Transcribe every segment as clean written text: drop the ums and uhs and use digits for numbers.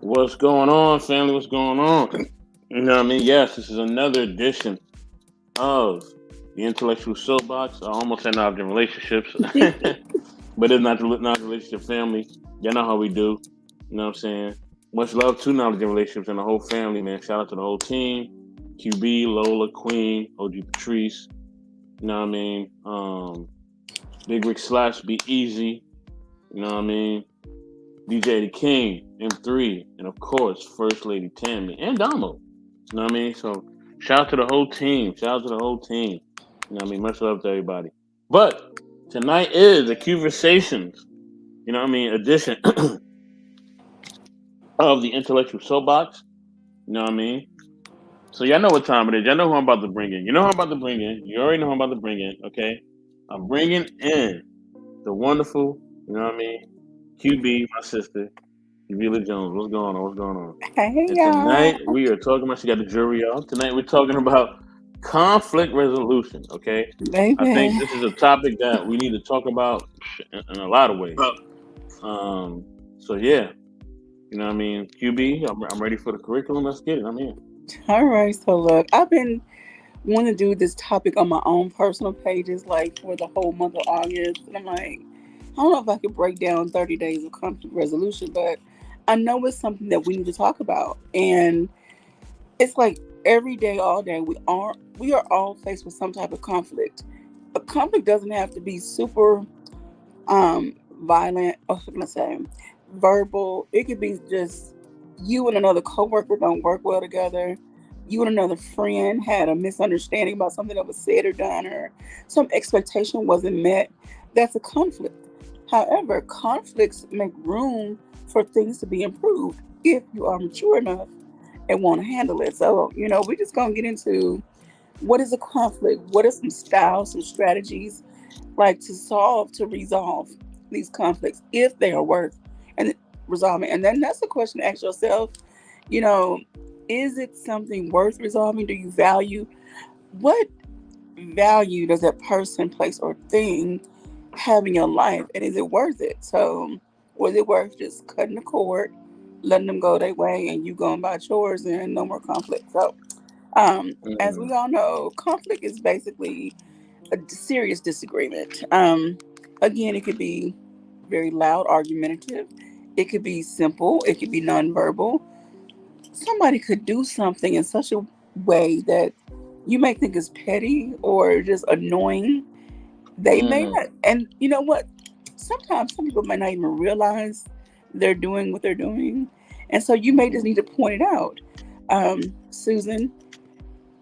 What's going on, family? What's going on? You know what I mean? Yes, this is another edition of the Intellectual Soapbox. I almost said knowledge and relationships, but it's not relationship family. You know how we do. You know what I'm saying? Much love to knowledge and relationships and the whole family, man. Shout out to the whole team. QB, Lola, Queen, OG Patrice. You know what I mean? Big Rick Slash, Be Easy. You know what I mean? DJ the King, M3, and of course, First Lady Tammy and Damo. You know what I mean? So shout out to the whole team. Shout out to the whole team. You know what I mean? Much love to everybody. But tonight is the Conversations, you know what I mean, edition of the Intellectual Soapbox. You know what I mean? So y'all know what time it is. Y'all know who I'm about to bring in. You know who I'm about to bring in. You already know who I'm about to bring in, okay? I'm bringing in the wonderful, you know what I mean, QB, my sister, Vila Jones. What's going on? What's going on? Hey And y'all. tonight we are talking about, she got the jury off. Tonight we're talking about conflict resolution, okay? I think Baby. this is a topic that we need to talk about in a lot of ways. Um, so yeah, you know what I mean? QB, I'm ready for the curriculum. Let's get it. I'm here. All right, so look, I've been wanting to do this topic on my own personal pages like for the whole month of August. And I'm like, I don't know if I could break down 30 days of conflict resolution, but I know it's something that we need to talk about. And it's like every day, all day, we are all faced with some type of conflict. A conflict doesn't have to be super violent, or what can I say, verbal. It could be just you and another coworker don't work well together. You and another friend had a misunderstanding about something that was said or done, or some expectation wasn't met. That's a conflict. However, conflicts make room for things to be improved if you are mature enough and want to handle it. So, we're just going to get into what is a conflict, what are some styles, some strategies like to resolve these conflicts if they are worth and resolving. And then that's the question to ask yourself, you know, is it something worth resolving? Do you value what value does that person, place, or thing have in your life? And is it worth it? So was it worth just cutting the cord, letting them go their way and you going about yours and no more conflict? So as we Mm, all know, conflict is basically a serious disagreement. Again, it could be very loud, argumentative. It could be simple. It could be nonverbal. Somebody could do something in such a way that you may think is petty or just annoying. They may mm, not. And you know what? Sometimes some people might not even realize they're doing what they're doing. And so you may just need to point it out. Susan,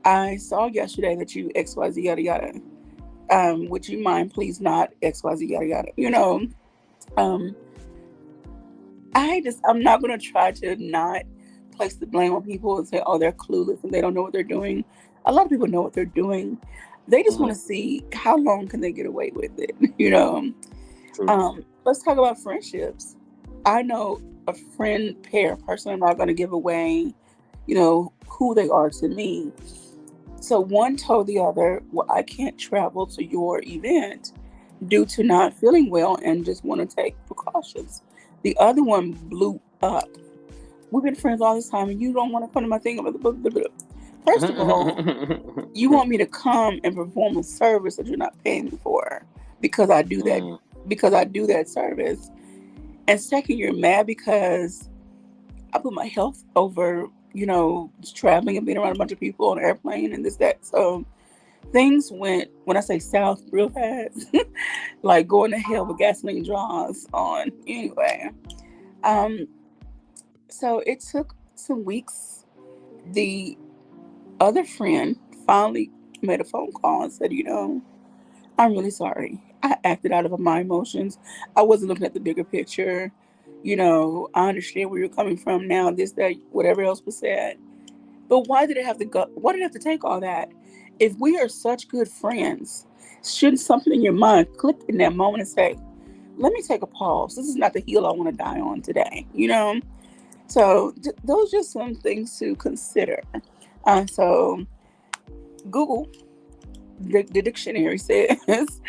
I saw yesterday that you XYZ yada yada. Would you mind please not XYZ yada yada? Um, I'm not gonna try to not place the blame on people and say, oh, they're clueless and they don't know what they're doing. A lot of people know what they're doing. They just want mm, to see how long can they get away with it. true. Let's talk about friendships. I know a friend pair, person I'm not gonna give away, who they are to me. So one told the other, well, I can't travel to your event due to not feeling well and just want to take precautions. The other one blew up. We've been friends all this time and you don't want to come to my thing. First of all, you want me to come and perform a service that you're not paying me for because I do that Mm, because I do that service. And second, you're mad because I put my health over, just traveling and being around a bunch of people on an airplane and this, that. So things went, when I say south, real fast, like going to hell with gasoline draws on. Anyway, um, so it took some weeks. The other friend finally made a phone call and said, I'm really sorry. I acted out of my emotions. I wasn't looking at the bigger picture. I understand where you're coming from now, this, that, whatever else was said. But why did it have to go? Why did it have to take all that? If we are such good friends, shouldn't something in your mind click in that moment and say, let me take a pause. This is not the hill I want to die on today, So those are just some things to consider. So Google, the dictionary says,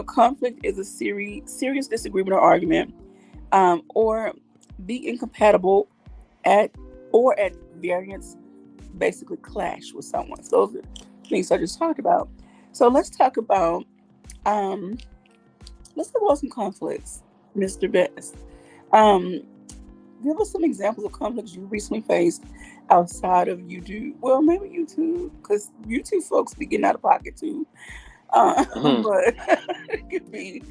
conflict is a serious disagreement or argument, or be incompatible. at or at variance basically clash with someone. So those are things I just talked about. So um let's talk about some conflicts, Mr. Best. Um, Give us some examples of conflicts you recently faced outside of YouTube. Well, maybe YouTube, because YouTube folks be getting out of pocket too. Mhm. But it could be,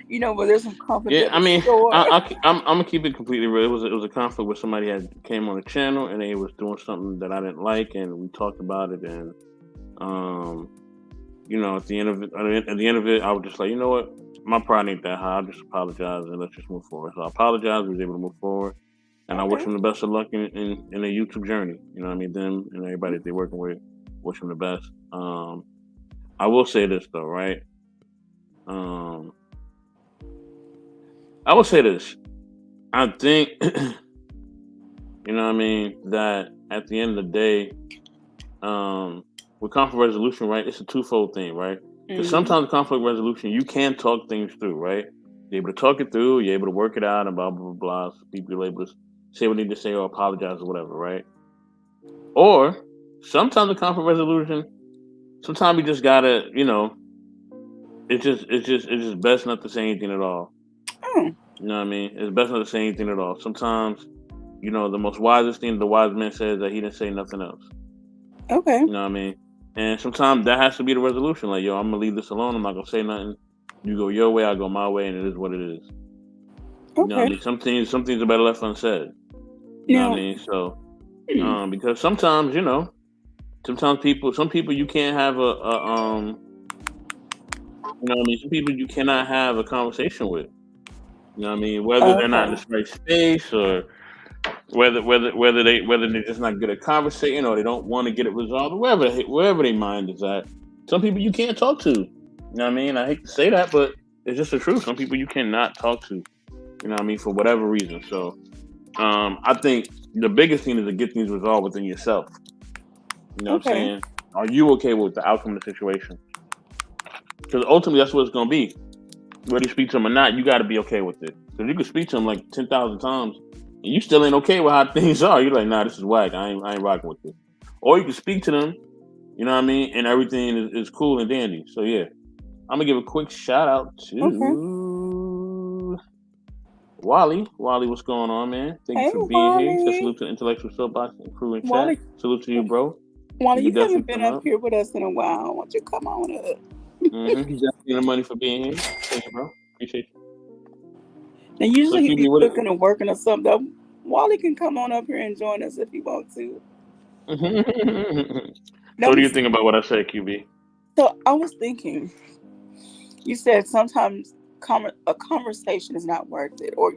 but there's some conflict Yeah, at I the mean, store. I'm gonna keep it completely real. It was a conflict where somebody had came on the channel and they was doing something that I didn't like, and we talked about it. And um, at the end of it, I was just like, you know what, my pride ain't that high. I'll just apologize and let's just move forward. So I apologize. We was able to move forward, and I wish Okay. them the best of luck in their YouTube journey. You know what I mean? Them and everybody that they're working with, wish them the best. I will say this though, right? Um, I will say this. I think you know what I mean, that at the end of the day, with conflict resolution, right, it's a twofold thing, right? Because Hmm. sometimes conflict resolution, you can talk things through, right? You're able to talk it through, you're able to work it out, and blah, blah, blah, blah. So people are able to say what they need to say or apologize or whatever, right? Or sometimes the conflict resolution, sometimes you just gotta, it's just best not to say anything at all. Oh, You know what I mean? It's best not to say anything at all. Sometimes, the most wisest thing the wise man says that he didn't say nothing else. okay. You know what I mean? And sometimes that has to be the resolution. Like, yo, I'm gonna leave this alone. I'm not gonna say nothing. You go your way, I go my way, and it is what it is. You know what I Okay. mean? Some things are better left unsaid. You know what I Now, mean? So, hmm, because sometimes, some people you can't have what I mean? Some people you cannot have a conversation with. You know what I mean? Whether they're not in okay. the right space, or whether they're just not good at conversating, or they don't want to get it resolved, wherever their mind is at. Some people you can't talk to. You know what I mean? I hate to say that, but it's just the truth. Some people you cannot talk to. You know what I mean? For whatever reason. So I think the biggest thing is to get things resolved within yourself. You know what I'm Okay. saying? Are you okay with the outcome of the situation? Because ultimately that's what it's gonna be. Whether you speak to them or not, you got to be okay with it. Because you can speak to them like 10,000 times, and you still ain't okay with how things are. You're like, nah, this is whack. I ain't rocking with this. Or you can speak to them, you know what I mean, and everything is cool and dandy. So yeah, I'm gonna give a quick shout out Okay. to Wally. Wally, what's going on, man? Thank you Hey, for being here. He said Wally. salute to the Intellectual Soapbox and crew in chat. Wally. Salute to you, bro. Wally, You can you haven't definitely been come up up. here with us in a while. Why don't you come on up? He's definitely getting the money for being here. Thank you, bro. Appreciate you. Now, So usually he'd be QB, what? cooking or working or something. Wally can come on up here and join us if he wants to. So Let what do me. you think about what I said, QB? So I was thinking, you said sometimes a conversation is not worth it, or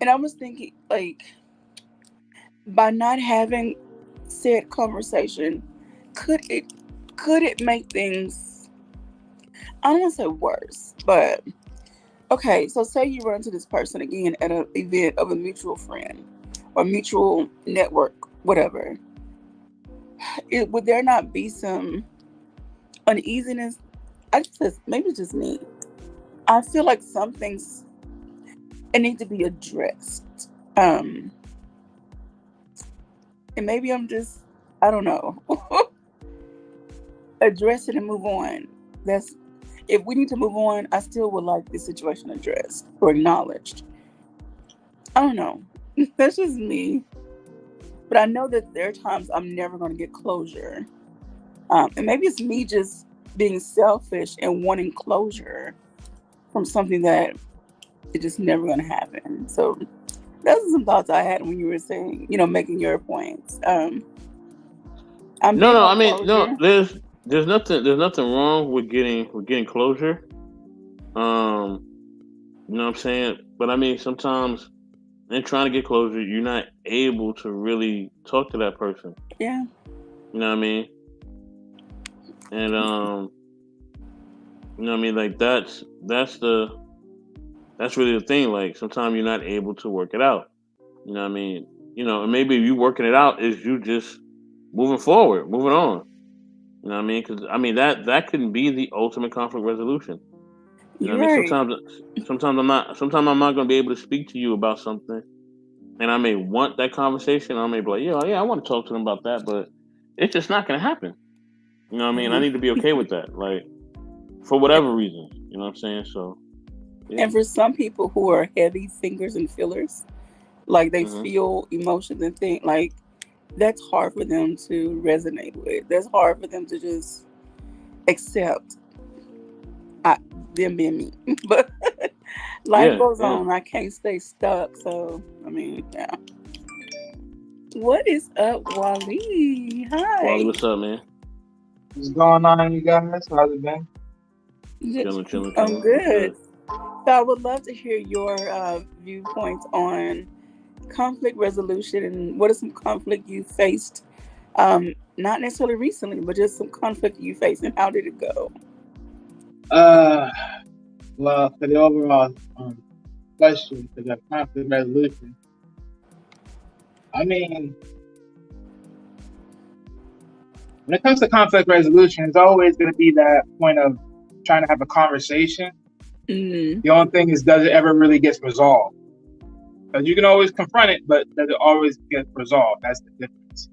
and I was thinking like by not having said conversation, could it could it make things, I don't want to say worse, but okay. So say you run into this person again at an event of a mutual friend or mutual network, whatever. Would there not be some uneasiness? I just maybe it's just me. I feel like some things it need to be addressed. Um, and maybe I'm just, I don't know, address it and move on. That's If we need to move on, I still would like the situation addressed or acknowledged. I don't know. That's just me. But I know that there are times I'm never going to get closure. And maybe it's me just being selfish and wanting closure from something that it's just never going to happen. So those are some thoughts I had when you were saying, making your points. I'm No, big no. on I mean, no. closure. There's nothing wrong with getting closure. Um, you know what I'm saying? But I mean, sometimes in trying to get closure, you're not able to really talk to that person. Yeah. You know what I mean? And you know what I mean? Like that's really the thing. Like sometimes you're not able to work it out. You know what I mean? And maybe you working it out is you just moving forward, moving on. You know what I mean? Because I mean that can be the ultimate conflict resolution. You know what You're I mean? right. Sometimes I'm not going to be able to speak to you about something, and I may want that conversation. I may be like, yeah, I want to talk to them about that, but it's just not going to happen. You know what I mean? I Mhm. need to be okay with that, like for whatever reason. You know what I'm saying? So yeah. And for some people who are heavy thinkers and feelers, like they Hmm. feel emotions and think like that's hard for them to resonate with. That's hard for them to just accept I, them being me. But life Yeah, goes yeah. on. I can't stay stuck. So I mean, yeah. What is up, Wally? Wally, Hi. what's up, man? What's going on, you guys? How's it been? Chilling, chilling, I'm chilling. What's good. good? So I would love to hear your viewpoints on conflict resolution and what is some conflict you faced, not necessarily recently, but just some conflict you faced and how did it go? Uh, well, for the overall question for the conflict resolution, I mean, when it comes to conflict resolution, it's always going to be that point of trying to have a conversation. Mm, The only thing is, does it ever really get resolved? Because you can always confront it, but does it always get resolved? That's the difference.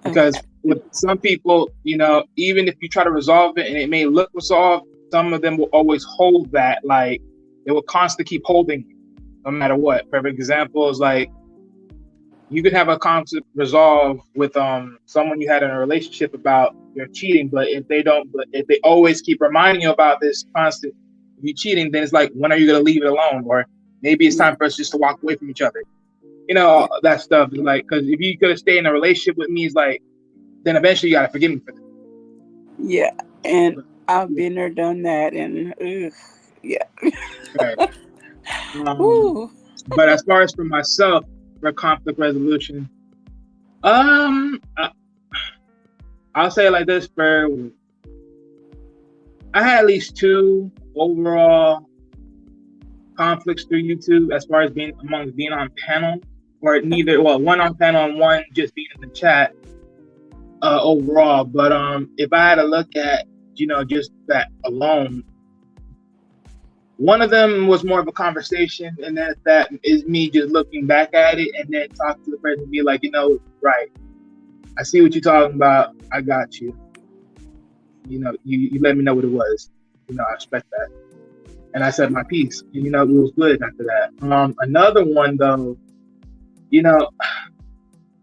okay. Because with some people, even if you try to resolve it and it may look resolved, some of them will always hold that, like they will constantly keep holding you, no matter what. Perfect example is like you could have a conflict resolved with someone you had in a relationship about your cheating, but if they always keep reminding you about this constant you cheating, then it's like, when are you gonna leave it alone? Or maybe it's Yeah. time for us just to walk away from each other. Yeah. That stuff is like, because if you could stay in a relationship with me, it's like, then eventually you gotta forgive me for this. Yeah. And I've been there, done that, and ugh, yeah. Right. Ooh. But as far as for myself, for conflict resolution, I, I'll say it like this: I had at least 2 overall conflicts through YouTube, as far as being on panel, or one on panel and one just being in the chat overall. But if I had to look at just that alone, one of them was more of a conversation, and that is me just looking back at it and then talk to the person and be like, right, I see what you're talking about. I got you. You let me know what it was. I respect that. And I said my piece. And, it was good after that. Another one, though,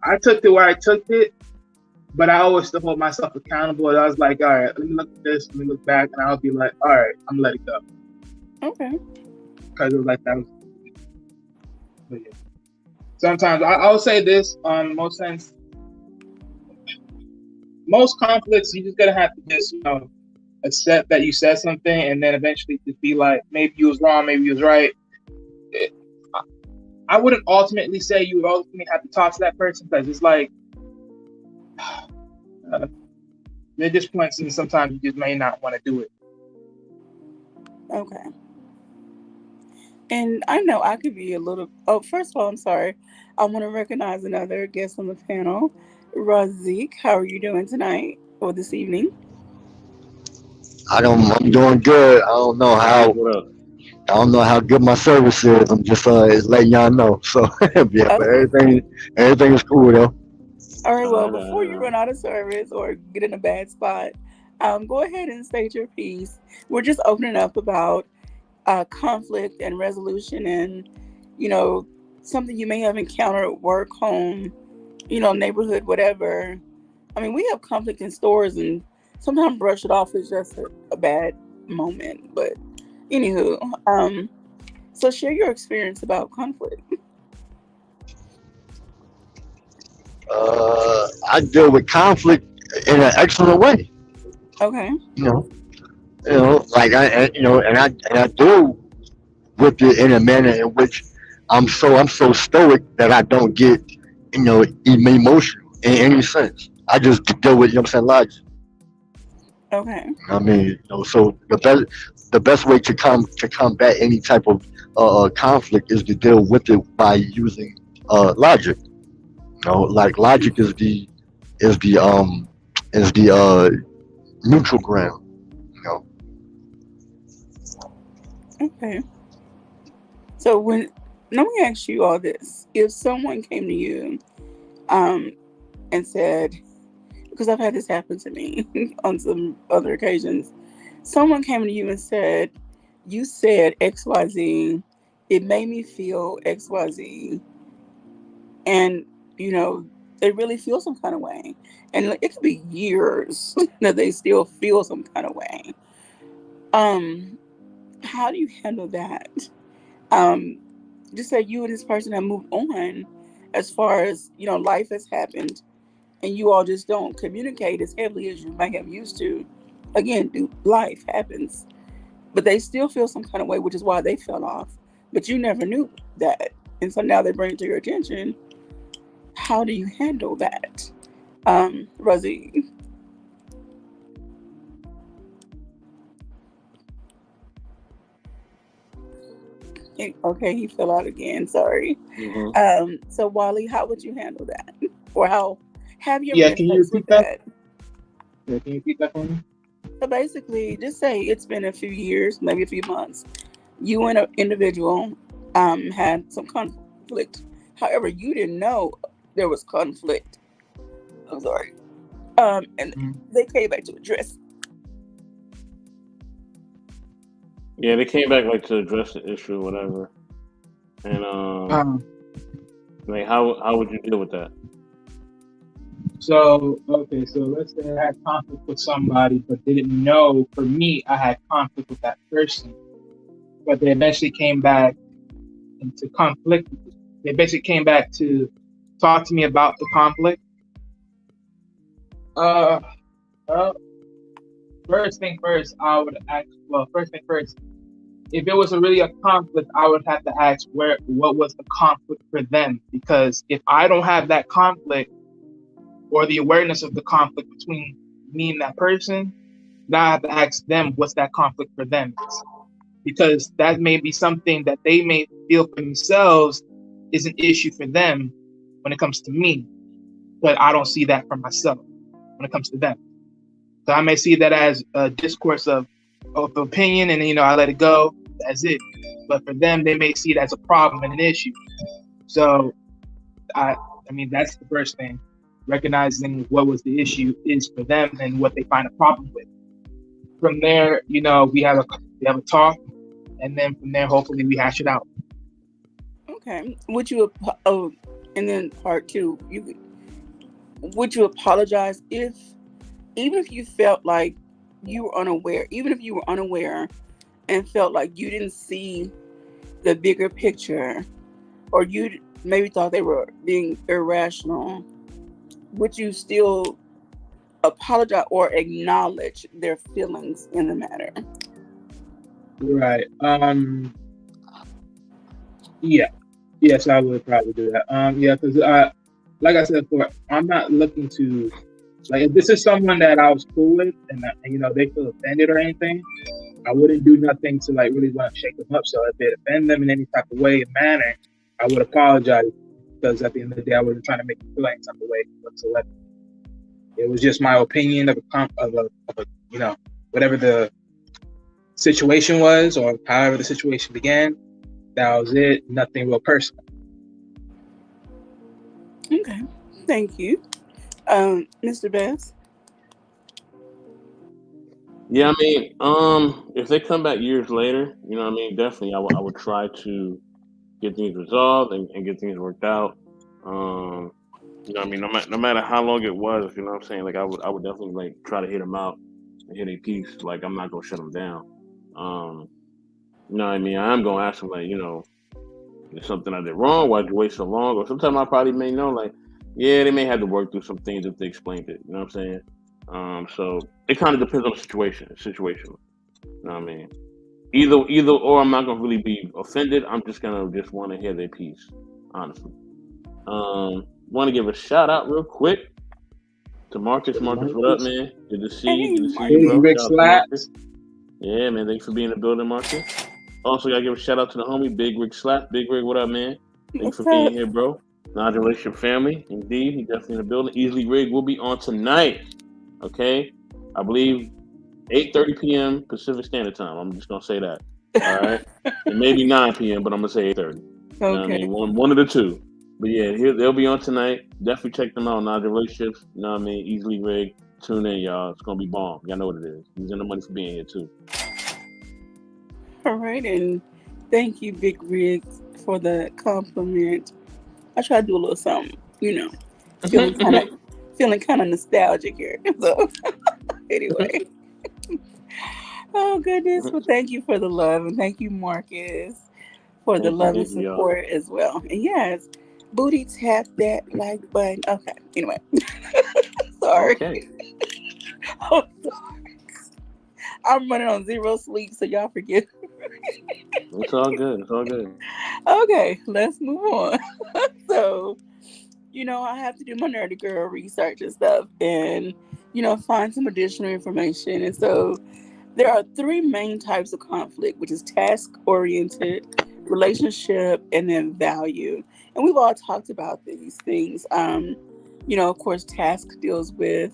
I took it where I took it, but I always still hold myself accountable. And I was like, all right, let me look at this, let me look back, and I'll be like, all right, I'm gonna let it go. Okay. Because it was like that was. But yeah. Sometimes I'll say this most sense. Most conflicts, you just gotta have to just accept that you said something, and then eventually just be like, maybe you was wrong, maybe you was right. I wouldn't ultimately say you would ultimately have to talk to that person, because it's like there are just points, and sometimes you just may not want to do it. Okay. And I know I could be a little. Oh, first of all, I'm sorry. I want to recognize another guest on the panel, Razik. How are you doing tonight or this evening? I'm doing good. Razik, what up? I don't know how good my service is. I'm just letting y'all know. So yeah, but Okay. everything is cool though. All right. All Well, right, all before right, you all run out of service or get in a bad spot, go ahead and state your piece. We're just opening up about conflict and resolution, and you know something you may have encountered at work, home, neighborhood, whatever. I mean, we have conflict in stores, and sometimes brush it off as just a bad moment. But anywho, so share your experience about conflict. I deal with conflict in an excellent way. Okay. You know, like I deal with it in a manner in which I'm so stoic that I don't get emotional in any sense. I just deal with logic. Okay. I mean, so the best way to combat any type of conflict is to deal with it by using logic. Like logic is the um is the neutral ground. You know, Okay. So when let me ask you all this: if someone came to you, um, and said, because I've had this happen to me on some other occasions, someone came to you and said, "You said X, Y, Z. It made me feel X, Y, Z," and you know they really feel some kind of way, and it could be years that they still feel some kind of way. Um, how do you handle that? Um, just say you and this person have moved on, as far as life has happened, and you all just don't communicate as heavily as you might have used to. Again, life happens, but they still feel some kind of way, which is why they fell off. But you never knew that, and so now they bring it to your attention. How do you handle that, Rosie? Okay, he fell out again. Sorry. Hmm. So Wally, how would you handle that, or how have you ever Yeah, been can you faced with repeat that? that? Yeah, can you repeat that for me? So basically, just say it's been a few years, maybe a few months. You and an individual had some conflict. However, you didn't know there was conflict. I'm sorry. And Mhm. they came back to address. Yeah, they came back like to address the issue or whatever. And Um, like how would you deal with that? so okay, so let's say I had conflict with somebody, but didn't know. For me, I had conflict with that person, but they eventually came back into conflict. They basically came back to talk to me about the conflict. Uh, well, first thing first, I would ask. Well, first thing first, if it was really a conflict, I would have to ask what was the conflict for them? Because if I don't have that conflict or the awareness of the conflict between me and that person, now I have to ask them what's that conflict for them is. Because that may be something that they may feel for themselves is an issue for them when it comes to me, but I don't see that for myself when it comes to them. So I may see that as a discourse of opinion, and I let it go. That's it. But for them, they may see it as a problem and an issue. So I, I mean, that's the first thing. Recognizing what was the issue is for them and what they find a problem with. From there, we have a talk, and then from there, hopefully, we hash it out. Okay. Oh, and then part two, would you apologize if, even if you felt like you were unaware, even if you were unaware and felt like you didn't see the bigger picture, or you maybe thought they were being irrational, would you still apologize or acknowledge their feelings in the matter? Right. Yeah. Yes, I would probably do that. Yeah, because like I said before, I'm not looking to like if this is someone that I was cool with and they feel offended or anything. I wouldn't do nothing to like really want to shake them up. So if it offend them in any type of way or manner, I would apologize because at the end of the day, I wasn't trying to make them feel any type of way whatsoever. It was just my opinion of a whatever the situation was or however the situation began. That was it. Nothing real personal. Okay. Thank you. Mr. Best. Yeah, I mean, if they come back years later, you know what I mean, definitely I would try to get things resolved and get things worked out. Um, you know what I mean, no matter how long it was, you know what I'm saying, like I would definitely like try to hit them out and hit a piece. Like I'm not gonna shut them down. Um, you know what I mean, I'm gonna ask them like, there's something I did wrong. Why'd you wait so long? Or sometimes I probably may know, like, yeah, they may have to work through some things if they explained it. You know what I'm saying? So it kind of depends on the situation. Situational. You know what I mean? Either or, I'm not gonna really be offended. I'm just gonna just want to hear their piece, honestly. Want to give a shout out real quick to Marcus. Marcus, what up, Marcus. man? Good to see you. Hey, Good to see you, Big bro. Marcus. Rick Shout out to Marcus. Slaps. Yeah, man. Thanks for being in the building, Marcus. Also, gotta give a shout out to the homie Big Rig Slap. Big Rig, what up, man? Thanks for What's being up? here, bro. Nigel Relationship family, indeed. He definitely in the building. Easily Rig will be on tonight. Okay, I believe 8:30 p.m. Pacific Standard Time. I'm just gonna say that. All right, and maybe 9 p.m., but I'm gonna say 8:30. You know what I Okay. mean? One of the two. But yeah, they'll be on tonight. Definitely check them out. Naja Relationships. You know what I mean? Easily rigged. Tune in, y'all. It's gonna be bomb. Y'all know what it is. Using the money for being here too. All right, and thank you, Big Riggs, for the compliment. I try to do a little something, feeling kind of feeling kind of nostalgic here. So anyway, oh goodness, well, thank you for the love, and thank you, Marcus, for the love and Thank you, y'all. support as well. And yes, booty tap that like button. Okay, anyway, sorry. Okay. I'm sorry. I'm running on zero sleep, so y'all forgive. It's all good. It's all good. Okay, let's move on. So, I have to do my nerdy girl research and stuff and, find some additional information. And so there are three main types of conflict, which is task oriented, relationship, and then value. And we've all talked about these things. Of course, task deals with,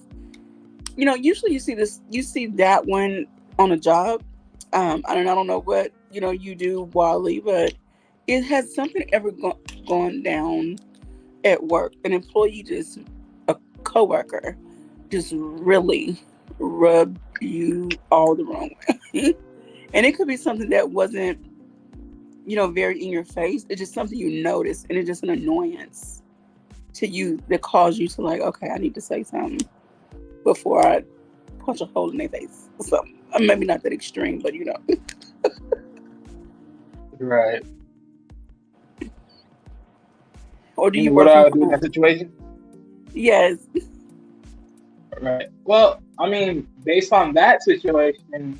usually you see that one on a job. I don't know what, you do, Wally, but it has something ever gone down at work, an employee just a coworker just really rubbed you all the wrong way. And it could be something that wasn't, very in your face. It's just something you notice and it's just an annoyance to you that caused you to like, okay, I need to say something before I punch a hole in their face. So maybe not that extreme, but Right. Or do You you know what work I from would do in that home? situation? Yes. Right. Well, I mean, based on that situation,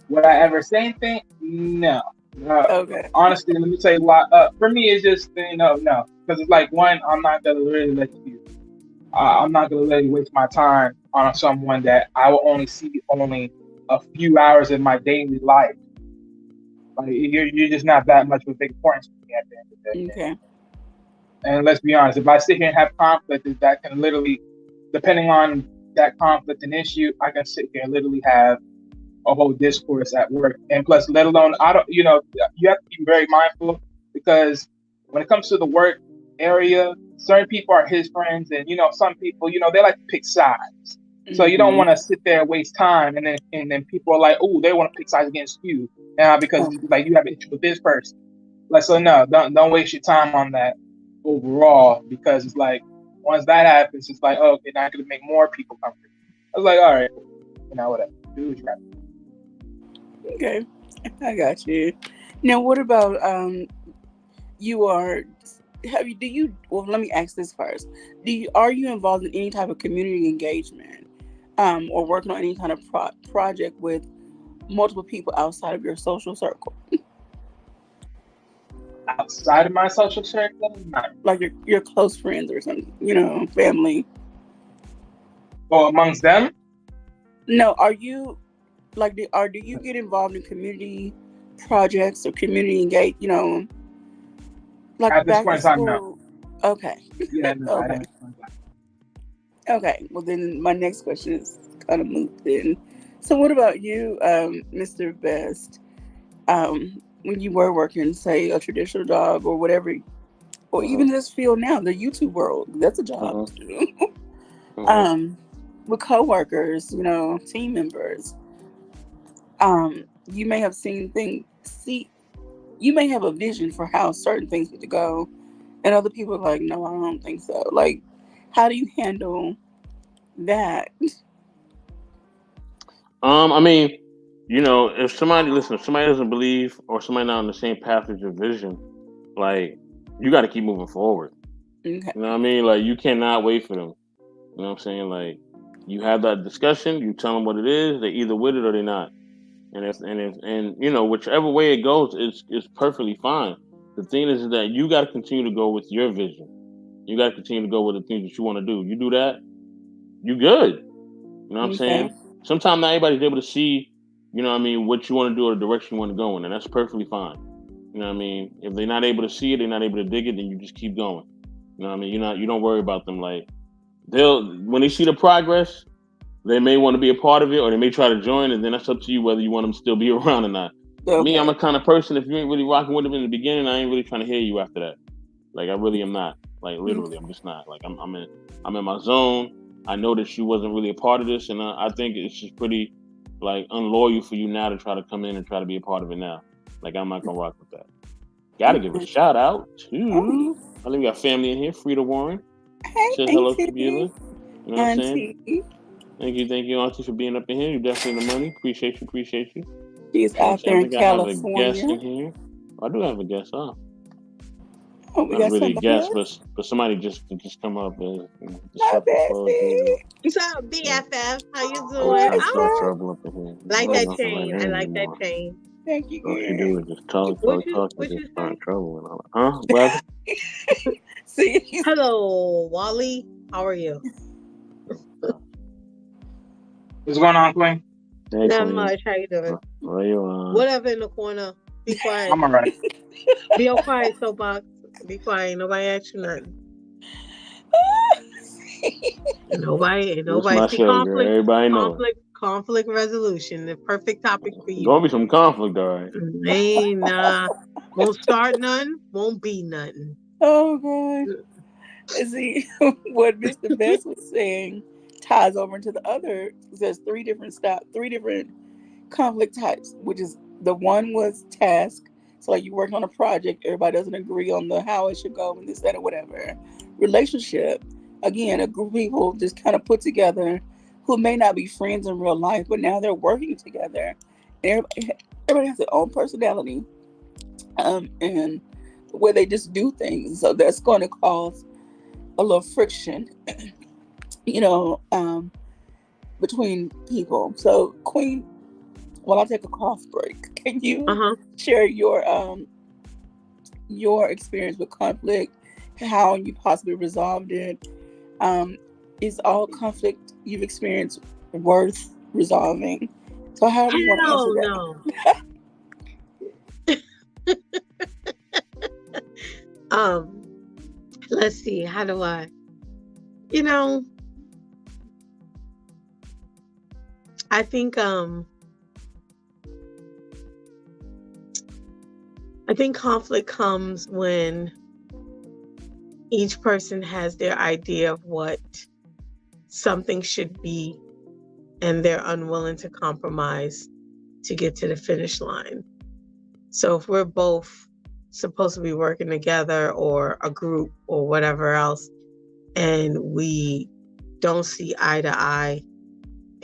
would I ever say anything? No. Okay. Honestly, let me tell you why. For me, it's just no, because it's like one, I'm not gonna really let you. I'm not gonna let you waste my time on someone that I will only see only a few hours in my daily life. Like you're just not that much of a big importance to me at the end of the day. Okay. And let's be honest, if I sit here and have conflict, that can literally, depending on that conflict and issue, I can sit here and literally have a whole discourse at work. And plus, let alone, I don't, you have to be very mindful because when it comes to the work area, certain people are his friends, and some people, they like to pick sides. So you don't Mm-hmm. want to sit there and waste time, and then people are like, oh, they want to pick sides against you, because like you have an issue with this person. Like, so no, don't waste your time on that overall, because it's like once that happens, it's like, oh, okay, now I'm gonna make more people comfortable. I was like, all right, whatever. Do what you got. Okay. I got you. Now, what about you are have you do you well let me ask this first. Are you involved in any type of community engagement or working on any kind of project with multiple people outside of your social circle? Outside of my social circle, not. Like your close friends or something, family. Or amongst them, No, are you like do you get involved in community projects or community engage, like at this back point to in time, no. school? Okay. Yeah, no, I Okay. don't. Okay, well then my next question is kind of moved in. So what about you, Mr. Best? When you were working, say, a traditional job or whatever, or even Uh-huh. this field now, the YouTube world, that's a job Uh-huh. too. Uh-huh. um, with coworkers, team members, you may have you may have a vision for how certain things need to go, and other people are like, no, I don't think so. Like, how do you handle that? I mean, if somebody doesn't believe or somebody not on the same path as your vision, like you got to keep moving forward. Okay. You know what I mean? Like you cannot wait for them. You know what I'm saying? Like you have that discussion, you tell them what it is, they either with it or they're not. And whichever way it goes, it's perfectly fine. The thing is that you got to continue to go with your vision. You got to continue to go with the things that you want to do. You do that, you good. You know what I'm Okay. saying? Sometimes not everybody's able to see, what you want to do or the direction you want to go in, and that's perfectly fine. You know what I mean? If they're not able to see it, they're not able to dig it, then you just keep going. You know what I mean? You don't worry about them. Like when they see the progress, they may want to be a part of it or they may try to join, and then that's up to you whether you want them to still be around or not. Me, I'm Okay. a kind of person. If you ain't really rocking with them in the beginning, I ain't really trying to hear you after that. Like I really am not. Like literally, I'm just not. Like I'm in my zone. I know that you wasn't really a part of this, and I think it's just pretty like unloyal for you now to try to come in and try to be a part of it now. Like I'm not gonna rock with that. Got to give a Okay. shout out Oh, to. I think we got family in here. Frida Warren hey, says hello to Auntie. Beulah. You know what I'm saying? Auntie. Thank you, Auntie, for being up in here. You definitely the money. Appreciate you. She's You know what I'm out saying? there I in think I have a guest California. in here. I do have a guest. Oh, Oh, we not got really a somebody guest, else. but somebody just come up and Hi, disrupt the flow as usual. Bessie. What's up, Yeah. BFF? How you Always doing? trying to I start What's up? trouble up in here. like Nobody that Thank wants to let chain. her I in like that anymore. chain. thank you, All she do girl. is just talk, What and you just start say? trouble and all that. Huh? What happened? See, Hello, Wally. How are you? What's going on, Queen? Hey, Not Queen. much. How you doing? Where you on? Whatever in the corner. Be quiet. I'm alright. Be all quiet, soapbox. Be quiet. Nobody ask you nothing. Nobody What's my see show, girl? Everybody know it. conflict resolution. The perfect topic for you. Gonna be some conflict, all right. Ain't nah. Won't start nothing. Won't be nothing. Oh God. And see what Mr. Best was saying ties over into the other. There's three different conflict types, which is the one was task. So like you work on a project, everybody doesn't agree on the how it should go and this, that, or whatever. Relationship, again, a group of people just kind of put together who may not be friends in real life, but now they're working together. Everybody has their own personality, and where they just do things. So that's going to cause a little friction, you know, between people. So, Queen, while I take a cough break, can you share your experience with conflict, how you possibly resolved it? Is all conflict you've experienced worth resolving? So, however you want to answer Hell that. no. Let's see. How do I? I think conflict comes when each person has their idea of what something should be, and they're unwilling to compromise to get to the finish line. So if we're both supposed to be working together, or a group or whatever else, and we don't see eye to eye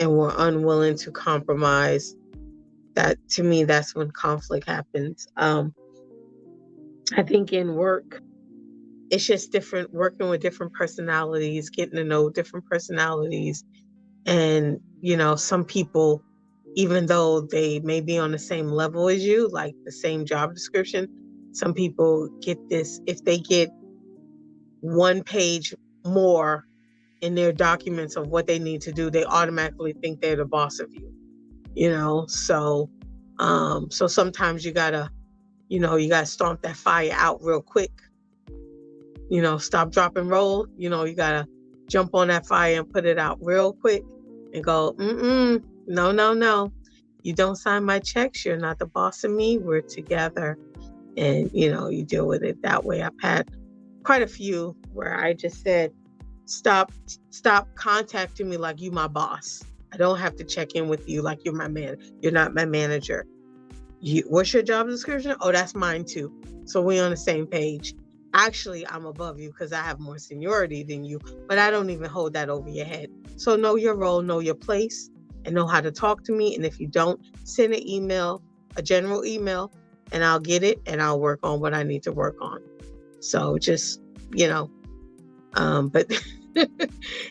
and we're unwilling to compromise, that to me, that's when conflict happens. I think in work, it's just different, working with different personalities, getting to know different personalities. And, some people, even though they may be on the same level as you, like the same job description, some people get this, if they get one page more in their documents of what they need to do, they automatically think they're the boss of you, So sometimes you gotta stomp that fire out real quick, stop, drop, and roll. You gotta jump on that fire and put it out real quick and go, no. You don't sign my checks. You're not the boss of me. We're together. And, you deal with it that way. I've had quite a few where I just said, stop contacting me like you my boss. I don't have to check in with you like you're my man. You're not my manager. What's your job description? Oh, that's mine too. So we're on the same page. Actually, I'm above you because I have more seniority than you, but I don't even hold that over your head. So know your role, know your place, and know how to talk to me. And if you don't, send an email, a general email, and I'll get it and I'll work on what I need to work on. So just, but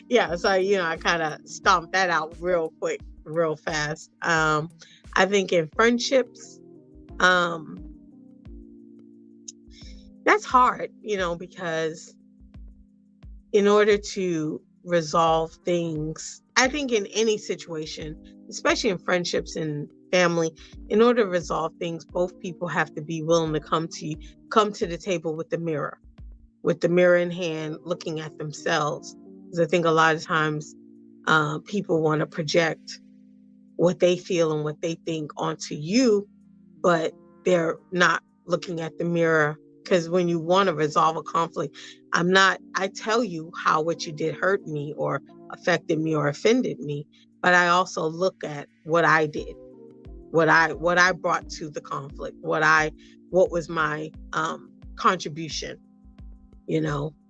yeah, so, I kind of stomped that out real quick, real fast. I think in friendships, that's hard, because in order to resolve things, I think in any situation, especially in friendships and family, in order to resolve things, both people have to be willing to come to the table with the mirror in hand, looking at themselves. Because I think a lot of times people want to project what they feel and what they think onto you, but they're not looking at the mirror. Because when you want to resolve a conflict, I tell you how what you did hurt me or affected me or offended me, but I also look at what I did, what I brought to the conflict, what was my contribution,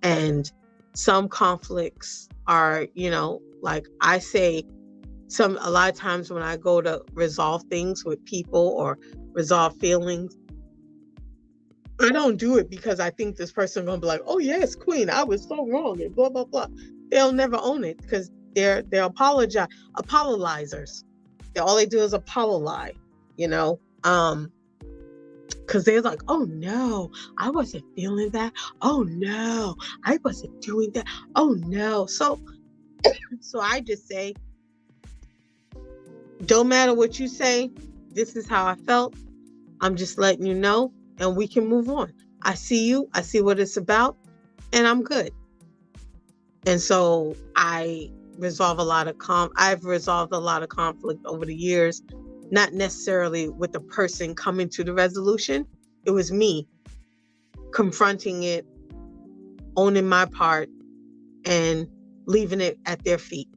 and some conflicts are, like I say, a lot of times when I go to resolve things with people or resolve feelings, I don't do it because I think this person gonna be like, oh yes, queen, I was so wrong and blah blah blah. They'll never own it because they're apologizers. All they do is apologize, because they're like, oh no, I wasn't feeling that. Oh no, I wasn't doing that. Oh no. So I just say, don't matter what you say, this is how I felt. I'm just letting you know, and we can move on. I see you, I see what it's about, and I'm good. And so I've resolved a lot of conflict over the years, not necessarily with the person coming to the resolution. It was me confronting it, owning my part, and leaving it at their feet.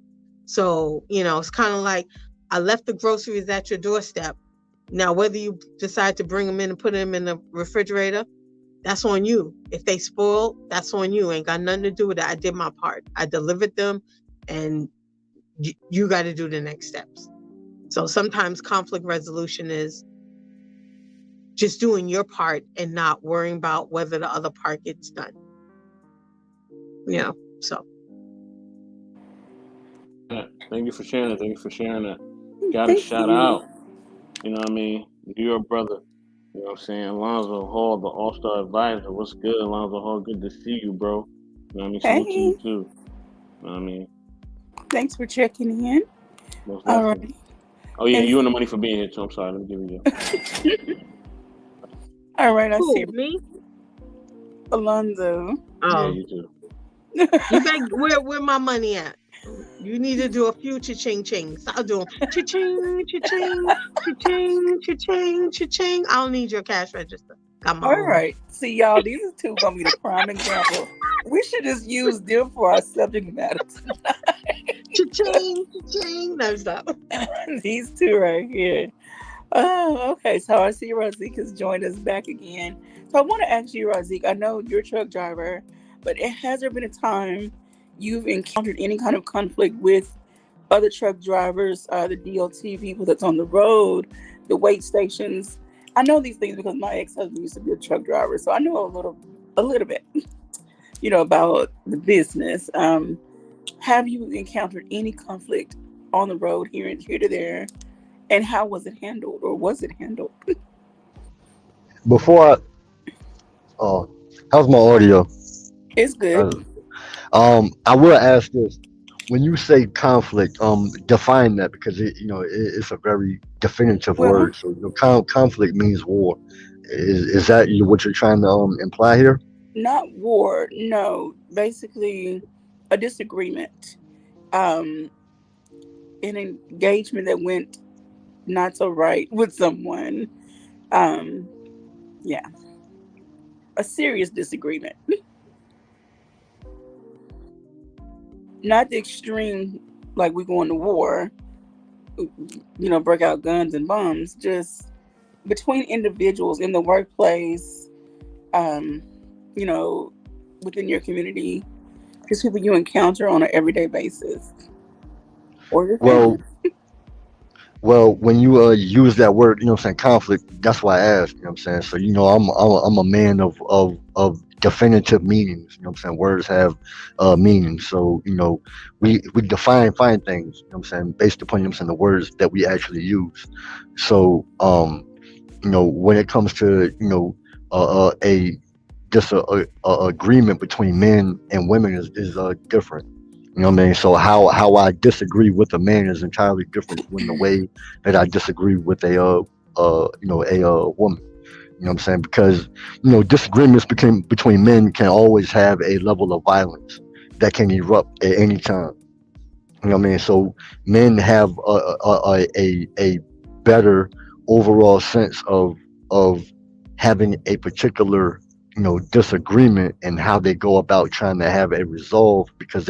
So, it's kind of like I left the groceries at your doorstep. Now, whether you decide to bring them in and put them in the refrigerator, that's on you. If they spoil, that's on you. Ain't got nothing to do with it. I did my part. I delivered them, and you got to do the next steps. So sometimes conflict resolution is just doing your part and not worrying about whether the other part gets done. So. Yeah, thank you for sharing that. Got to shout out. You know what I mean? Your brother. You know what I'm saying? Alonzo Hall, the All-Star Advisor. What's good, Alonzo Hall? Good to see you, bro. You know what I mean? Salute to you, too. You know what I mean? Thanks for checking in. Most definitely. All right. Oh, yeah, you and the money for being here, too. I'm sorry. Let me give you. All right, I see. Me? Alonzo. Yeah, you too. Where my money at? You need to do a few cha-ching-chings. I'll do them. Cha-ching, cha-ching, cha-ching, cha-ching, cha-ching. I don't need your cash register. All right. See, y'all, these are two going to be the prime example. We should just use them for our subject matter tonight. Cha-ching, cha-ching. No, stop. These two right here. Oh, okay. So I see Razik has joined us back again. So I want to ask you, Razik, I know you're a truck driver, but has there been a time you've encountered any kind of conflict with other truck drivers, the DOT people that's on the road, the weight stations? I know these things because my ex-husband used to be a truck driver, so I know a little bit, about the business. Have you encountered any conflict on the road here to there, and how was it handled, or was it handled? Before how's my audio? It's good. I will ask this: when you say conflict, define that, because it's a very definitive word. So conflict means war. Is that what you're trying to imply here? Not war, no. Basically, a disagreement, an engagement that went not so right with someone. Yeah, a serious disagreement. Not the extreme, like we going to war, break out guns and bombs, just between individuals in the workplace, within your community, just people you encounter on an everyday basis. Or your family. Well, when you use that word, conflict, that's why I asked, So, I'm a man of definitive meanings, Words have meaning. So, we define things, based upon, the words that we actually use. So, when it comes to, a agreement between men and women is different. So how I disagree with a man is entirely different from the way that I disagree with a woman. Because disagreements between men can always have a level of violence that can erupt at any time. So men have a better overall sense of of having a particular, disagreement, and how they go about trying to have a resolve, because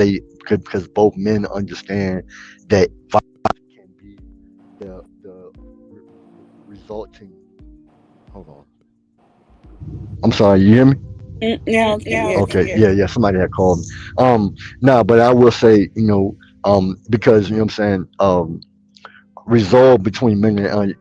both men understand that violence can be the resulting. Hold on. I'm sorry. You hear me? Yeah, okay, yes. Okay. Yeah. Somebody had called me. No, but I will say, because I'm saying, resolve between men and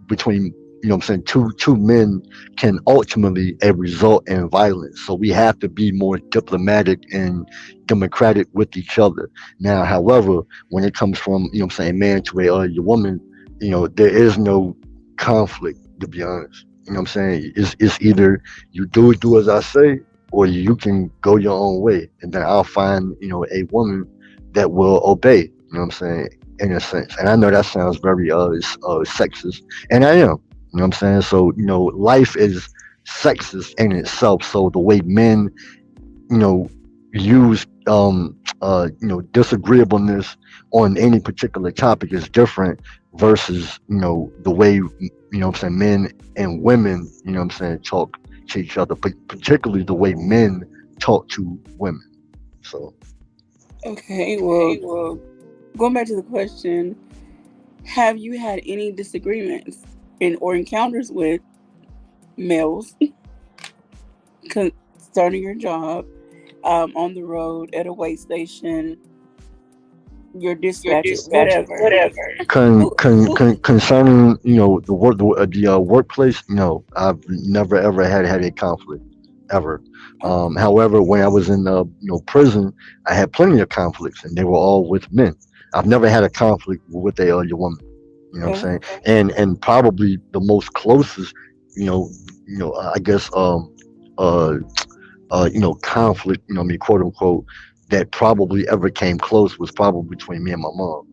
between, I'm saying, two men can ultimately a result in violence. So we have to be more diplomatic and democratic with each other. Now, however, when it comes from, I'm saying, man to a woman, there is no conflict, to be honest. I'm saying, it's either you do as I say, or you can go your own way, and then I'll find, a woman that will obey. I'm saying, in a sense. And I know that sounds very sexist, and I am. I'm saying? So, life is sexist in itself. So the way men, you know, use disagreeableness on any particular topic is different versus, the way, I'm saying, men and women, I'm saying, talk to each other, but particularly the way men talk to women. So Okay, well, going back to the question, have you had any disagreements or encounters with males concerning your job, on the road, at a weigh station, your dispatcher, whatever? concerning, the workplace, no, I've never ever had a conflict ever. However, when I was in prison, I had plenty of conflicts, and they were all with men. I've never had a conflict with a woman. You know what I'm saying? And probably the most closest, I guess, uh, conflict, I mean, quote unquote, that probably ever came close was probably between me and my mom.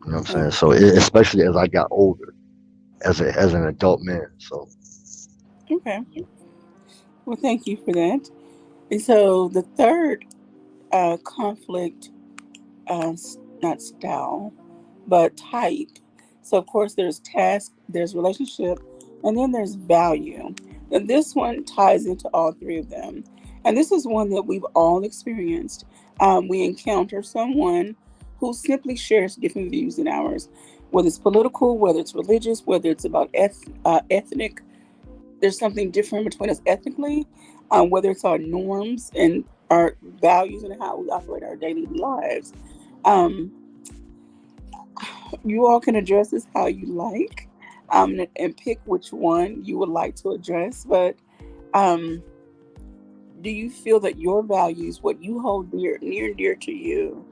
You know what I'm saying? So especially as I got older, as an adult man. So Okay. Well, thank you for that. And so the third conflict, not style, but type. So of course there's task, there's relationship, and then there's value. And this one ties into all three of them. And this is one that we've all experienced. We encounter someone who simply shares different views than ours, whether it's political, whether it's religious, whether it's about ethnic. There's something different between us ethnically, whether it's our norms and our values and how we operate our daily lives. Um, you all can address this how you like, and pick which one you would like to address. But um, do you feel that your values, what you hold near and dear to you,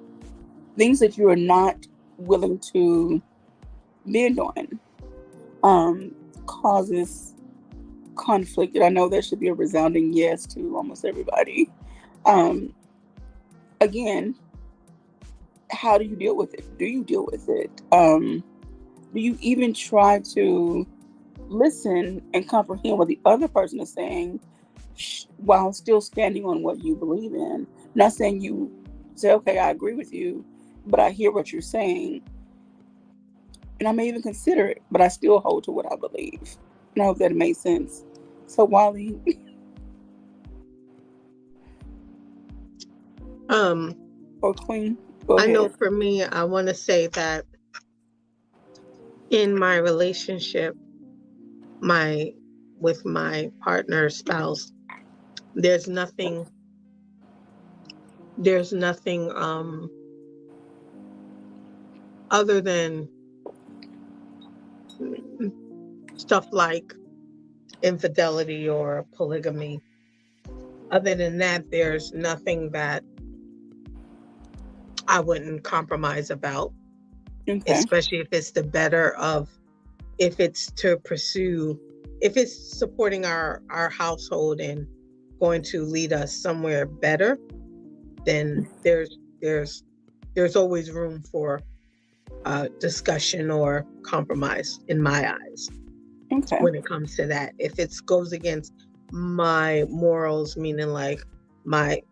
things that you are not willing to bend on, causes conflict? And I know that should be a resounding yes to almost everybody. Um, Again, how do you deal with it? Do you deal with it? Do you even try to listen and comprehend what the other person is saying, while still standing on what you believe in? Not saying you say, okay, I agree with you, but I hear what you're saying, and I may even consider it, but I still hold to what I believe. And I hope that it makes sense. So, Wally, or Queen, go I know ahead. for me, I want to say that in my relationship, with my partner, spouse, there's nothing other than stuff like infidelity or polygamy. Other than that, there's nothing that I wouldn't compromise about, Okay. especially if it's if it's supporting our household and going to lead us somewhere better, then there's always room for discussion or compromise in my eyes. Okay. When it comes to that, if it goes against my morals, meaning like my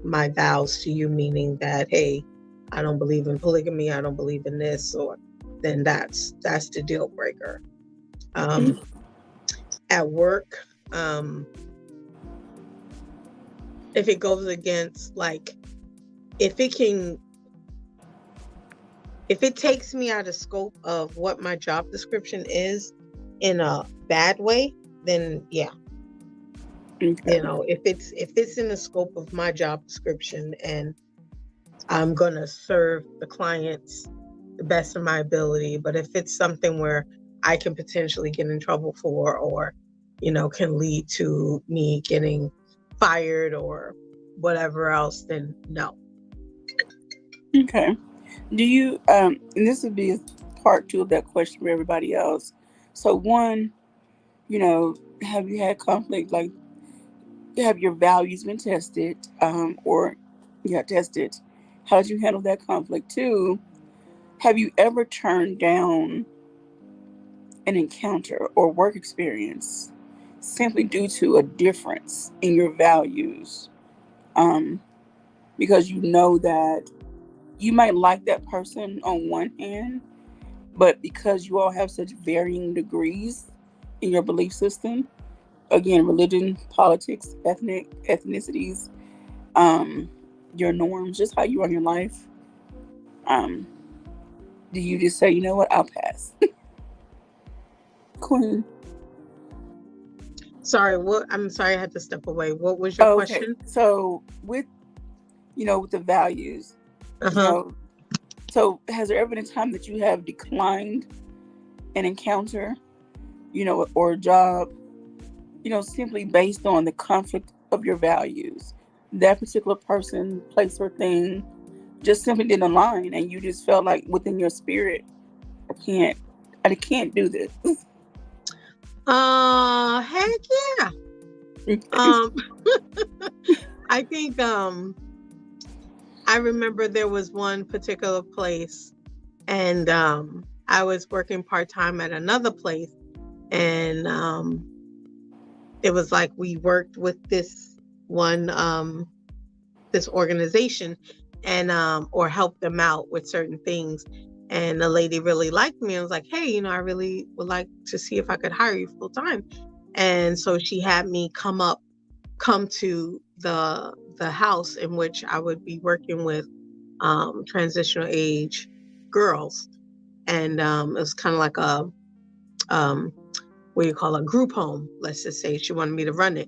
vows to you, meaning that, hey, I don't believe in polygamy, I don't believe in this, or then that's the deal breaker. at work, if it goes against, like, if it takes me out of scope of what my job description is in a bad way, then yeah. Okay. You know, if it's in the scope of my job description and I'm gonna serve the clients the best of my ability, but if it's something where I can potentially get in trouble for, or, you know, can lead to me getting fired or whatever else, then no. Okay. Do you and this would be part 2 of that question for everybody else. So one, you know, have you had conflict, like have your values been tested, or tested? How did you handle that conflict? 2, have you ever turned down an encounter or work experience simply due to a difference in your values? Because you know that you might like that person on one hand, but because you all have such varying degrees in your belief system, again, religion, politics, ethnicities, um, your norms, just how you run your life, um, do you just say, you know what, I'll pass? Queen. Sorry, I'm sorry, I had to step away. What was your question? So with the values, so has there ever been a time that you have declined an encounter, or a job, simply based on the conflict of your values? That particular person, place, or thing just simply didn't align, and you just felt like within your spirit, I can't do this. Heck yeah. I think I remember there was one particular place, and I was working part-time at another place, and it was like we worked with this one this organization, and or helped them out with certain things, and the lady really liked me and was like, hey, I really would like to see if I could hire you full-time. And so she had me come to the house in which I would be working with transitional age girls, and it was kind of like a what do you call a group home, let's just say. She wanted me to run it,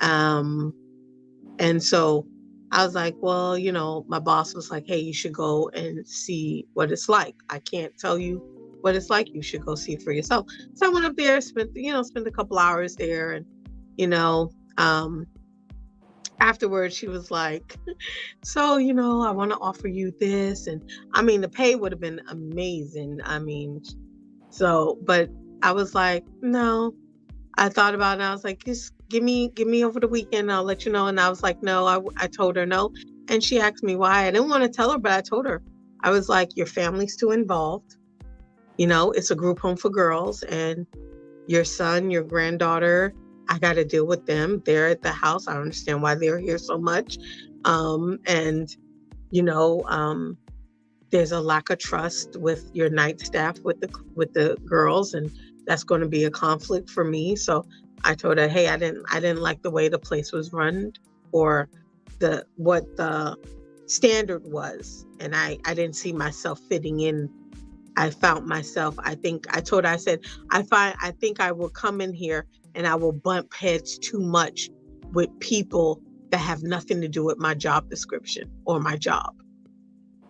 and so I was like, well, my boss was like, hey, you should go and see what it's like. I can't tell you what it's like. You should go see it for yourself. So I went up there, spent a couple hours there, and afterwards she was like, so, I want to offer you this. And I mean, the pay would have been amazing. I mean, but I was like, no. I thought about it, and I was like, just give me over the weekend, I'll let you know. And I was like, no. I told her no. And she asked me why. I didn't want to tell her, but I told her. I was like, your family's too involved. It's a group home for girls, and your son, your granddaughter, I got to deal with them. They're at the house. I don't understand why they're here so much. And there's a lack of trust with your night staff, with the girls, and that's going to be a conflict for me. So I told her, hey, I didn't like the way the place was run, or what the standard was, and I didn't see myself fitting in. I found myself, I told her, I said, I think I will come in here and I will bump heads too much with people that have nothing to do with my job description or my job.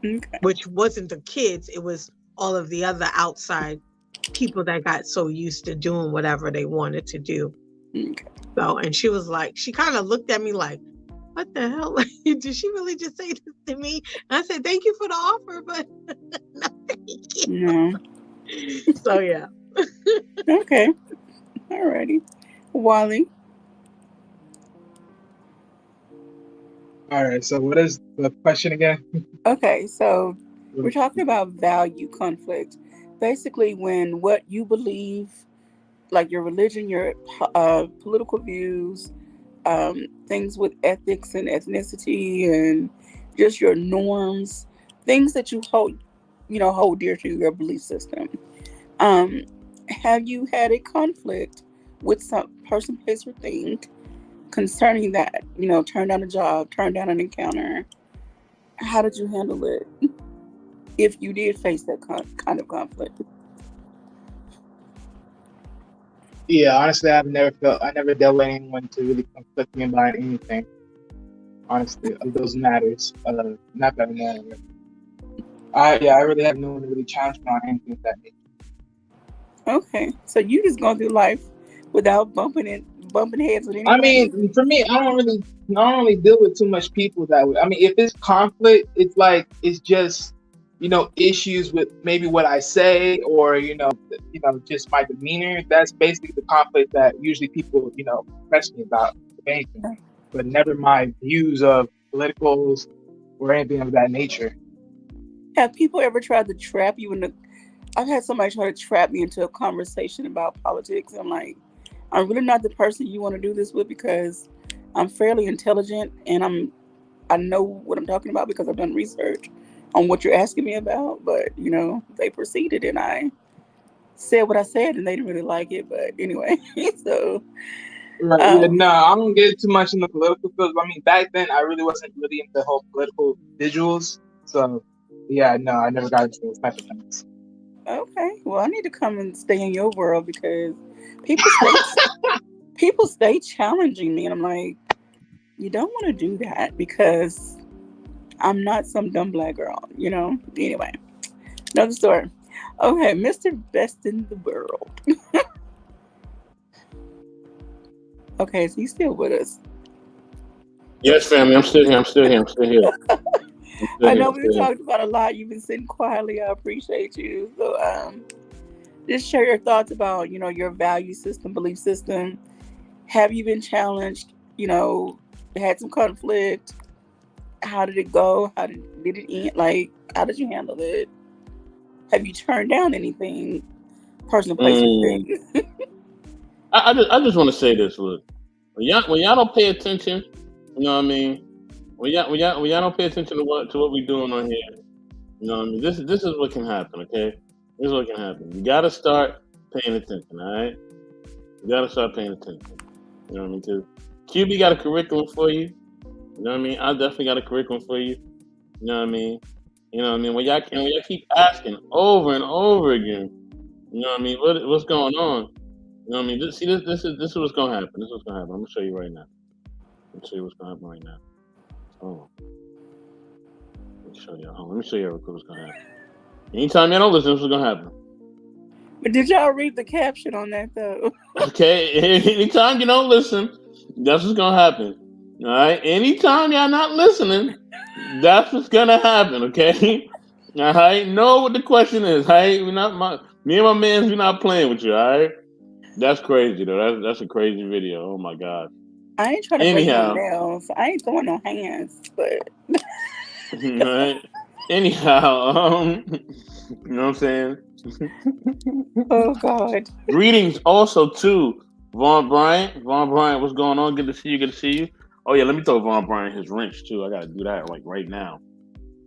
Okay. Which wasn't the kids, it was all of the other outside people that got so used to doing whatever they wanted to do. Okay. So, and she was like, she kind of looked at me like, what the hell? Did she really just say this to me? And I said, thank you for the offer, but no, thank you. No. So, yeah. Okay. Alrighty. Wally. All right. So what is the question again? Okay, so we're talking about value conflict. Basically, when what you believe, like your religion, your political views, things with ethics and ethnicity, and just your norms, things that you hold dear to your belief system. Have you had a conflict with some person, place, or thing concerning that, turn down a job, turn down an encounter. How did you handle it if you did face that kind of conflict? Yeah, honestly, I never dealt with anyone to really conflict me about anything. Honestly, of those matters. Not that matter. I really have no one to really challenge me on anything of that nature. Okay, so you just going through life without bumping heads with I anybody? mean, for me, I don't really deal with too much people that way. I mean, if it's conflict, it's just issues with maybe what I say or just my demeanor. That's basically the conflict that usually people press me about, if anything, but never my views of politicals or anything of that nature. Have people ever tried to trap you in the? I've had somebody try to trap me into a conversation about politics. I'm like, I'm really not the person you want to do this with because I'm fairly intelligent and I know what I'm talking about because I've done research on what you're asking me about. But they proceeded and I said what I said and they didn't really like it. But anyway, so Right. Yeah, no, I don't get too much in the political field. I mean, back then I really wasn't really into the whole political visuals. So yeah, no, I never got into those type of things. okay, well, I need to come and stay in your world because people stay challenging me, and I'm like, you don't want to do that because I'm not some dumb black girl, Anyway, another story. Okay, Mr. Best in the World. Okay, so he's still with us. Yes, family. I'm still here. I know we've talked about a lot. You've been sitting quietly. I appreciate you. So, just share your thoughts about, your value system, belief system. Have you been challenged? Had some conflict? How did it go? How did it end? Like, how did you handle it? Have you turned down anything? Personal place or thing? I just want to say this. Look, when y'all don't pay attention, you know what I mean. When y'all don't pay attention to what we doing on here, you know what I mean. This is what can happen. Okay, this is what can happen. You gotta start paying attention. All right, you gotta start paying attention. You know what I mean. Too. QB got a curriculum for you. You know what I mean. I definitely got a curriculum for you. You know what I mean. When y'all keep asking over and over again, you know what I mean. What's going on? You know what I mean. This is what's gonna happen. This is what's gonna happen. I'm gonna show you right now. Let me show you what's gonna happen right now. Oh. Let me show you. Let me show you real quick what's gonna happen. Anytime y'all don't listen, this is gonna happen. But did y'all read the caption on that though? Okay. Anytime you don't listen, that's what's gonna happen. All right. Anytime y'all not listening, that's what's gonna happen. Okay. All right. Know what the question is. Hey, me and my mans, we're not playing with you. All right. That's crazy though. That's a crazy video. Oh my god. I ain't trying to break no nails. I ain't throwing no hands, but right. Anyhow, you know what I'm saying? Oh God. Greetings also to Vaughn Bryant. Vaughn Bryant, what's going on? Good to see you. Oh yeah, let me throw Vaughn Bryant his wrench too. I gotta do that like right now.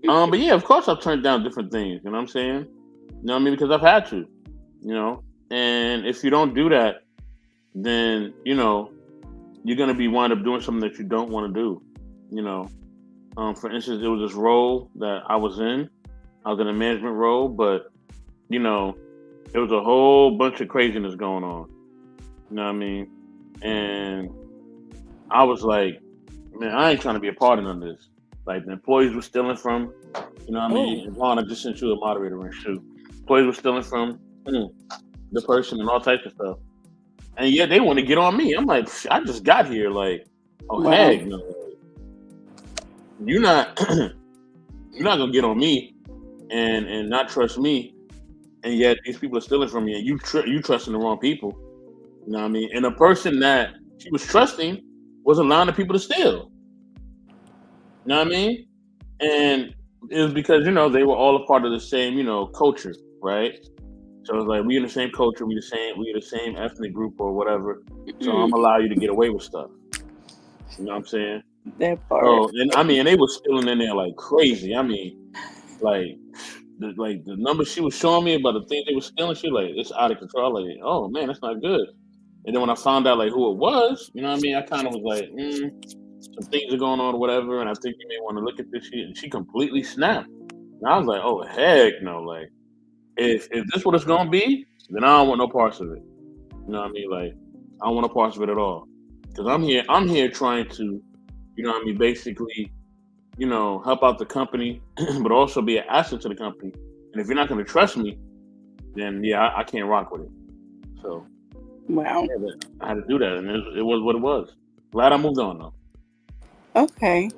But yeah, of course I've turned down different things, you know what I'm saying? You know what I mean? Because I've had to, and if you don't do that, then you're gonna be wind up doing something that you don't want to do. For instance, there was this role that I was in. I was in a management role, but there was a whole bunch of craziness going on. You know what I mean? And I was like, man, I ain't trying to be a part of none of this. Like, the employees were stealing from, you know what I mean? And Vaughn, I just sent you a moderator ring too. Employees were stealing from the person and all types of stuff. And yet they want to get on me. I'm like, I just got here. Like, heck no. You're not gonna get on me and not trust me. And yet these people are stealing from you, and you trusting the wrong people. You know what I mean? And the person that she was trusting was allowing the people to steal. You know what I mean? And it was because, they were all a part of the same, culture, right? So it's like, we in the same culture, we the same ethnic group or whatever. So I'm gonna allow you to get away with stuff. You know what I'm saying? That part. Oh, and they were stealing in there like crazy. I mean, like the numbers she was showing me about the things they were stealing, she like, it's out of control. Like, oh man, that's not good. And then when I found out like who it was, you know what I mean, I kind of was like, some things are going on or whatever, and I think you may want to look at this shit. And she completely snapped. And I was like, oh heck no, like if this what it's gonna be, then I don't want no parts of it. You know what I mean? Like I don't want no parts of it at all. Because I'm here trying to, you know what I mean, basically, you know, help out the company, but also be an asset to the company. And if you're not gonna trust me, then yeah, I can't rock with it. So Wow. yeah, I had to do that, and it was what it was. Glad I moved on though. Okay.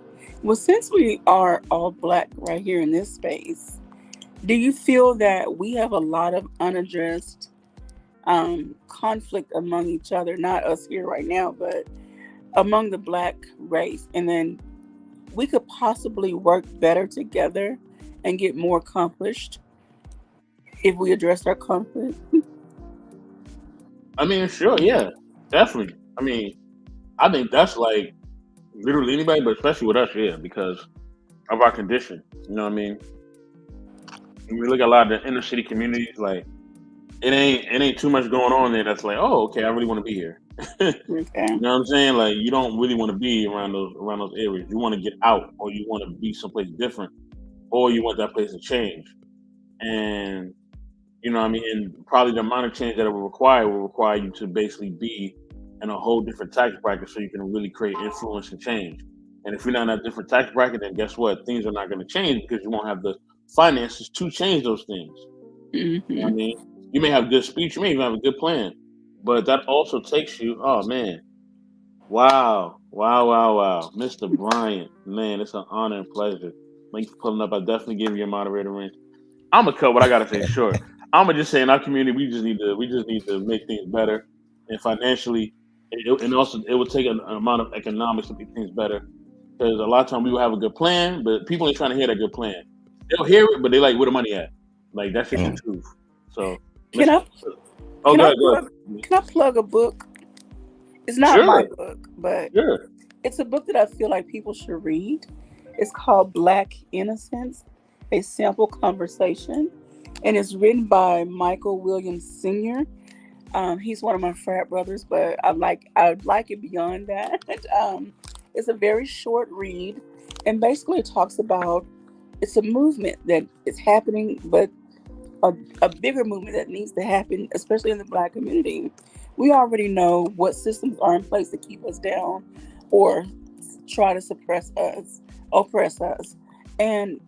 Well, since we are all Black right here in this space, do you feel that we have a lot of unaddressed conflict among each other? Not us here right now, but among the Black race, and then we could possibly work better together and get more accomplished if we address our conflict. I mean, sure, yeah, definitely. I mean, I think that's like literally anybody, but especially with us, yeah, because of our condition. You know what I mean? When we look at a lot of the inner city communities, like it ain't too much going on there. That's like, oh, okay, I really want to be here. Okay. You know what I'm saying? Like you don't really want to be around those areas. You want to get out, or you want to be someplace different, or you want that place to change. And you know what I mean? And probably the amount of change that it will require you to basically be in a whole different tax bracket so you can really create influence and change. And if you're not in a different tax bracket, then guess what? Things are not going to change because you won't have the finances to change those things. You know what I Hmm. mean? You may have good speech, you may even have a good plan, but that also takes you, oh man, wow, wow, wow, wow. Mr. Bryant, man, it's an honor and pleasure. Thank you for pulling up. I definitely give you a moderator ring. I'm gonna cut what I gotta say short. I'm gonna just say in our community, we just need to make things better, and financially, and also it will take an amount of economics to make things better. Because a lot of times we will have a good plan, but people ain't trying to hear that good plan. They'll hear it, but they like where the money at. Like that's just the Mm. truth. So, Can Mr. I Oh, can I go plug ahead. can I plug a book? It's not my Sure, book, but sure. it's a book that I feel like people should read. It's called Black Innocence, a Simple Conversation, and it's written by Michael Williams Sr. He's one of my frat brothers, but I'd like it beyond that. It's a very short read, and basically it talks about it's a movement that is happening, but a, a bigger movement that needs to happen, especially in the Black community. We already know what systems are in place to keep us down or try to suppress us, oppress us. And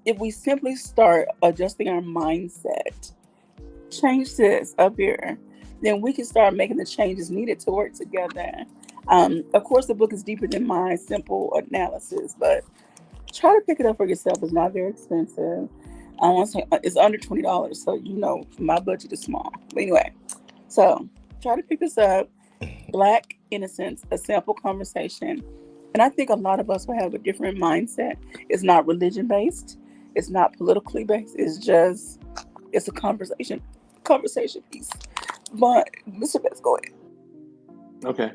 if we simply start adjusting our mindset, change this up here, then we can start making the changes needed to work together. Of course, the book is deeper than my simple analysis, but try to pick it up for yourself. It's not very expensive. I want to say it's under $20, so you know my budget is small. But anyway, so try to pick this up. Black Innocence, a sample conversation. And I think a lot of us will have a different mindset. It's not religion based. It's not politically based. It's a conversation piece. But Mr. Best, go ahead. Okay.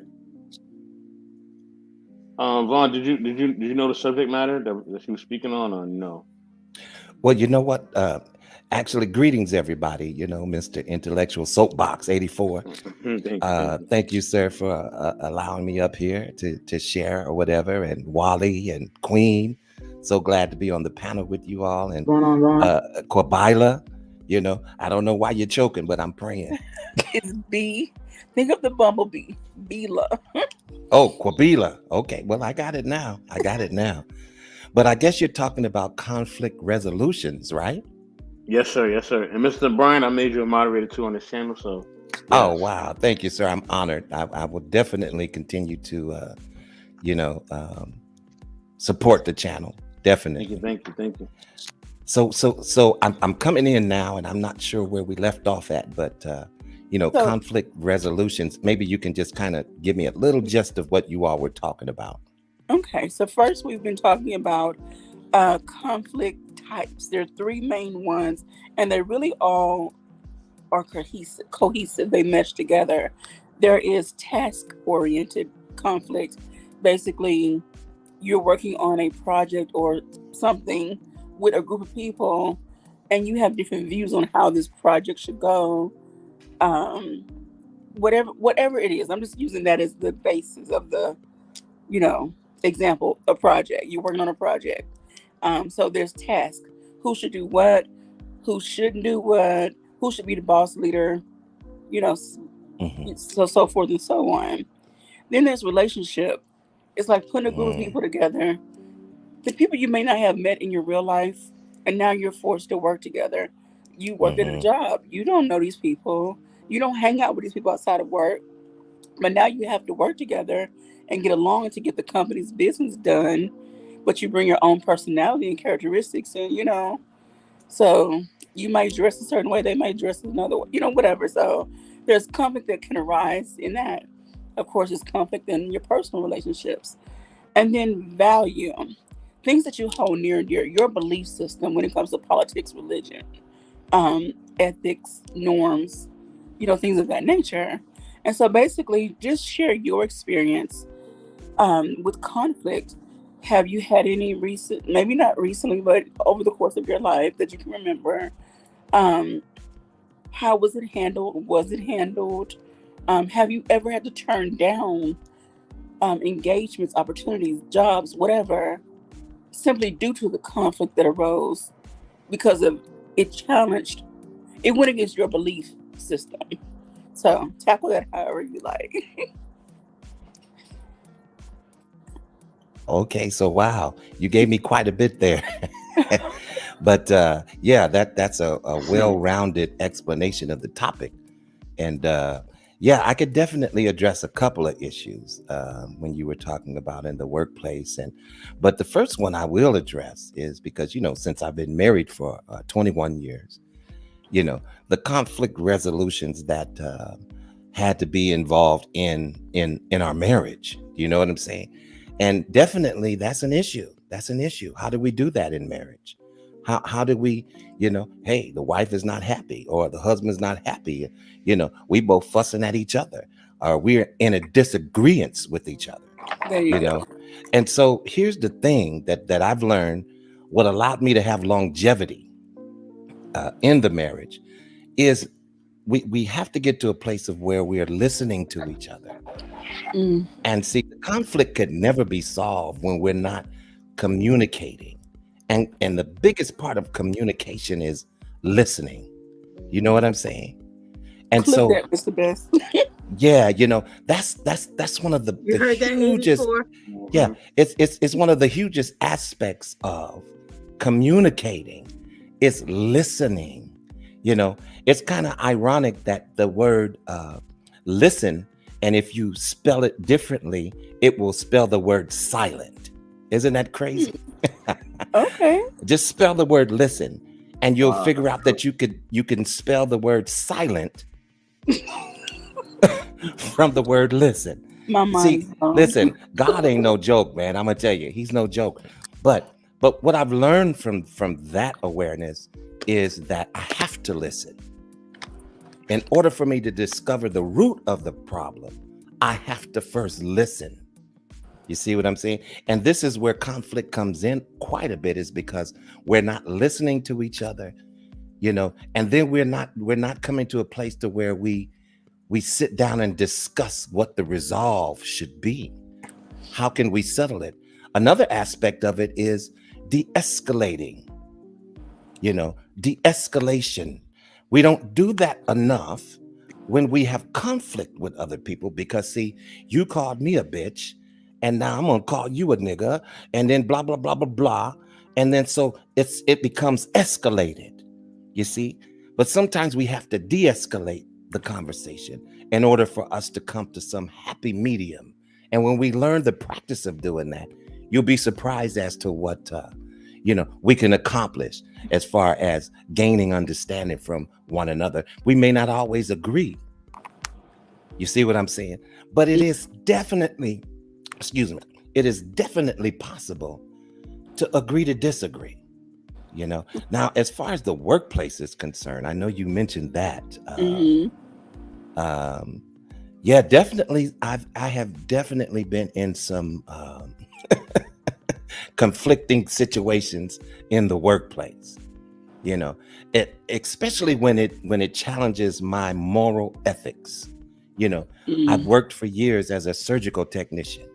Vaughn, did you know the subject matter that she was speaking on, or no? Well, you know what? Actually, greetings, everybody. You know, Mr. Intellectual Soapbox 84. Thank you. Thank you, sir, for allowing me up here to share or whatever. And Wally and Queen. So glad to be on the panel with you all. And Going on, Ron? Kwabaila, you know, I don't know why you're choking, but I'm praying. It's B. Think of the bumblebee. Bila. Oh, Kwabila. Okay, well, I got it now. But I guess you're talking about conflict resolutions, right? Yes, sir. Yes, sir. And Mr. Brian, I made you a moderator too on this channel. So, Oh, yes. wow. Thank you, sir. I'm honored. I will definitely continue to, support the channel. Definitely. Thank you. So I'm coming in now, and I'm not sure where we left off at, but So, conflict resolutions. Maybe you can just kind of give me a little gist of what you all were talking about. okay. So first, we've been talking about conflict types. There are three main ones, and they really all are cohesive. They mesh together. There is task-oriented conflict. Basically, you're working on a project or something with a group of people, and you have different views on how this project should go. Um, whatever it is. I'm just using that as the basis of the, you know, example, a project. You're working on a project. So there's tasks. Who should do what? Who shouldn't do what? Who should be the boss leader? You know, Mhm. so forth and so on. Then there's relationship. It's like putting a group of Mm. people together. The people you may not have met in your real life, and now you're forced to work together. You work at a Mhm. job. You don't know these people. You don't hang out with these people outside of work. But now you have to work together and get along to get the company's business done. But you bring your own personality and characteristics, and so you might dress a certain way, they might dress another way, whatever. So there's conflict that can arise in that. Of course, there's conflict in your personal relationships. And then value, things that you hold near and dear, your belief system when it comes to politics, religion, ethics, norms, things of that nature. And so basically, just share your experience with conflict. Have you had any recent, maybe not recently, but over the course of your life that you can remember? Um, how was it handled? Was it handled? Have you ever had to turn down engagements, opportunities, jobs, whatever, simply due to the conflict that arose because of it challenged, it went against your belief system? So tackle that however you like. Okay, so wow, you gave me quite a bit there. But yeah, that's a well-rounded explanation of the topic. And yeah, I could definitely address a couple of issues when you were talking about in the workplace. But the first one I will address is because, since I've been married for 21 years, the conflict resolutions that had to be involved in our marriage. You know what I'm saying? And definitely that's an issue. That's an issue. How do we do that in marriage? How do we, hey, the wife is not happy or the husband's not happy. We both fussing at each other or we're in a disagreement with each other, There you go. And so here's the thing that I've learned, what allowed me to have longevity in the marriage is we have to get to a place of where we are listening to each other. Mm. And see, the conflict could never be solved when we're not communicating. And the biggest part of communication is listening. You know what I'm saying? And Clip so, that, Mr. Best. yeah, that's one of the You heard that name hugest, before? yeah, it's one of the hugest aspects of communicating. It's listening. It's kind of ironic that the word listen, and if you spell it differently, it will spell the word silent. Isn't that crazy? Okay. Just spell the word listen, and you'll figure out that you can spell the word silent from the word listen. My See, mind's blown. listen, God ain't no joke, man. I'm gonna tell you, he's no joke. But what I've learned from that awareness is that I have to listen. In order for me to discover the root of the problem, I have to first listen. You see what I'm saying? And this is where conflict comes in quite a bit, is because we're not listening to each other, and then we're not coming to a place to where we sit down and discuss what the resolve should be. How can we settle it? Another aspect of it is de-escalating, de-escalation. We don't do that enough when we have conflict with other people, because see, you called me a bitch and now I'm gonna call you a nigga, and then blah blah blah blah blah, and then so it becomes escalated, you see. But sometimes we have to de-escalate the conversation in order for us to come to some happy medium. And when we learn the practice of doing that, you'll be surprised as to what we can accomplish as far as gaining understanding from one another. We may not always agree. You see what I'm saying? But it is definitely, it is definitely possible to agree to disagree. Now, as far as the workplace is concerned, I know you mentioned that. Yeah, definitely. I have definitely been in some conflicting situations in the workplace. Especially when it challenges my moral ethics. You know, Mm. I've worked for years as a surgical technician.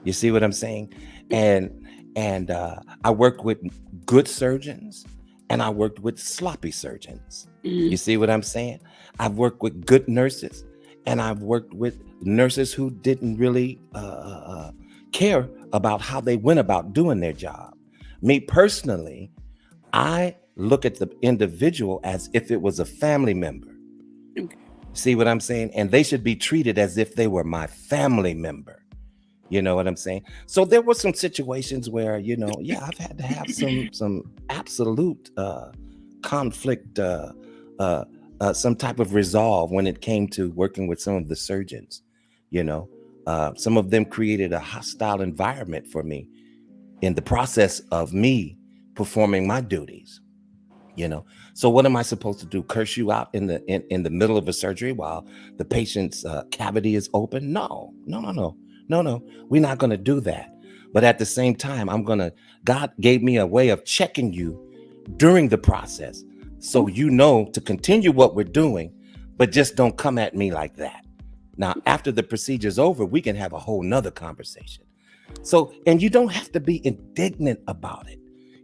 You see what I'm saying? And I worked with good surgeons, and I worked with sloppy surgeons. Mm. You see what I'm saying? I've worked with good nurses, and I've worked with nurses who didn't really care about how they went about doing their job. Me personally, I look at the individual as if it was a family member. Okay. See what I'm saying? And they should be treated as if they were my family member. You know what I'm saying? So there were some situations where, you know, yeah, I've had to have some absolute conflict, some type of resolve when it came to working with some of the surgeons. You know, some of them created a hostile environment for me in the process of me performing my duties. You know, so what am I supposed to do? Curse you out in the middle of a surgery while the patient's cavity is open? No. We're not going to do that. But at the same time, God gave me a way of checking you during the process, so you know to continue what we're doing, but just don't come at me like that. Now, after the procedure's over, we can have a whole nother conversation. So, and you don't have to be indignant about it.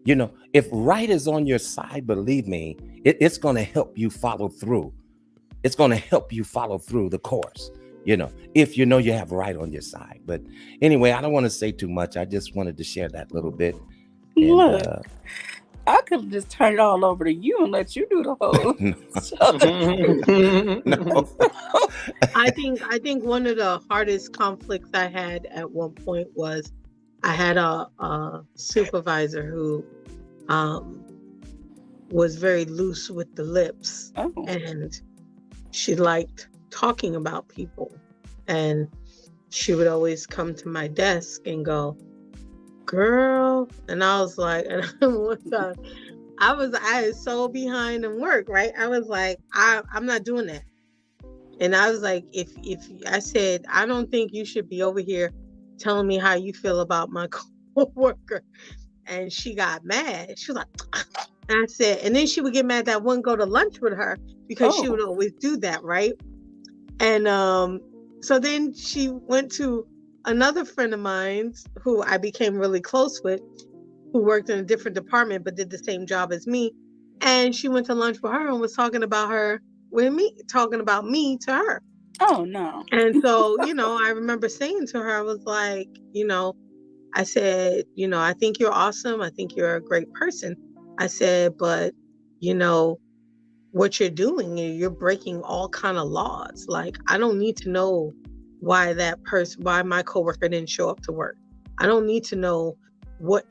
You know, if right is on your side, believe me, it's going to help you follow through. It's going to help you follow through the course, you know, if you know you have right on your side. But anyway, I don't want to say too much. I just wanted to share that little bit. And, Look, I could just turn it all over to you and let you do the whole. no. I think one of the hardest conflicts I had at one point was I had a supervisor who was very loose with the lips, Oh. and she liked talking about people, and she would always come to my desk and go, "Girl," and I was like, and one time I was so behind in work, right? I was like, I'm not doing that. And I was like, if I said, I don't think you should be over here telling me how you feel about my coworker. And she got mad. She was like, and I said, and then she would get mad that I wouldn't go to lunch with her because she would always do that, right? And so then she went to another friend of mine who I became really close with, who worked in a different department but did the same job as me. And she went to lunch with her and was talking about her with me, talking about me to her. Oh, no. And so, you know, I remember saying to her, I was like, you know, I said, you know, I think you're awesome. I think you're a great person. I said, but, you know, what you're doing, you're breaking all kind of laws. Like, I don't need to know why my coworker didn't show up to work. I don't need to know what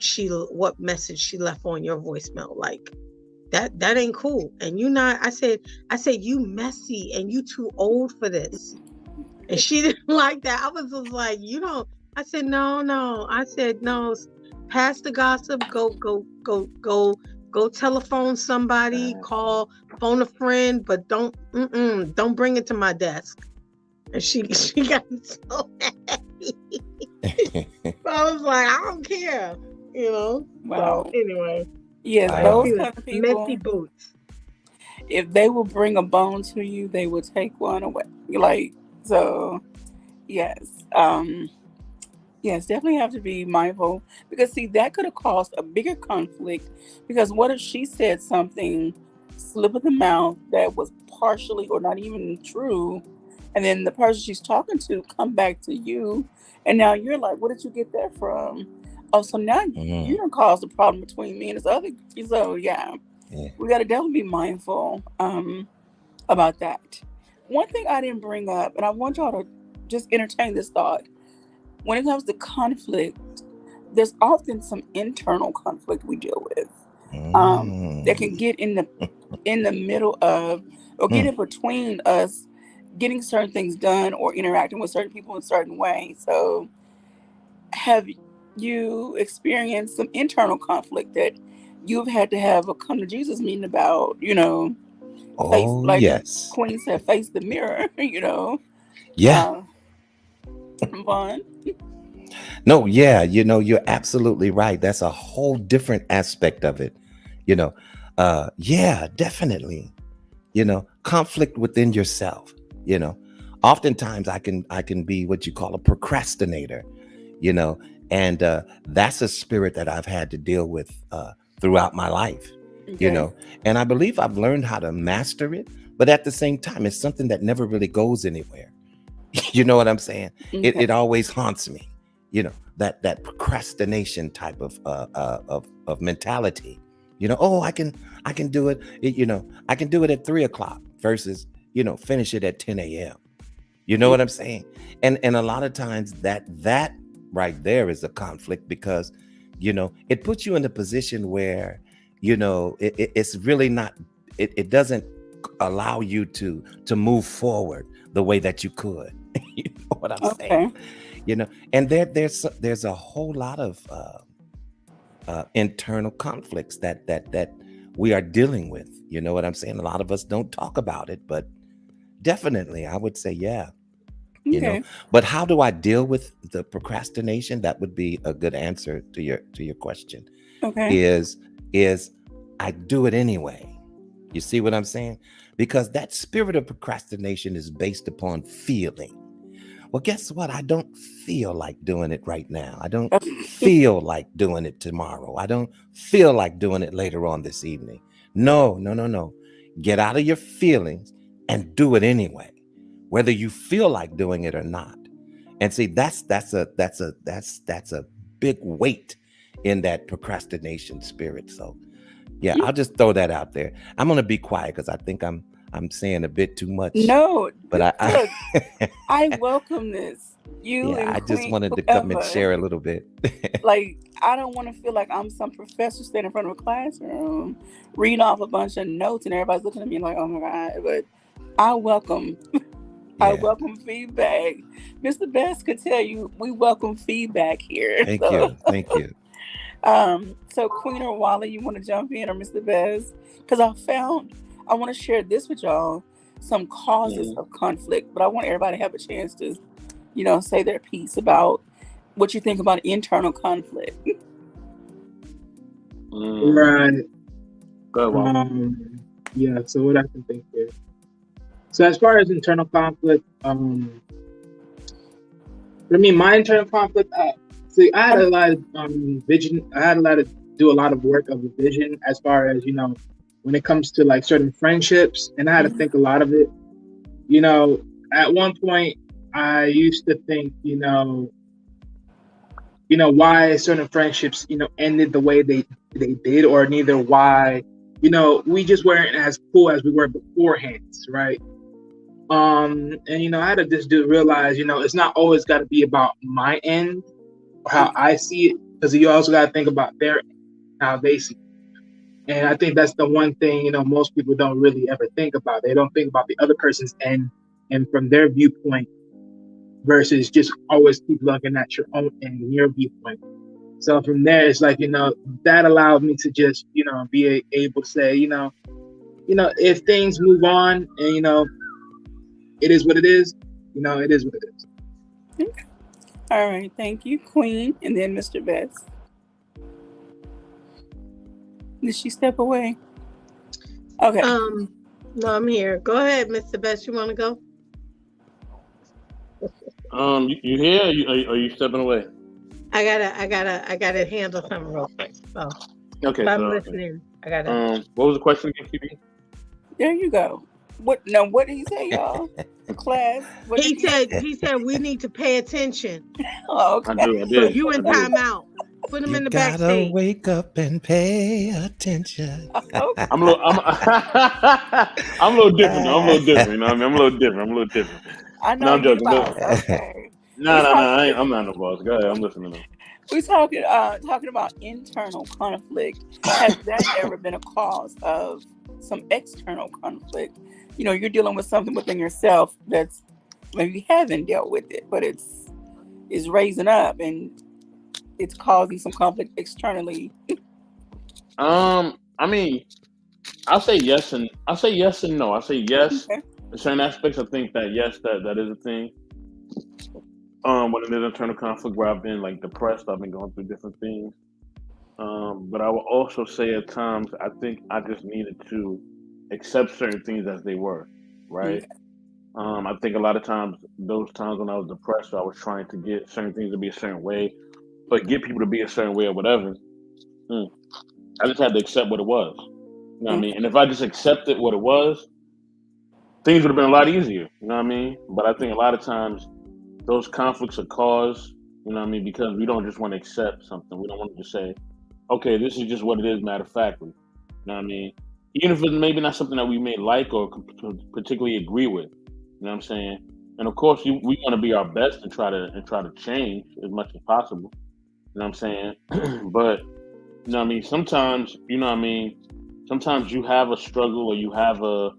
message she left on your voicemail. Like, that ain't cool. And you not, I said, you messy and you too old for this. And she didn't like that. I was just like, you don't. I said, no. I said, no, pass the gossip, go telephone somebody, phone a friend, but don't bring it to my desk. And she got so happy. So I was like, I don't care, you know. Wow. So anyway. Yes, those kind of people, messy boots. if they will bring a bone to you, they will take one away. Like, so yes. Yes, definitely have to be mindful, because see, that could have caused a bigger conflict, because what if she said something slip of the mouth that was partially or not even true, and then the person she's talking to come back to you, and now you're like, where did you get that from? Oh, so now you done caused a problem between me and this other. So yeah. We got to definitely be mindful about that. One thing I didn't bring up, and I want y'all to just entertain this thought. When it comes to conflict, there's often some internal conflict we deal with that can get in the middle of, or get in between us getting certain things done or interacting with certain people in a certain way. So have you experienced some internal conflict that you've had to have a come to Jesus meeting about, you know? Yes. Queen said, face the mirror, you know? Yeah. Vaughn? No, yeah, you know, you're absolutely right. That's a whole different aspect of it, you know. Yeah, definitely. You know, conflict within yourself, you know. oftentimes I can be what you call a procrastinator, you know, and that's a spirit that I've had to deal with throughout my life, you Okay. know, and I believe I've learned how to master it, but at the same time, it's something that never really goes anywhere. You know what I'm saying? Okay. It always haunts me, you know, that procrastination type of mentality. You know, oh, I can do it, you know, I can do it at 3 o'clock versus, you know, finish it at 10 a.m. You know what I'm saying? And a lot of times that right there is a conflict because, you know, it puts you in a position where, you know, it's really not, it doesn't allow you to move forward the way that you could. You know what I'm saying? Okay. You know, and there's a whole lot of internal conflicts that we are dealing with. You know what I'm saying? A lot of us don't talk about it, but definitely I would say, yeah, you know. Okay. But how do I deal with the procrastination? That would be a good answer to your question. Okay. Is I do it anyway. You see what I'm saying? Because that spirit of procrastination is based upon feeling. Well, guess what? I don't feel like doing it right now. I don't feel like doing it tomorrow. I don't feel like doing it later on this evening. No. Get out of your feelings and do it anyway, whether you feel like doing it or not. And see, that's a big weight in that procrastination spirit. So yeah, I'll just throw that out there. I'm gonna be quiet because I think I'm saying a bit too much. No, But look, I welcome this. You yeah, and I just Queen, wanted to come and whoever. share a little bit. Like, I don't want to feel like I'm some professor standing in front of a classroom, reading off a bunch of notes, and everybody's looking at me like, "Oh my God!" But I welcome Yeah, feedback. Mr. Best could tell you we welcome feedback here. thank So, you, thank you. so Queen or Wally, you want to jump in, or Mr. Best? Because I want to share this with y'all, some causes of conflict, but I want everybody to have a chance to, you know, say their piece about what you think about internal conflict. Right. Go ahead, Wally. Yeah. So what I can think here. So as far as internal conflict, I mean, my internal conflict. See, I had a lot of vision. I had a lot of do a lot of work of the vision as far as, you know, when it comes to like certain friendships, and I had to think a lot of it. You know, at one point, I used to think, why certain friendships, ended the way they did, or neither why, we just weren't as cool as we were beforehand, right? And I had to just realize, it's not always got to be about my end or how I see it, because you also got to think about their end, how they see it. And I think that's the one thing, most people don't really ever think about. They don't think about the other person's end and from their viewpoint, versus just always keep looking at your own end and your viewpoint. So from there, it's like, that allowed me to just, be able to say, if things move on and, it is what it is, it is what it is. Okay. All right. Thank you, Queen. And then Mr. Best. Did she step away? Okay. No, I'm here. Go ahead, Mr. Best. You want to go? You here? Are you stepping away? I gotta handle something real quick. So, Okay, I'm so listening. I gotta. what was the question again, QB? There you go. What did he say, y'all? Class. What did He said we need to pay attention. Oh, okay. I do. So you in timeout. Put him in the gotta backstage. wake up and pay attention. Okay. I'm a little different. I'm a little different. You know what I mean? I'm a little different. I know No, I'm you joking. boss. Okay. No. I'm not no boss. Go ahead. I'm listening to them. We're talking about internal conflict. Has that ever been a cause of some external conflict? You're dealing with something within yourself that's maybe you haven't dealt with it, but it's raising up and it's causing some conflict externally. I mean, I'll say yes and no. I'll say yes Okay. in certain aspects. I think that yes, that is a thing. When there's internal conflict where I've been like depressed, I've been going through different things. But I will also say at times I think I just needed to accept certain things as they were, right? Okay. I think a lot of times, those times when I was depressed, I was trying to get certain things to be a certain way, but get people to be a certain way or whatever. Mm. I just had to accept what it was. You know what I mean? And if I just accepted what it was, things would have been a lot easier. You know what I mean? But I think a lot of times those conflicts are caused, you know what I mean, because we don't just want to accept something. We don't want to just say, okay, this is just what it is, matter of factly. You know what I mean? Even if it's maybe not something that we may like or particularly agree with. You know what I'm saying? And of course, we want to be our best and try to change as much as possible. You know what I'm saying? But you know what I mean? Sometimes, you know what I mean? Sometimes you have a struggle or you have a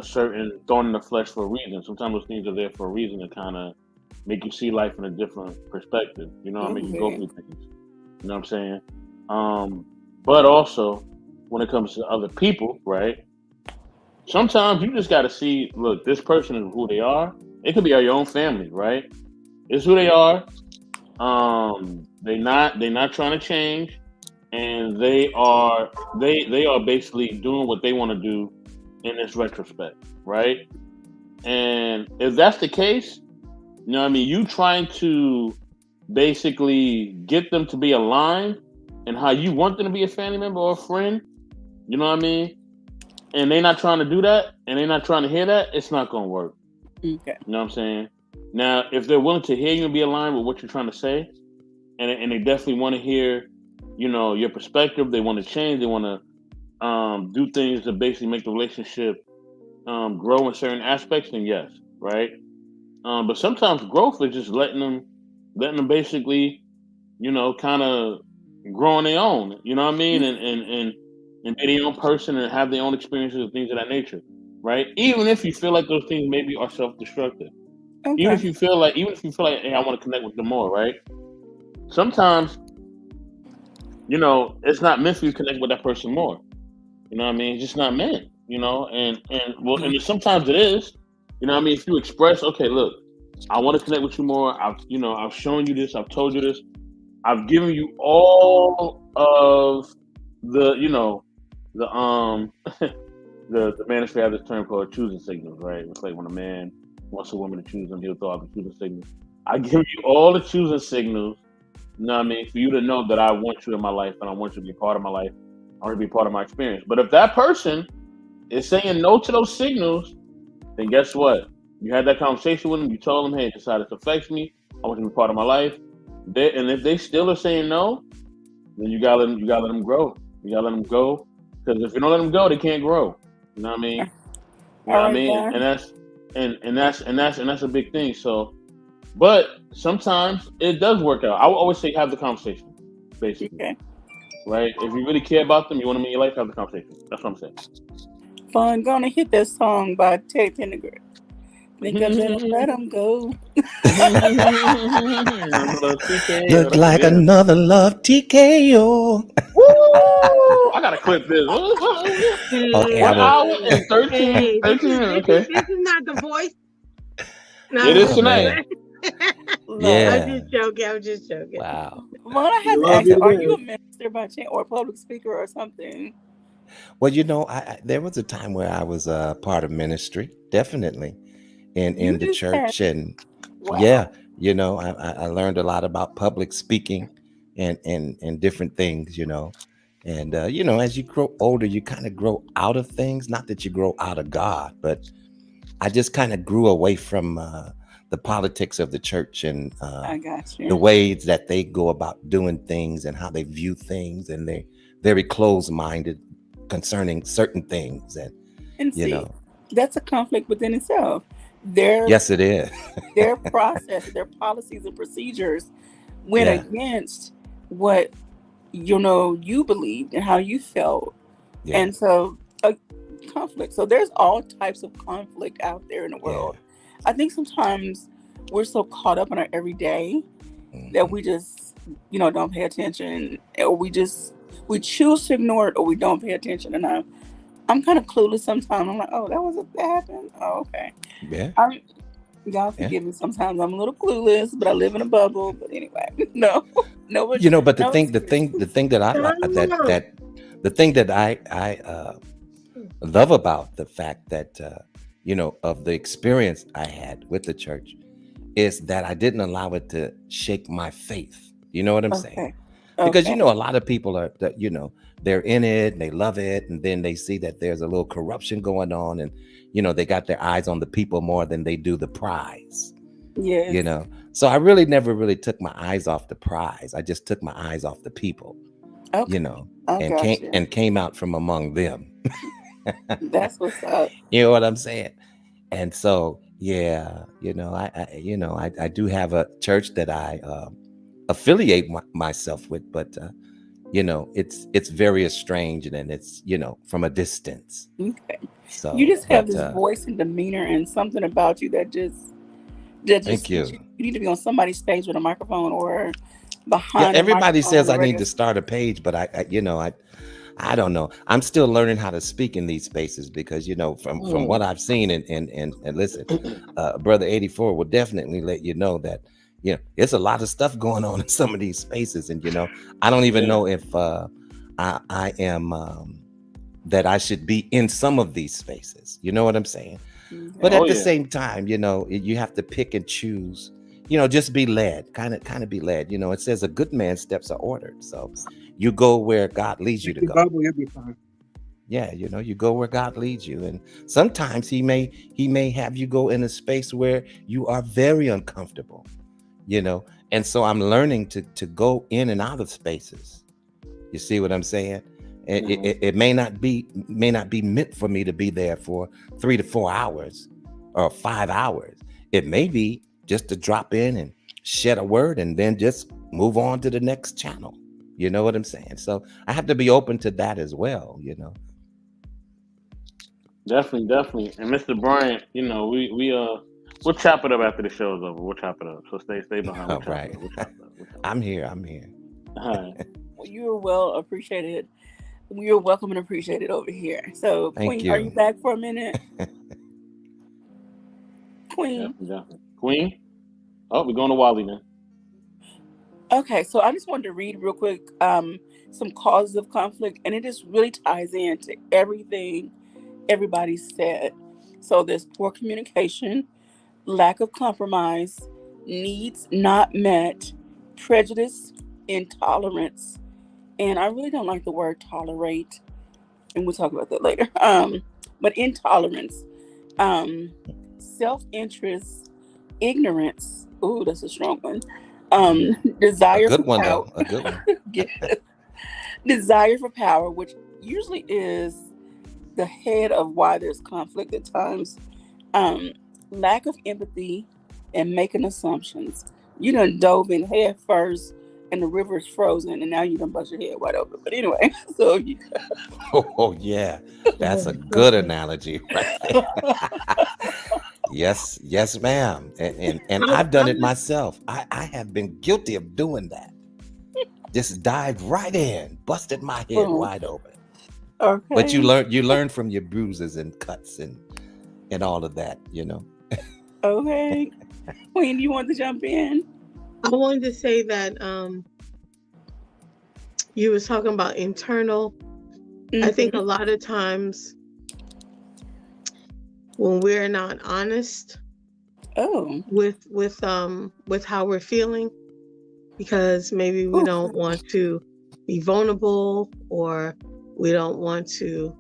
certain thorn in the flesh for a reason. Sometimes those things are there for a reason to kind of make you see life in a different perspective. You know what I mean? You go through things. You know what I'm saying? But also, when it comes to other people, right? Sometimes you just got to see, look, this person is who they are. It could be your own family, right? It's who they are. They're not trying to change, and they are basically doing what they want to do in this retrospect, right? And if that's the case, you know what I mean, you trying to basically get them to be aligned and how you want them to be a family member or a friend, you know what I mean? And they're not trying to do that, and they're not trying to hear that, it's not going to work. Okay. You know what I'm saying? Now, if they're willing to hear you and be aligned with what you're trying to say, and they definitely want to hear, you know, your perspective, they want to change, they want to do things to basically make the relationship grow in certain aspects, then yes, right? But sometimes growth is just letting them basically, you know, kind of grow on their own. You know what I mean? And be their own person and have their own experiences and things of that nature, right? Even if you feel like those things maybe are self-destructive. Okay. Even if you feel like, hey, I want to connect with them more, right? Sometimes, you know, it's not meant for you to connect with that person more. You know what I mean? It's just not meant, you know, and sometimes it is. You know what I mean? If you express, okay, look, I want to connect with you more. I've shown you this, I've told you this, I've given you all of the, you know, the the manosphere has this term called choosing signals, right? It's like when a man wants a woman to choose him, he'll throw out the choosing signals. I give you all the choosing signals, you know what I mean, for you to know that I want you in my life and I want you to be part of my life. I want to be part of my experience. But if that person is saying no to those signals, then guess what? You had that conversation with them, you told them, hey, this affects me, I want you to be part of my life. And if they still are saying no, then you gotta let them grow. You gotta let them go. Because if you don't let them go, they can't grow. You know what I mean? You know what I mean? And that's a big thing. So, but sometimes it does work out. I will always say have the conversation, basically. Okay. Right? If you really care about them, you want them in your life, have the conversation. That's what I'm saying. Fun, gonna hit that song by Ted Pendergrass. Think I better let them go. Look like another love TKO. Woo! I gotta clip this. Okay, 1 hour and 13 Hey, minutes. this is not The Voice. No, It is tonight. Yeah. I'm just joking. Wow. Vaughn, I have to ask you, are you a minister by chance or a public speaker or something? Well, you know, there was a time where I was a part of ministry, definitely, in the church, and yeah, you know, I learned a lot about public speaking and different things, you know, and you know, as you grow older, you kind of grow out of things. Not that you grow out of God, but I just kind of grew away from the politics of the church and I got you. the ways that they go about doing things and how they view things, and they're very closed-minded concerning certain things, and you see, know, that's a conflict within itself. Yes, it is. Their process, their policies and procedures went against what you believed and how you felt, and so a conflict. So there's all types of conflict out there in the world. I think sometimes we're so caught up in our everyday that we just don't pay attention, or we choose to ignore it, or we don't pay attention. And I'm kind of clueless sometimes. I'm like, oh, that happened. Oh, okay. Yeah. Y'all forgive me. Sometimes I'm a little clueless, but I live in a bubble. But anyway, no. But the thing that I love about the fact that of the experience I had with the church is that I didn't allow it to shake my faith. You know what I'm saying? Okay. Because Okay. a lot of people are that they're in it and they love it, and then they see that there's a little corruption going on, and they got their eyes on the people more than they do the prize. Yes. So I really never really took my eyes off the prize. I just took my eyes off the people. Okay. I And got you. came out from among them. That's what's up. You know what I'm saying? And so, yeah, I do have a church that I affiliate myself with, but it's very estranged, and it's from a distance. Okay. So You just have but, this voice and demeanor and something about you that just thank you. you need to be on somebody's stage with a microphone or Yeah, behind a everybody microphone says with a I need regular. to start a page, but I don't know. I'm still learning how to speak in these spaces because from what I've seen and listen, Brother 84 will definitely let you know that it's a lot of stuff going on in some of these spaces, and I don't even Yeah. know if I am that I should be in some of these spaces. You know what I'm saying? But Okay. at the yeah. same time, you have to pick and choose. Just be led, kind of be led. It says a good man's steps are ordered, so you go where God leads you If to you go. bubble, you'll be fine. Yeah, you go where God leads you, and sometimes he may have you go in a space where you are very uncomfortable. And so I'm learning to go in and out of spaces. You see what I'm saying? It may not be meant for me to be there for 3 to 4 hours or 5 hours. It may be just to drop in and shed a word and then just move on to the next channel. You know what I'm saying? So I have to be open to that as well. Definitely. And Mr. Bryant, we'll chop it up after the show's over. We'll chop it up. So stay behind. We'll All chop right. it up. We'll chop it up. We'll chop it up. I'm here. All right. Well, you're well appreciated. You're welcome and appreciated over here. So, Thank Queen, are you you. back for a minute? Queen. Definitely. Queen? Oh, we're going to Wally now. Okay, so I just wanted to read real quick some causes of conflict, and it just really ties into everything everybody said. So there's poor communication, lack of compromise, needs not met, prejudice, intolerance, and I really don't like the word tolerate, and we'll talk about that later. But intolerance, self-interest, ignorance. Ooh, that's a strong one. A Desire for good one power. though. A good one. Yes. Desire for power, which usually is the head of why there's conflict at times. Lack of empathy and making assumptions. You done dove in head first and the river is frozen and now you done bust your head wide open. But anyway, so you Oh yeah, that's a good analogy right there. Yes, ma'am. And I've done it myself. I have been guilty of doing that. Just dived right in, busted my head Boom. wide open. Okay. But you learn from your bruises and cuts and all of that, Okay. Queen, do you want to jump in? I wanted to say that you was talking about internal. I think a lot of times when we're not honest with how we're feeling, because maybe we don't want to be vulnerable, or we don't want to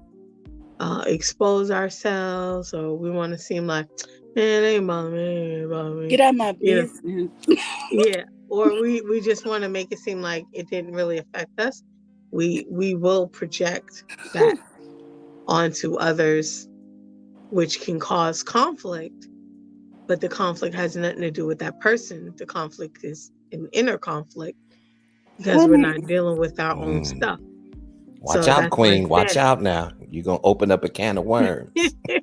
expose ourselves, or we want to seem like, man, ain't about me. Get out of my business. Yeah. Or we just want to make it seem like it didn't really affect us. We will project that onto others, which can cause conflict, but the conflict has nothing to do with that person. The conflict is an inner conflict because we're not dealing with our own stuff. Watch So out, that's Queen. why I Watch said- out now. You're going to open up a can of worms.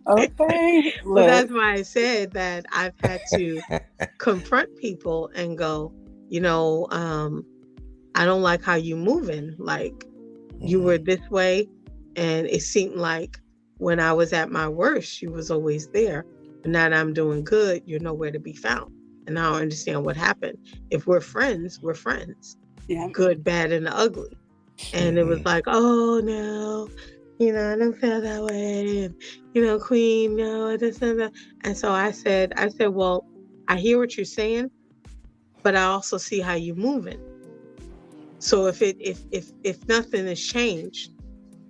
Okay. Well, that's why I said that I've had to confront people and go, I don't like how you moving. Like, you were this way, and it seemed like when I was at my worst, you was always there. But now that I'm doing good, you're nowhere to be found. And I don't understand what happened. If we're friends, we're friends. Yeah. Good, bad, and ugly. And it was like, oh no, I don't feel that way. And, Queen, no, this and that. And so I said, well, I hear what you're saying, but I also see how you're moving. So if nothing has changed,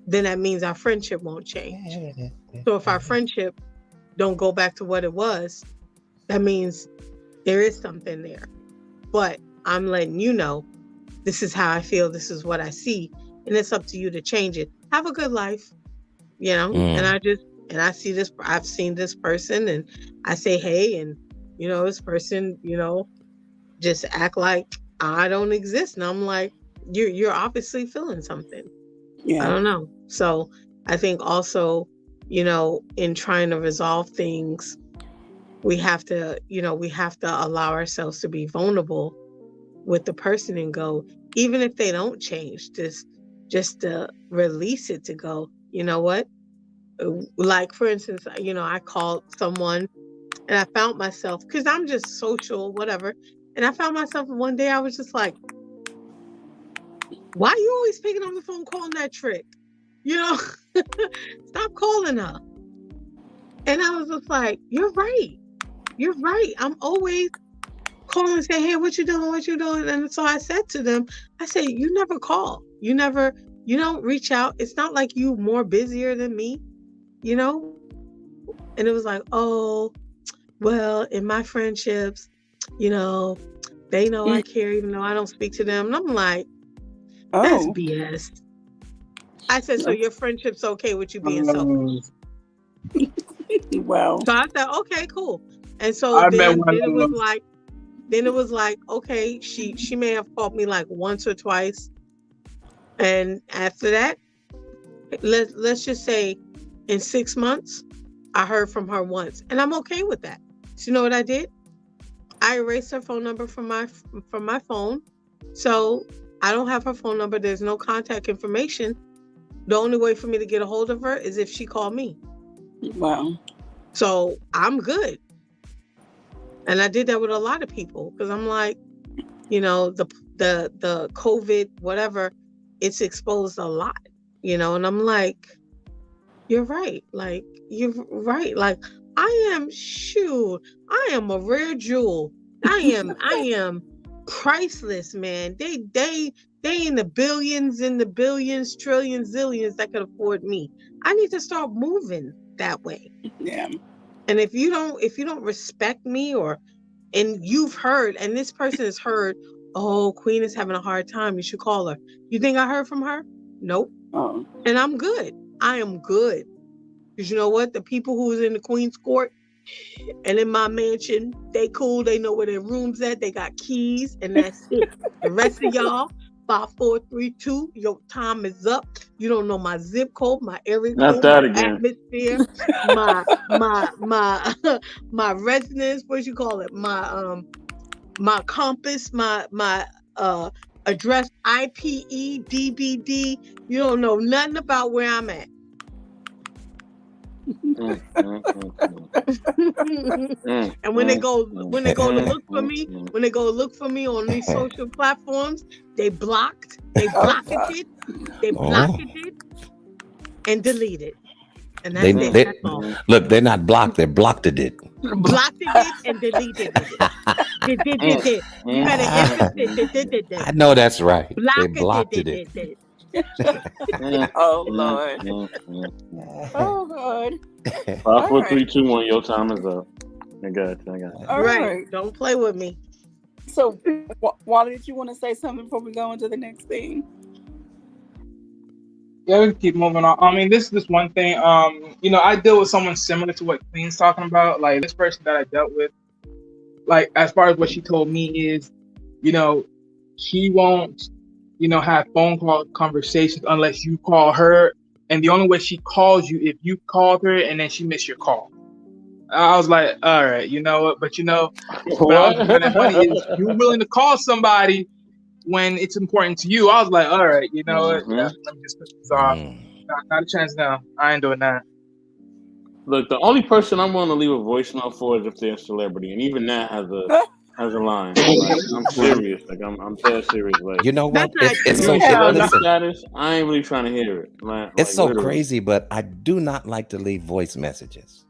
then that means our friendship won't change. So if our friendship don't go back to what it was, that means there is something there. But I'm letting you know, this is how I feel, this is what I see, and it's up to you to change it. Have a good life, and I see this, I've seen this person, and I say, hey, and this person, just act like I don't exist. And I'm like, you're obviously feeling something. Yeah. I don't know. So I think also, in trying to resolve things, we have to allow ourselves to be vulnerable with the person and go, even if they don't change, just to release it, to go, you know what? Like, for instance, I called someone and I found myself, because I'm just social, whatever. And I found myself one day, I was just like, why are you always picking up the phone calling that trick? Stop calling her. And I was just like, you're right. I'm always calling and saying, hey, what you doing? And so I said to them, I said, you never call. You don't reach out. It's not like you more busier than me, And it was like, oh, well, in my friendships, they know I care even though I don't speak to them. And I'm like, that's BS. I said, so your friendship's okay with you being selfish? Wow. So I said, okay, cool. And so then it was like, okay, she may have called me like once or twice. And after that, let's just say in 6 months, I heard from her once, and I'm okay with that. So you know what I did? I erased her phone number from my phone. So I don't have her phone number. There's no contact information. The only way for me to get a hold of her is if she called me. Wow. So I'm good. And I did that with a lot of people, because I'm like, the COVID, whatever, it's exposed a lot, and I'm like, you're right. Like, I am a rare jewel. I am priceless, man. They in the billions, trillions, zillions that could afford me. I need to start moving that way. Yeah. And if you don't respect me, and you've heard, and this person has heard, oh, Queen is having a hard time, you should call her. You think I heard from her? Nope. Oh. And I'm good. I am good. Because you know what? The people who was in the Queen's Court and in my mansion, they cool. They know where their room's at. They got keys, and that's it. The rest of y'all, 5432, your time is up. You don't know my zip code, my area code, my atmosphere, my resonance. What you call it? My compass, my address, IPE, DBD. You don't know nothing about where I'm at. And when they go to look for me, on these social platforms, they blocked it, and deleted. And that's it. That's all. Look, they're not blocked, they're blocked it. Blocked it and deleted it. You better I know that's right. They blocked it. Oh Lord. Oh God. 5, 4, 3, 2, 1. Your time is up. I got you. All right. Don't play with me. So, Wally, did you want to say something before we go into the next thing? Yeah, we can keep moving on. I mean, this is one thing. I deal with someone similar to what Queen's talking about. Like, this person that I dealt with, like, as far as what she told me is, she won't, have phone call conversations unless you call her. And the only way she calls you if you called her and then she missed your call. I was like, all right, you know what? But but funny is you're willing to call somebody when it's important to you. I was like, all right, you know what? Yeah, let me just put this off. Not a chance now. I ain't doing that. Look, the only person I'm willing to leave a voicemail for is if they're a celebrity, and even that has How's a line? Like, I'm serious. Like, I'm dead serious. Like, You know what? That's It's you so ain't sent Hell me the no. listen. status. I ain't really trying to hear it. Like It's so literally. crazy, but I do not like to leave voice messages.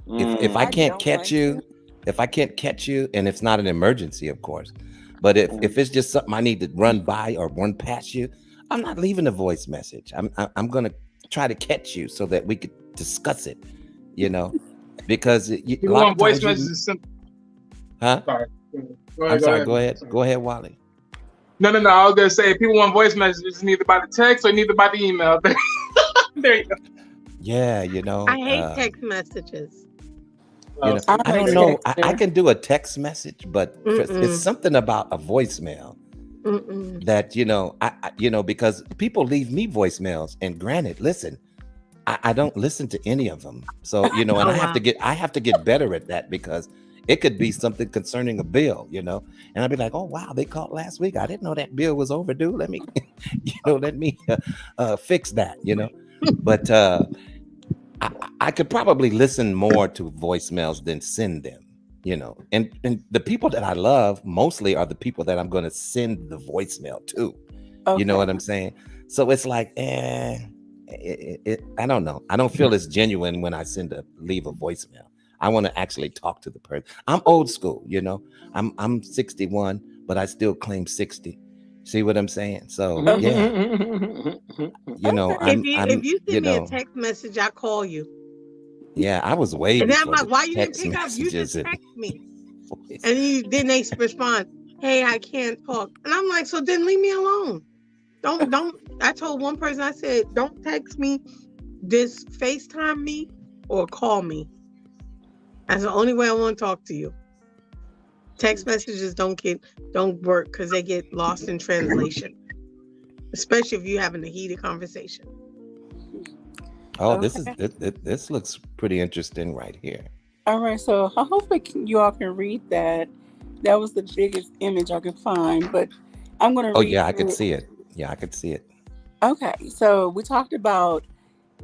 If I I can't don't catch like you, if I can't catch you, and it's not an emergency, of course, but if it's just something I need to run by or run past you, I'm not leaving a voice message. I'm gonna try to catch you so that we could discuss it. You know, because a People lot want of voice times messages. you, Simple. huh? Sorry. I'm sorry. Go Sorry. ahead. Go ahead, Wally. No. I was gonna say if people want voice messages, neither by the text or neither by the email. There you go. Yeah, you know. I hate text messages. You know, I I like don't know. I texting. can do a text message, but it's Mm-mm. something about a voicemail Mm-mm. that because people leave me voicemails, and granted, listen, I don't listen to any of them. So and Oh, I have to wow. get better at that because it could be something concerning a bill, and I'd be like, oh wow, they called last week. I didn't know that bill was overdue. Let me, let me fix that, But I could probably listen more to voicemails than send them, and the people that I love mostly are the people that I'm going to send the voicemail to. Okay. You know what I'm saying? So it's like, I don't know. I don't feel it's genuine when I leave a voicemail. I want to actually talk to the person. I'm old school, I'm 61, but I still claim 60. See what I'm saying? So yeah, Okay. If you send me a know, text message, I call you. yeah, I was way And then I'm before like, the why you didn't text pick up? You messages just and text me. voice. And then they respond, hey, I can't talk. And I'm like, so then leave me alone. Don't. I told one person, I said, don't text me, just FaceTime me or call me. That's the only way I want to talk to you. Text messages don't work because they get lost in translation, especially if you're having a heated conversation. Oh, Okay. this looks pretty interesting right here. All right. So hopefully you all can read that. That was the biggest image I could find, but I'm going to Oh read yeah, I could through it. see it. Yeah, I could see it. Okay. So we talked about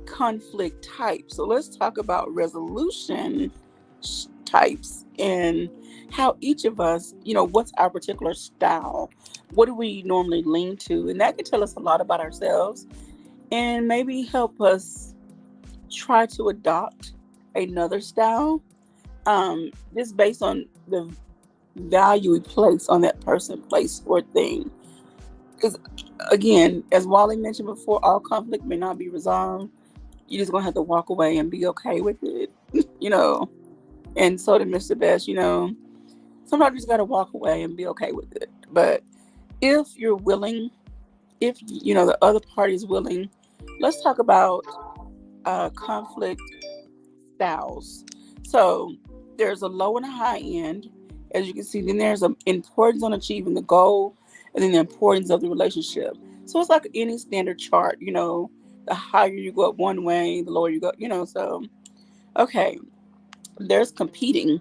conflict types. So let's talk about resolution types and how each of us, what's our particular style? What do we normally lean to? And that can tell us a lot about ourselves and maybe help us try to adopt another style. Just based on the value we place on that person, place, or thing. Because again, as Wally mentioned before, all conflict may not be resolved. You're just gonna have to walk away and be okay with it, you know. And so did Mr. Best, Sometimes you just gotta walk away and be okay with it. But if you're willing, if the other party is willing, let's talk about conflict styles. So there's a low and a high end, as you can see. Then there's an importance on achieving the goal, and then the importance of the relationship. So it's like any standard chart. The higher you go up one way, the lower you go. So okay, there's competing.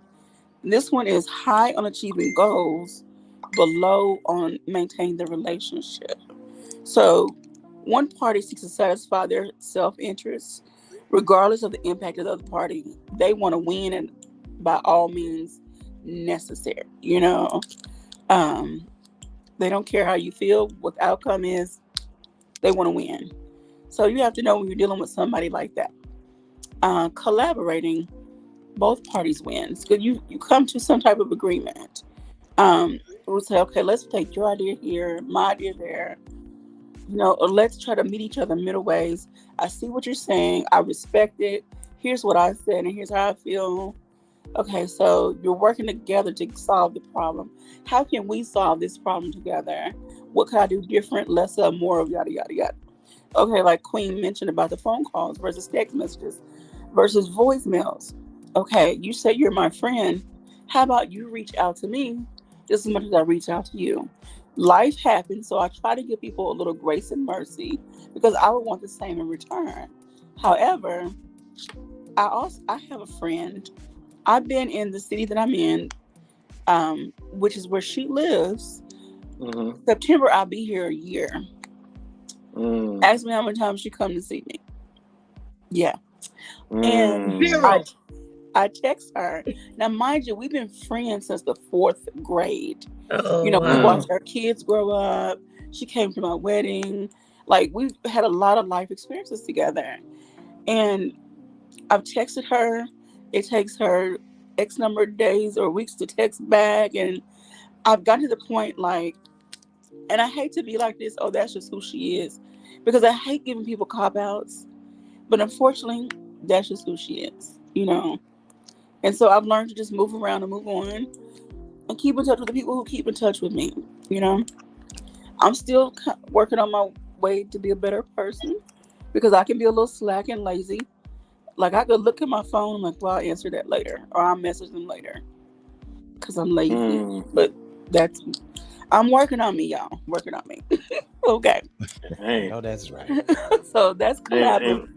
This one is high on achieving goals, but low on maintaining the relationship. So one party seeks to satisfy their self-interest, regardless of the impact of the other party. They want to win, and by all means necessary. Um, they don't care how you feel. What the outcome is, they want to win. So you have to know when you're dealing with somebody like that. Collaborating, both parties win. So you come to some type of agreement. We'll say, okay, let's take your idea here, my idea there. Or let's try to meet each other middle ways. I see what you're saying. I respect it. Here's what I said, and here's how I feel. Okay, so you're working together to solve the problem. How can we solve this problem together? What can I do different, less of, more of, yada, yada, yada. Okay, like Queen mentioned about the phone calls versus text messages versus voicemails. Okay, you say you're my friend. How about you reach out to me just as much as I reach out to you? Life happens, so I try to give people a little grace and mercy because I would want the same in return. However, I have a friend. I've been in the city that I'm in, which is where she lives. Mm-hmm. September, I'll be here a year. Ask me how many times she come to see me. Yeah. And Zero. I text her. Now, mind you, we've been friends since the 4th grade. Oh, You know, we wow. watched our kids grow up. She came to my wedding. Like, we've had a lot of life experiences together. And I've texted her. It takes her X number of days or weeks to text back. And I've gotten to the point, like, and I hate to be like this, oh, that's just who she is. Because I hate giving people cop-outs. But unfortunately, that's just who she is, you know. And so I've learned to just move around and move on and keep in touch with the people who keep in touch with me, you know. I'm still working on my way to be a better person because I can be a little slack and lazy. Like, I could look at my phone, I'm like, well, I'll answer that later, or I'll message them later because I'm lazy. But I'm working on me, y'all. Working on me. Okay. Hey, Oh, that's right. So that's collaborative.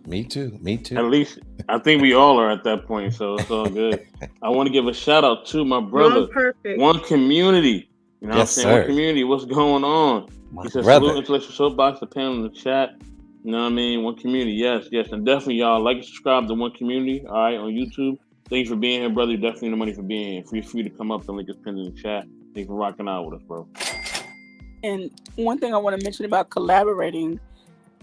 Me too. Me too. At least I think we all are at that point, so it's all good. I want to give a shout out to my brother, Perfect. One Community. You know what I'm Yes, saying? sir. One Community, what's going on? My He says, brother. salute Intellectual Soapbox, the panel in the chat. You know what I mean? One Community, yes. And definitely, y'all, like and subscribe to One Community, all right, on YouTube. Thanks for being here, brother. You're definitely the money for being here. Feel free to come up. The link is pinned in the chat. Thanks for rocking out with us, bro. And one thing I want to mention about collaborating,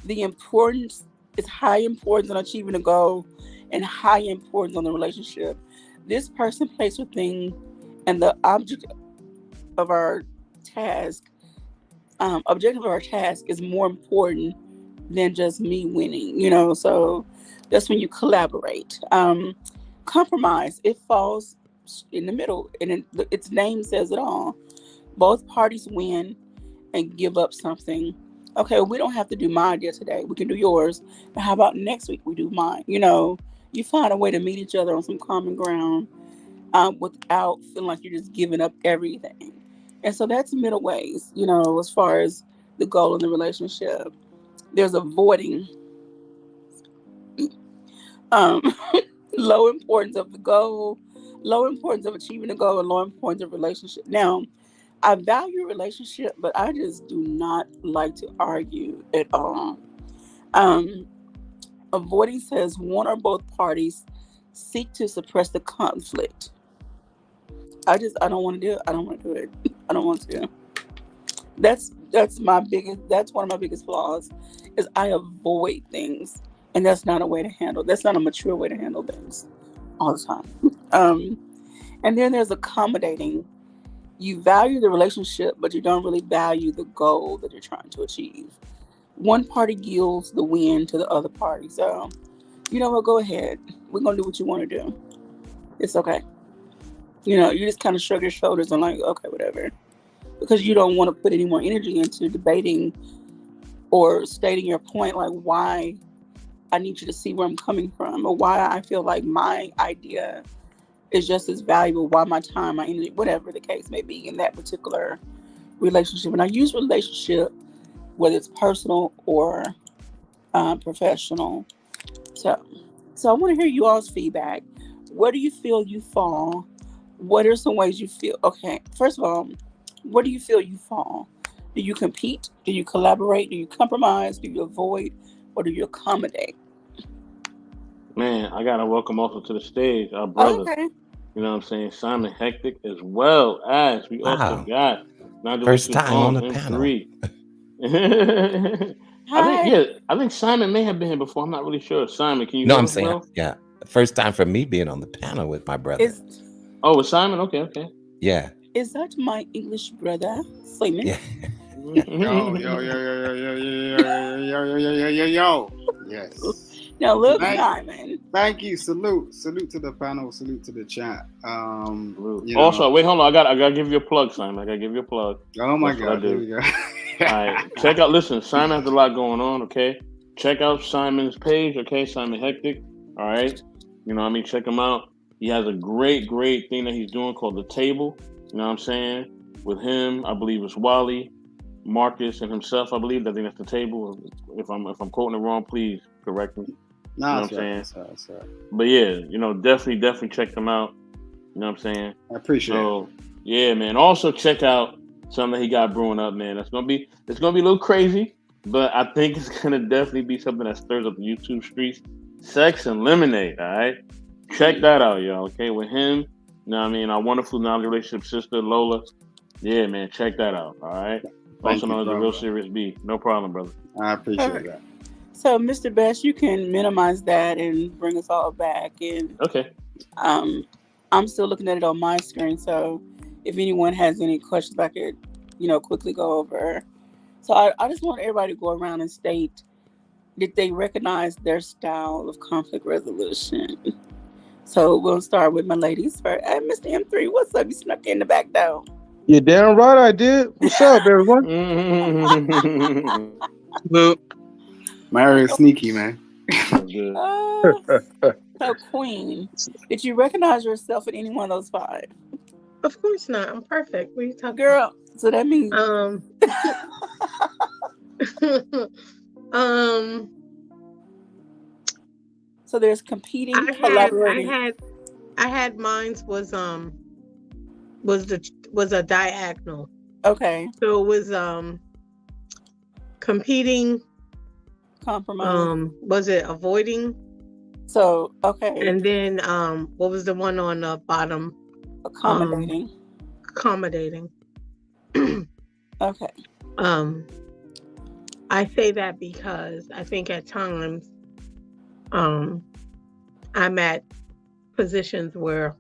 the importance is high importance on achieving a goal and high importance on the relationship. This person, place, or thing, and the object of our task, is more important than just me winning, you know. So that's when you collaborate. Compromise, it falls in the middle, and its name says it all. Both parties win and give up something. Okay, we don't have to do my idea today. We can do yours. But how about next week we do mine? You know, you find a way to meet each other on some common ground without feeling like you're just giving up everything. And so that's middle ways, you know, as far as the goal in the relationship. There's avoiding low importance of the goal, low importance of achieving the goal, and low importance of relationship. Now, I value relationship, but I just do not like to argue at all. Avoiding says one or both parties seek to suppress the conflict. I don't want to do it. I don't want to do it. I don't want to. That's one of my biggest flaws is I avoid things, and that's not a way to handle. That's not a mature way to handle things all the time. And then there's accommodating. You value the relationship, but you don't really value the goal that you're trying to achieve. One party yields the win to the other party. So, you know what? Go ahead. We're going to do what you want to do. It's okay. You know, you just kind of shrug your shoulders and like, okay, whatever. Because you don't want to put any more energy into debating or stating your point, like why I need you to see where I'm coming from or why I feel like my idea is just as valuable, why my time, my energy, whatever the case may be in that particular relationship. And I use relationship, whether it's personal or professional. So I want to hear you all's feedback. Where do you feel you fall? What are some ways you feel? Okay, first of all, where do you feel you fall? Do you compete? Do you collaborate? Do you compromise? Do you avoid? Or do you accommodate? Man, I got to welcome also to the stage our brother. Okay. You know what I'm saying? Simon Hectic, as well as we also got First time on the M3. panel. I think Simon may have been here before. I'm not really sure. Simon, can you? No, I'm saying, yeah. First time for me being on the panel with my brother. With Simon? Okay. Yeah. Is that my English brother, Simon? Yeah. Yo. Yes. Now look, Simon. Thank you. Salute to the panel. Salute to the chat. Also, wait, hold on. I gotta give you a plug, Simon. I gotta give you a plug. Oh my God. Here we go. All right. Check out. Listen, Simon has a lot going on. Okay. Check out Simon's page. Okay, Simon Hectic. All right. You know what I mean? Check him out. He has a great thing that he's doing called The Table. You know what I'm saying? With him, I believe it's Wally, Marcus, and himself. I believe. I think that's The Table. If I'm quoting it wrong, please correct me. No, you know what I'm saying? Sorry. But yeah, you know, definitely check them out. You know what I'm saying? I appreciate it. Yeah, man. Also check out something that he got brewing up, man. It's gonna be a little crazy, but I think it's gonna definitely be something that stirs up the YouTube streets. Sex and Lemonade, all right? Check that out, y'all. Okay, with him. You know what I mean? Our wonderful non-relationship sister Lola. Yeah, man, check that out. All right. Thank Also you, known as the brother. Real Serious B. No problem, brother. I appreciate Alright. that. So, Mr. Best, you can minimize that and bring us all back. And Okay. I'm still looking at it on my screen. So, if anyone has any questions, I could, quickly go over. So, I just want everybody to go around and state, did they recognize their style of conflict resolution? So, we'll start with my ladies first. Hey, Mr. M3, what's up? You snuck in the back door. You're damn right I did. What's up, everyone? Luke. Mario sneaky, man. Good. So, Queen, did you recognize yourself in any one of those 5? Of course not. I'm perfect. What are you talking Girl, so that means about? so there's competing, I collaborating. had mine's was a diagonal. Okay, So it was competing, compromise. was it avoiding? So, okay, And then what was the one on the bottom? accommodating. Accommodating. Okay, I say that because I think at times I'm at positions where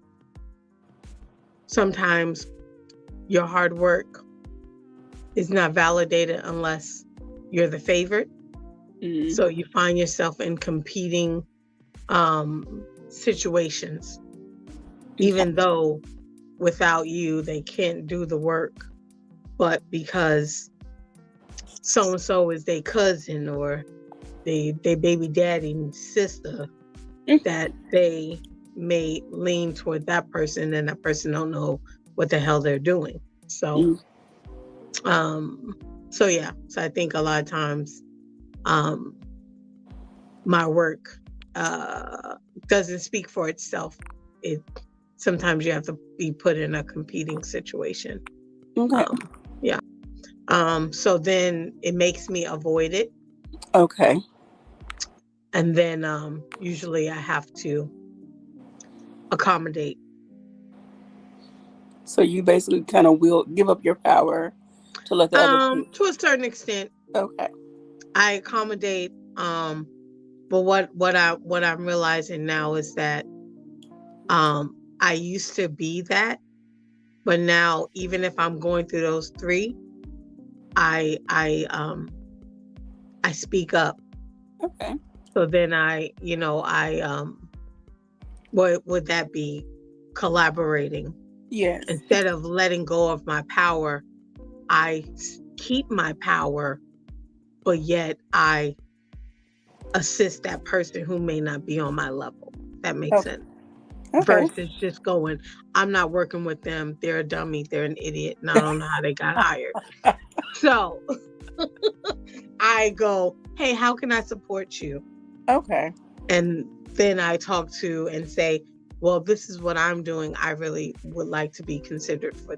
sometimes your hard work is not validated unless you're the favorite. Mhm. So you find yourself in competing situations, even though without you they can't do the work, but because so and so is their cousin or they baby daddy and sister, that they may lean toward that person and that person don't know what the hell they're doing. So so yeah, so I think a lot of times my work doesn't speak for itself. Sometimes you have to be put in a competing situation. okay, Yeah. So then it makes me avoid it, okay. and then usually I have to accommodate. So you basically kind of will give up your power to let the other. To a certain extent, Okay, I accommodate. But what I'm realizing now is that I used to be that, but now even if I'm going through those 3, I speak up. okay. So then what would that be? Collaborating. Yes. Instead of letting go of my power, I keep my power, but yet I assist that person who may not be on my level. That makes sense. Okay. Versus just going, I'm not working with them. They're a dummy. They're an idiot. And I don't know how they got hired. So I go, hey, how can I support you? Okay. And then I talk to and say, well, this is what I'm doing. I really would like to be considered for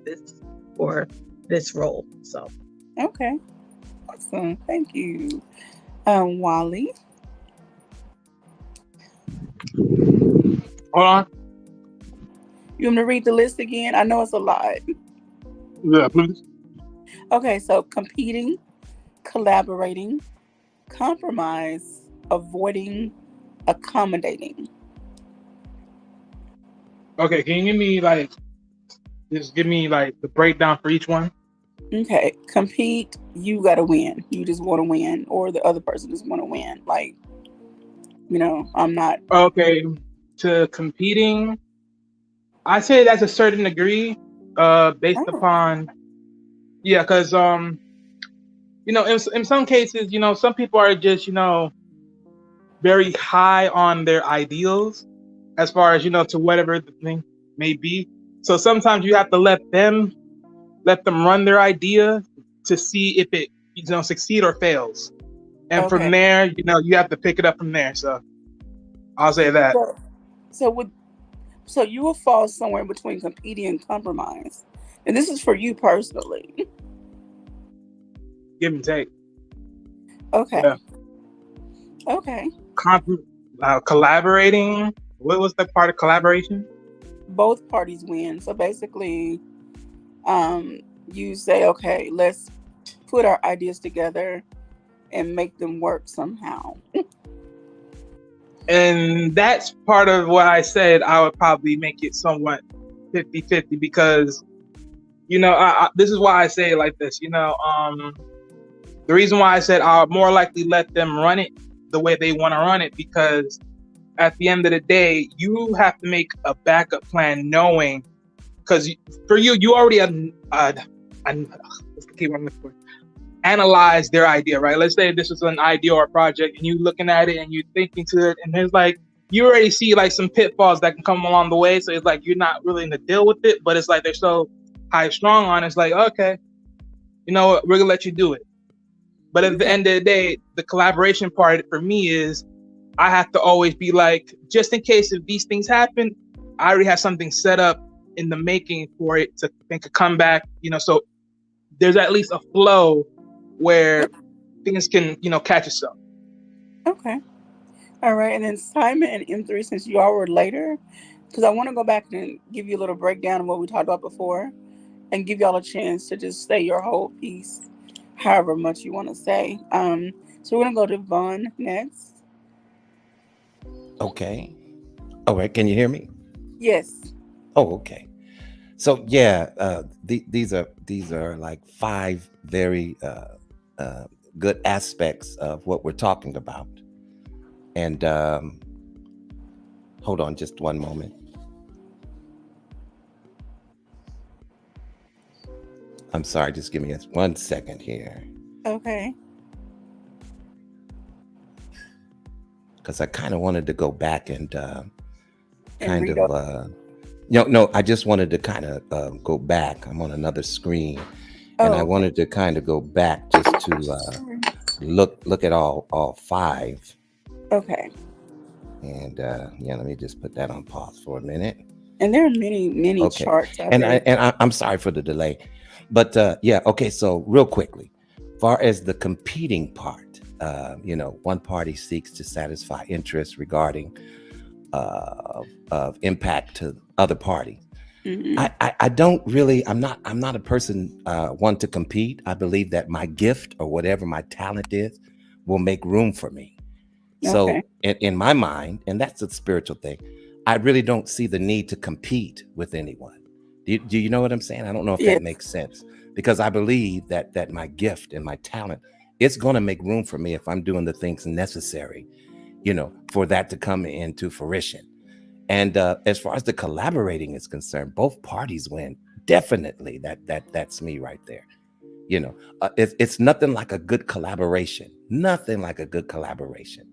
this role. So Okay. Awesome. Thank you. Wally. Hold on. You want me to read the list again? I know it's a lot. Yeah, please. Okay, so competing, collaborating, compromise, avoiding, accommodating. Okay, can you give me the breakdown for each one? Okay, compete, you gotta win. You just want to win, or the other person just want to win. Like, I'm not. Okay, to competing, I say that's a certain degree, based upon, yeah, because in some cases, some people are just very high on their ideals, as far as to whatever the thing may be. So sometimes you have to let them run their idea to see if it succeed or fails, and from there you have to pick it up from there. So I'll say that. So you will fall somewhere between competing and compromise, and this is for you personally. Give and take. Okay. Yeah. Okay. Collaborating. What was the part of collaboration? Both parties win. So basically, you say, okay, let's put our ideas together and make them work somehow. And that's part of what I said. I would probably make it somewhat 50-50 because, this is why I say it like this. The reason why I said I'll more likely let them run it the way they want to run it, because at the end of the day, you have to make a backup plan, knowing, because for you already what's the key word I'm looking for? Analyze their idea, right? Let's say this is an idea or a project, and you looking at it and you thinking to it, and there's like, you already see like some pitfalls that can come along the way. So it's like you're not really in the deal with it, but it's like they're so high strong on it. It's like, okay, you know what, we're gonna let you do it. But at the end of the day, the collaboration part for me is I have to always be like, just in case if these things happen, I already have something set up in the making for it to think a comeback, so there's at least a flow where things can, catch itself. Okay. All right. And then Simon and M3, since you all were later, because I want to go back and give you a little breakdown of what we talked about before and give y'all a chance to just say your whole piece, however much you want to say. So we're going to go to Vaughn next. Okay. All right. Can you hear me? Yes. Oh, okay. So yeah, these are like 5 very good aspects of what we're talking about. And hold on just one moment. I'm sorry, just give me 1 second here. Okay. Because I kind of wanted to go back and I just wanted to kind of go back. I'm on another screen, and I wanted to kind of go back just to look at all 5. Okay. And let me just put that on pause for a minute. And there are many charts out there. And I'm sorry for the delay, but okay. So real quickly, far as the competing part, one party seeks to satisfy interests regarding of impact to other parties. Mm-hmm. I don't really. I'm not a person one to compete. I believe that my gift or whatever my talent is will make room for me. So in my mind, and that's a spiritual thing, I really don't see the need to compete with anyone. Do you know what I'm saying? I don't know if that makes sense, because I believe that my gift and my talent, it's going to make room for me if I'm doing the things necessary, for that to come into fruition. And as far as the collaborating is concerned, both parties win. Definitely, that's me right there. It's nothing like a good collaboration. Nothing like a good collaboration.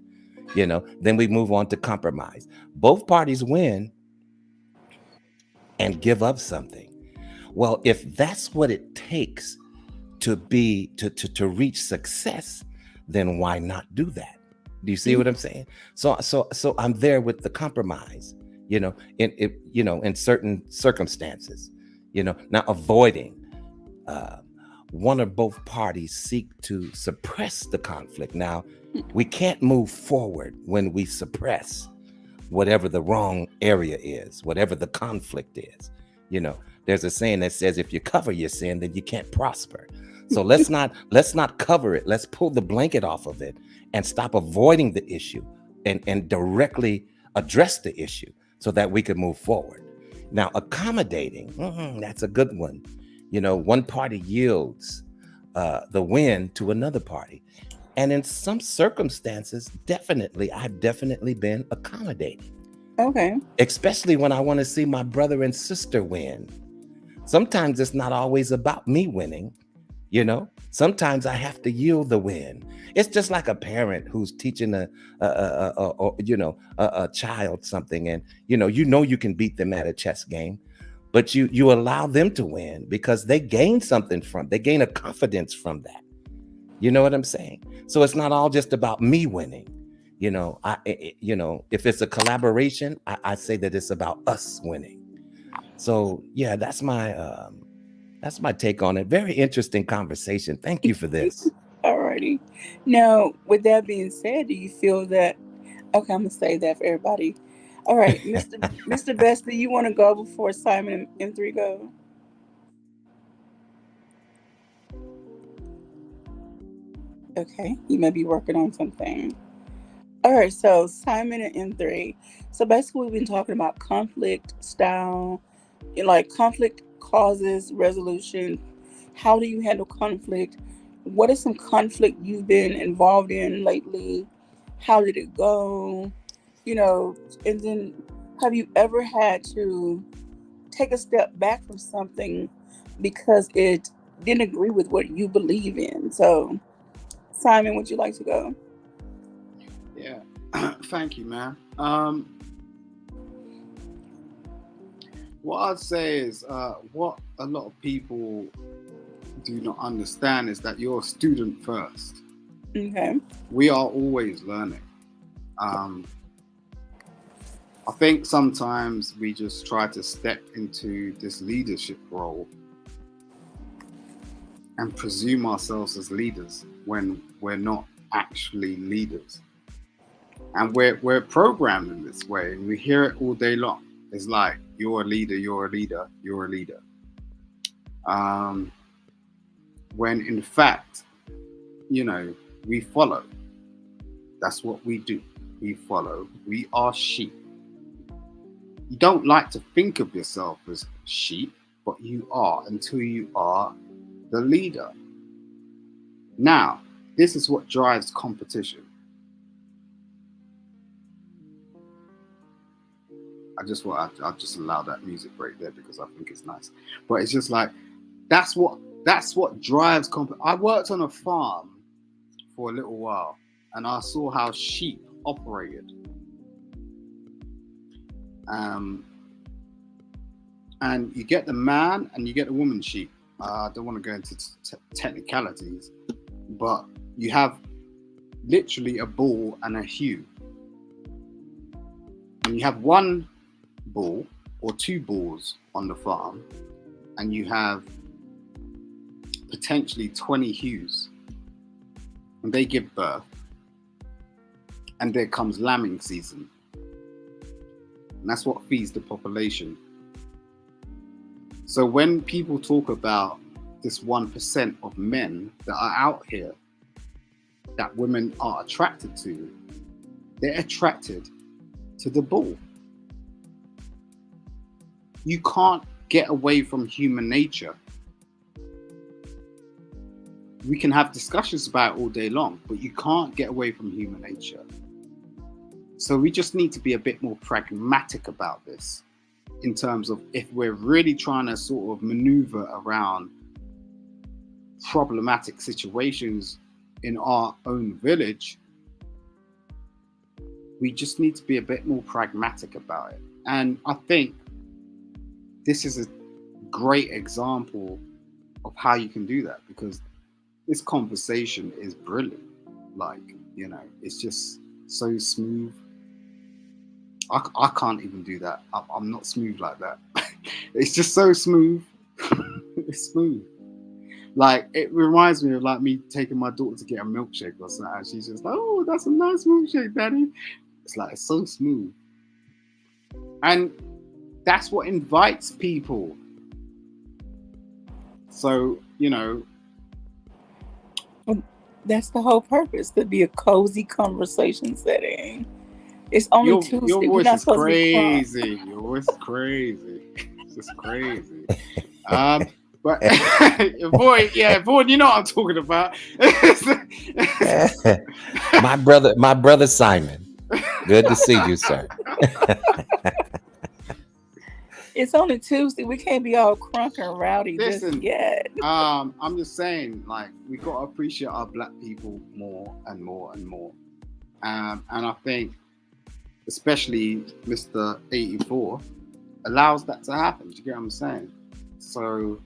Then we move on to compromise. Both parties win and give up something. Well, if that's what it takes to reach success, then why not do that? Do you see what I'm saying? So I'm there with the compromise, in certain circumstances, now avoiding one or both parties seek to suppress the conflict. Now, we can't move forward when we suppress whatever the wrong area is, whatever the conflict is. There's a saying that says, if you cover your sin, then you can't prosper. So let's not cover it. Let's pull the blanket off of it and stop avoiding the issue and directly address the issue so that we can move forward. Now, accommodating, that's a good one. One party yields the win to another party. And in some circumstances, I've definitely been accommodating. Okay. Especially when I want to see my brother and sister win. Sometimes it's not always about me winning. Sometimes I have to yield the win. It's just like a parent who's teaching a child something, and you can beat them at a chess game, but you allow them to win because they gain something they gain a confidence from that. You know what I'm saying? So it's not all just about me winning. If it's a collaboration, I say that it's about us winning. So yeah, that's my take on it. Very interesting conversation. Thank you for this. Alrighty. Now, with that being said, do you feel that? Okay, I'm gonna say that for everybody. All right, Mr. Best, do you want to go before Simon and M3 go? Okay, you may be working on something. All right, so Simon and M3. So basically, we've been talking about conflict style, like conflict causes, resolution. How do you handle conflict? What is some conflict you've been involved in lately? How did it go? You know, and then have you ever had to take a step back from something because it didn't agree with what you believe in? So, Simon, would you like to go? Yeah. Thank you, man. What I'd say is what a lot of people do not understand is that you're a student first. Okay. We are always learning. I think sometimes we just try to step into this leadership role and presume ourselves as leaders when we're not actually leaders. And we're programmed in this way, and we hear it all day long. It's like, you're a leader, you're a leader, you're a leader. When in fact, we follow. That's what we do. We follow. We are sheep. You don't like to think of yourself as sheep, but you are until you are the leader. Now, this is what drives competition. I'll just allow that music break there because I think it's nice. But it's just like, that's what drives I worked on a farm for a little while, and I saw how sheep operated. And you get the man and you get the woman sheep. I don't want to go into technicalities, but you have literally a bull and a ewe. And you have one bull or two bulls on the farm, and you have potentially 20 ewes, and they give birth, and there comes lambing season, and that's what feeds the population. So when people talk about this 1% of men that are out here that women are attracted to, they're attracted to the bull. You can't get away from human nature. We can have discussions about it all day long, but you can't get away from human nature. So we just need to be a bit more pragmatic about this, in terms of if we're really trying to sort of maneuver around problematic situations in our own village, we just need to be a bit more pragmatic about it. And I think this is a great example of how you can do that, because this conversation is brilliant. Like, it's just so smooth. I can't even do that. I'm not smooth like that. It's just so smooth. It's smooth. Like, it reminds me of like me taking my daughter to get a milkshake or something. And she's just like, "Oh, that's a nice milkshake, Daddy." It's like, it's so smooth. And that's what invites people. So, That's the whole purpose, to be a cozy conversation setting. It's only Tuesday. Your We're voice not is supposed to be crunk. crazy. Your voice is crazy. It's just crazy. But Void, you know what I'm talking about. my brother Simon. Good to see you, sir. It's only Tuesday. We can't be all crunk and rowdy Listen, just yet. I'm just saying, like, we got to appreciate our black people more and more and more. And I think, especially Mr. 84, allows that to happen. Do you get what I'm saying? So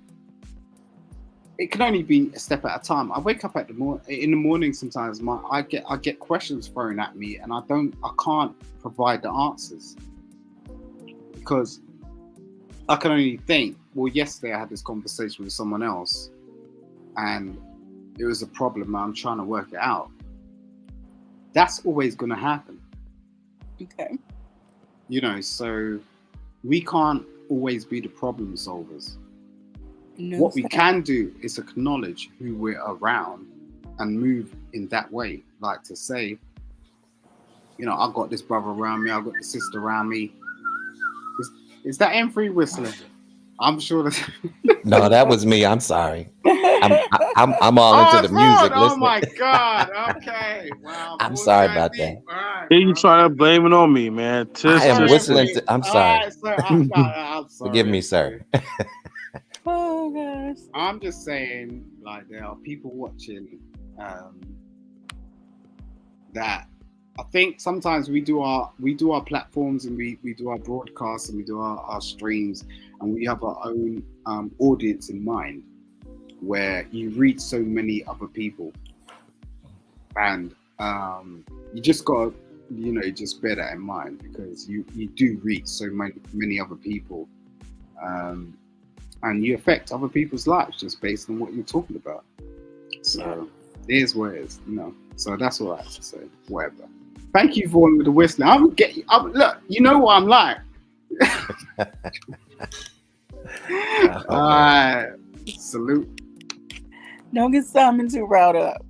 it can only be a step at a time. I wake up in the morning sometimes. I get questions thrown at me, and I can't provide the answers, because I can only think, well, yesterday I had this conversation with someone else and it was a problem. I'm trying to work it out. That's always going to happen. Okay. You know, so we can't always be the problem solvers. No, What we sir. can do is acknowledge who we're around and move in that way. Like to say, you know, I've got this brother around me, I've got this sister around me. Is that M3 whistling? I'm sure that's No, that was me. I'm sorry. I'm all into the music. Oh Listening. my God. Okay. Wow. I'm sorry about that. All right, Here you bro. try to blame it on me, man. I am Just whistling. I'm All sorry. right, sir. I'm sorry. Forgive me, sir. Oh gosh. I'm just saying, like, there are people watching that I think sometimes we do our platforms and we do our broadcasts and we do our streams and we have our own audience in mind where you reach so many other people and you just got to, you know, just bear that in mind because you do reach so many other people and you affect other people's lives just based on what you're talking about. So it is what it is, you know. So that's all I have to say. Whatever. Thank you for the whistling. Look, you know what I'm like. Salute. Don't get Simon too riled up.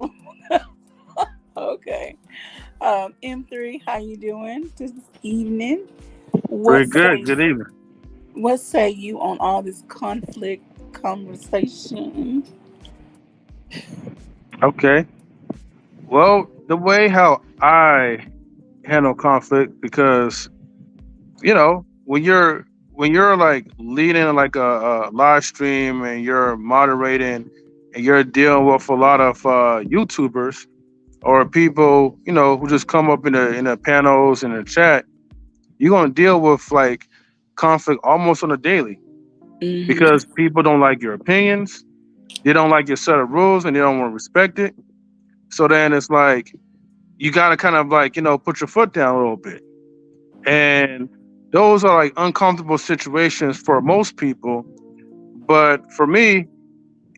Okay. M3, how you doing this evening? pretty good. Good evening. What say you on all this conflict conversation? Okay. Well, the way how I handle conflict, because you know, when you're like leading like a live stream and you're moderating and you're dealing with a lot of YouTubers or people, you know, who just come up in the panels and the chat, you're gonna deal with like conflict almost on a daily because people don't like your opinions, they don't like your set of rules, and they don't want to respect it. So then it's like you gotta kind of like, you know, put your foot down a little bit. And those are like uncomfortable situations for most people. But for me,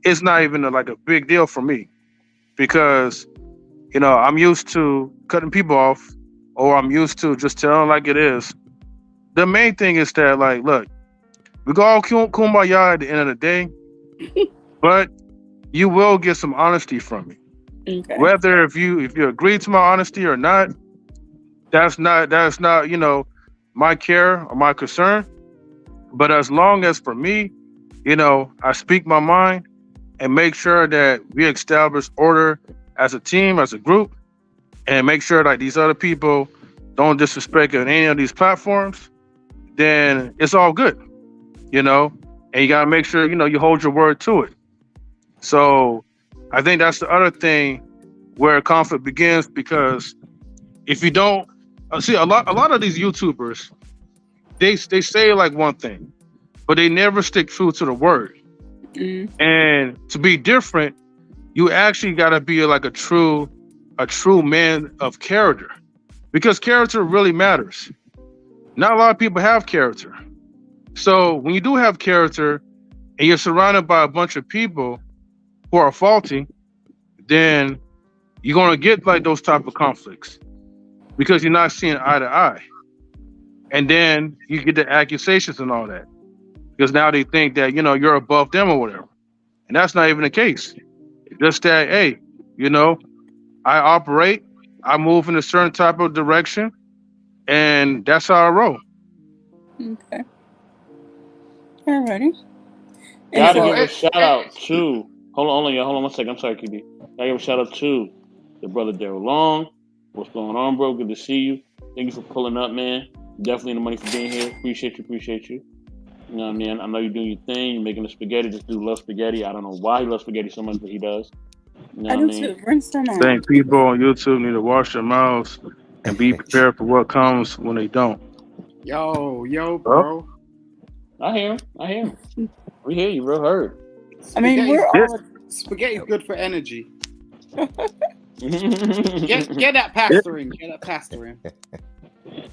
it's not even like a big deal for me because, you know, I'm used to cutting people off or I'm used to just telling like it is. The main thing is that, like, look, we go all kumbaya at the end of the day, but you will get some honesty from me. Okay. Whether if you agree to my honesty or not, that's not, you know, my care or my concern. But as long as for me, you know, I speak my mind and make sure that we establish order as a team, as a group, and make sure that these other people don't disrespect on any of these platforms, then it's all good, you know. And you gotta make sure, you know, you hold your word to it. So I think that's the other thing where conflict begins, because if you don't see a lot of these YouTubers, they say like one thing, but they never stick true to the word. And to be different, you actually gotta be like a true man of character, because character really matters. Not a lot of people have character. So when you do have character and you're surrounded by a bunch of people who are faulty, then you're gonna get like those type of conflicts because you're not seeing eye to eye. And then you get the accusations and all that, because now they think that, you know, you're above them or whatever. And that's not even the case. It's just that, hey, you know, I move in a certain type of direction, and that's how I roll. Okay. Alrighty. Gotta give a shout out to hold on 1 second. I'm sorry, QB. Gotta give a shout out to the brother Daryl Long. What's going on, bro? Good to see you. Thank you for pulling up, man. Definitely the money for being here. Appreciate you. You know what I mean? I know you're doing your thing. You're making the spaghetti. This dude loves spaghetti. I don't know why he loves spaghetti so much, but he does. You know I what do too. Bring some on. Saying people on YouTube need to wash their mouths and be prepared for what comes when they don't. Yo, bro. I hear him. We hear you, bro. Heard. I mean, we're all. Spaghetti is good for energy. Get that pasta in.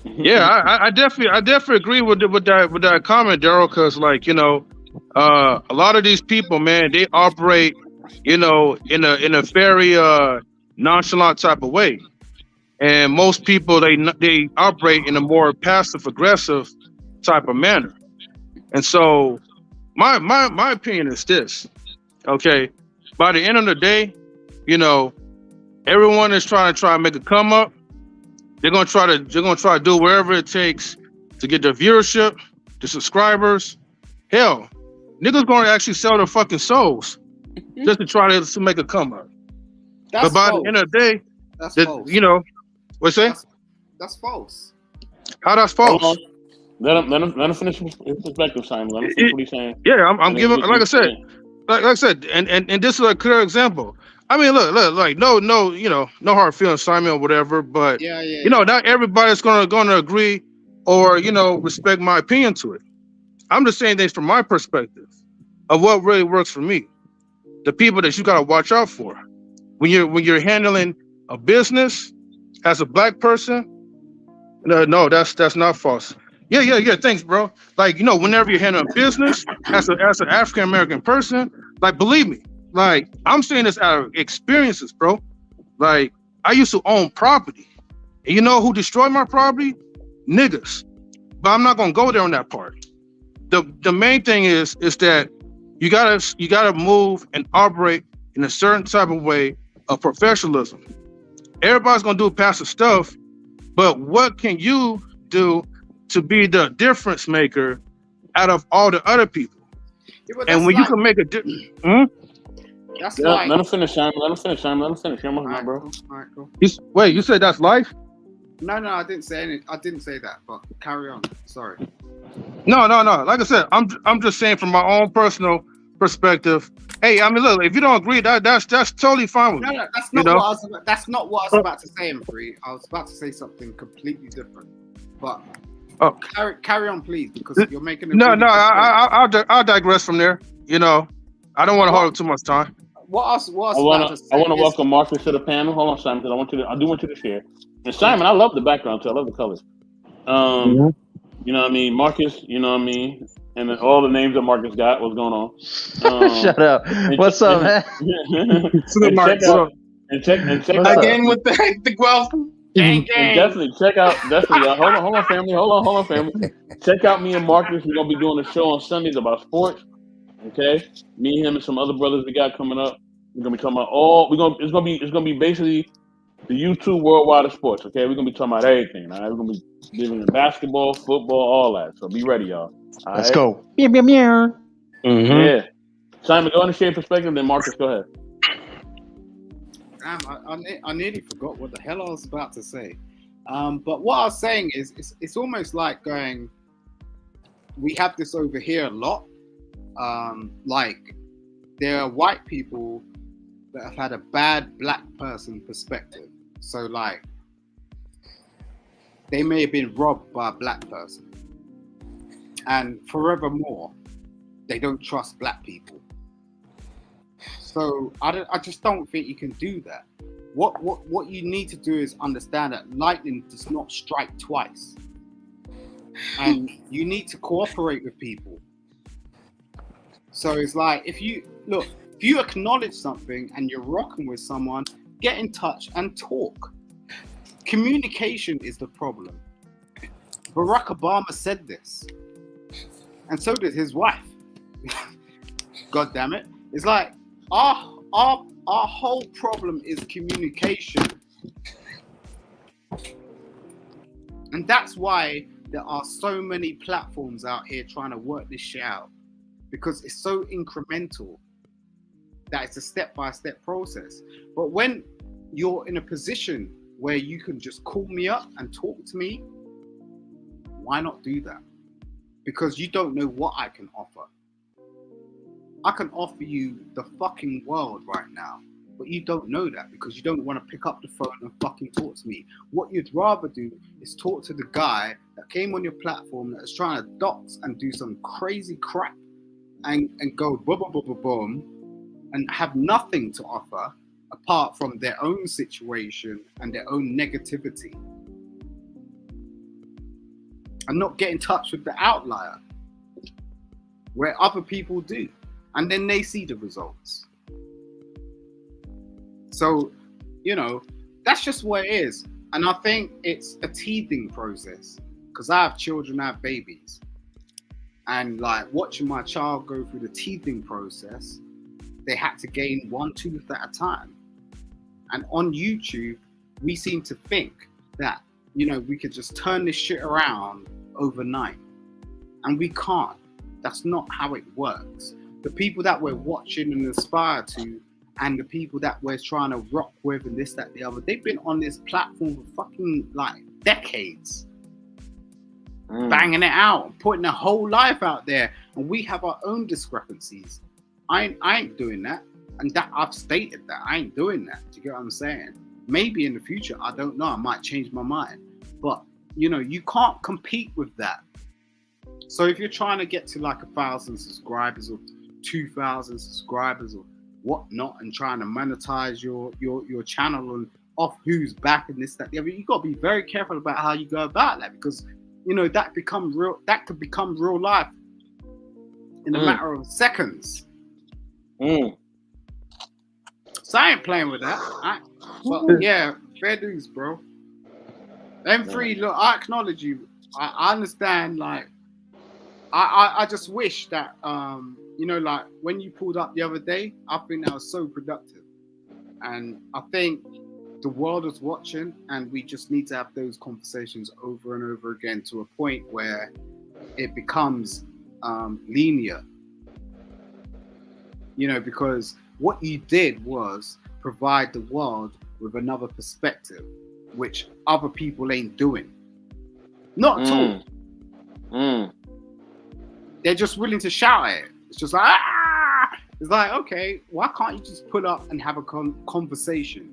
Yeah, I definitely agree with that comment, Daryl, because, like, you know, a lot of these people, man, they operate, you know, in a very nonchalant type of way. and most people they operate in a more passive aggressive type of manner. And so my opinion is this. Okay, by the end of the day, you know, everyone is trying to make a come up. They're gonna try to do whatever it takes to get the viewership, the subscribers. Hell, niggas gonna actually sell their fucking souls just to try to make a come up. That's But by false. the end of the day, That's false. you know, what's that? That's false. How that's Hold false? on. Let him finish his perspective, Simon. Let him finish what he's saying. Yeah, I'm And then giving, we- like I said, and this is a clear example. I mean, look, like no, you know, no hard feelings, Simon, or whatever. But Yeah. you know, not everybody's gonna agree or you know respect my opinion to it. I'm just saying things from my perspective of what really works for me. The people that you gotta watch out for when you're handling a business as a black person. No, that's not false. Yeah. Thanks, bro. Like, you know, whenever you're handling business as an African American person, like, believe me, like, I'm saying this out of experiences, bro. Like, I used to own property, and you know who destroyed my property? Niggas. But I'm not gonna go there on that part. The main thing is that you gotta move and operate in a certain type of way of professionalism. Everybody's gonna do passive stuff, but what can you do to be the difference maker out of all the other people? Yeah, but And that's when you like- can make a difference, That's Yeah, like. let him finish, Simon. Let him finish. You're almost done, bro. Alright, cool. wait, you said that's life? No, I didn't say anything. I didn't say that, but carry on. Sorry. No. Like I said, I'm just saying from my own personal perspective. Hey, I mean, look, if you don't agree, that's totally fine with No, me. that's You not know? what I was. That's not what I was about to say, Free. I was about to say something completely different. But Oh. carry on, please, because you're making. A No, really good point. I'll digress from there. You know, I don't want to hold up too much time. What I was I about want to to say is- welcome Marcus to the panel. Hold on, Simon, because I do want you to share. And Simon, I love the background too. I love the colors. You know what I mean, Marcus. You know what I mean, and then all the names that Marcus got. What's going on? Shut up. What's up, man? And check What's out up? Again with the wealth. and definitely check out hold on family. Check out me and Marcus. We're gonna be doing a show on Sundays about sports. Okay, me, him, and some other brothers we got coming up. We're gonna be talking about it's gonna be basically the YouTube worldwide of sports. Okay, we're gonna be talking about everything. All right, we're gonna be giving basketball, football, all that. So be ready, y'all. All Let's right? go. Meow, meow, meow. Yeah. Simon, go ahead and share your perspective. Then Marcus, go ahead. Damn, I nearly forgot what the hell I was about to say. But what I was saying is, it's almost like going. We have this over here a lot. Like there are white people that have had a bad black person perspective. So like they may have been robbed by a black person, and forevermore they don't trust black people. So I just don't think you can do that. What you need to do is understand that lightning does not strike twice, and you need to cooperate with people. So it's like if you acknowledge something and you're rocking with someone, get in touch and talk. Communication is the problem. Barack Obama said this, and so did his wife. God damn it! It's like our whole problem is communication, and that's why there are so many platforms out here trying to work this shit out, because it's so incremental that it's a step-by-step process. But when you're in a position where you can just call me up and talk to me, why not do that? Because you don't know what I can offer. I can offer you the fucking world right now, but you don't know that because you don't want to pick up the phone and fucking talk to me. What you'd rather do is talk to the guy that came on your platform that is trying to dox and do some crazy crap and go boom, boom, boom, boom, boom, and have nothing to offer apart from their own situation and their own negativity. And not get in touch with the outlier where other people do. And then they see the results. So, that's just what it is. And I think it's a teething process because I have children, I have babies. And like watching my child go through the teething process, they had to gain one tooth at a time. And on YouTube, we seem to think that, you know, we could just turn this shit around overnight. And we can't. That's not how it works. The people that we're watching and aspire to, and the people that we're trying to rock with and this, that, the other, they've been on this platform for fucking like decades. Banging it out, putting their whole life out there. And we have our own discrepancies. I ain't doing that. And that I've stated that. I ain't doing that. Do you get what I'm saying? Maybe in the future, I don't know. I might change my mind. But, you know, you can't compete with that. So if you're trying to get to like 1,000 subscribers or 2,000 subscribers or whatnot and trying to monetize your channel and off who's back and this, that, the other, you got to be very careful about how you go about that because, you know, that could become real life in a matter of seconds. So I ain't playing with that. But yeah, fair dues, bro. Them three, look, I acknowledge you. I understand, like, I just wish that, you know, like, when you pulled up the other day, I think that was so productive. And I think the world is watching, and we just need to have those conversations over and over again to a point where it becomes linear. You know, because what you did was provide the world with another perspective, which other people ain't doing. Not at all. They're just willing to shout at it. It's just like, ah! It's like, okay, why can't you just put up and have a conversation?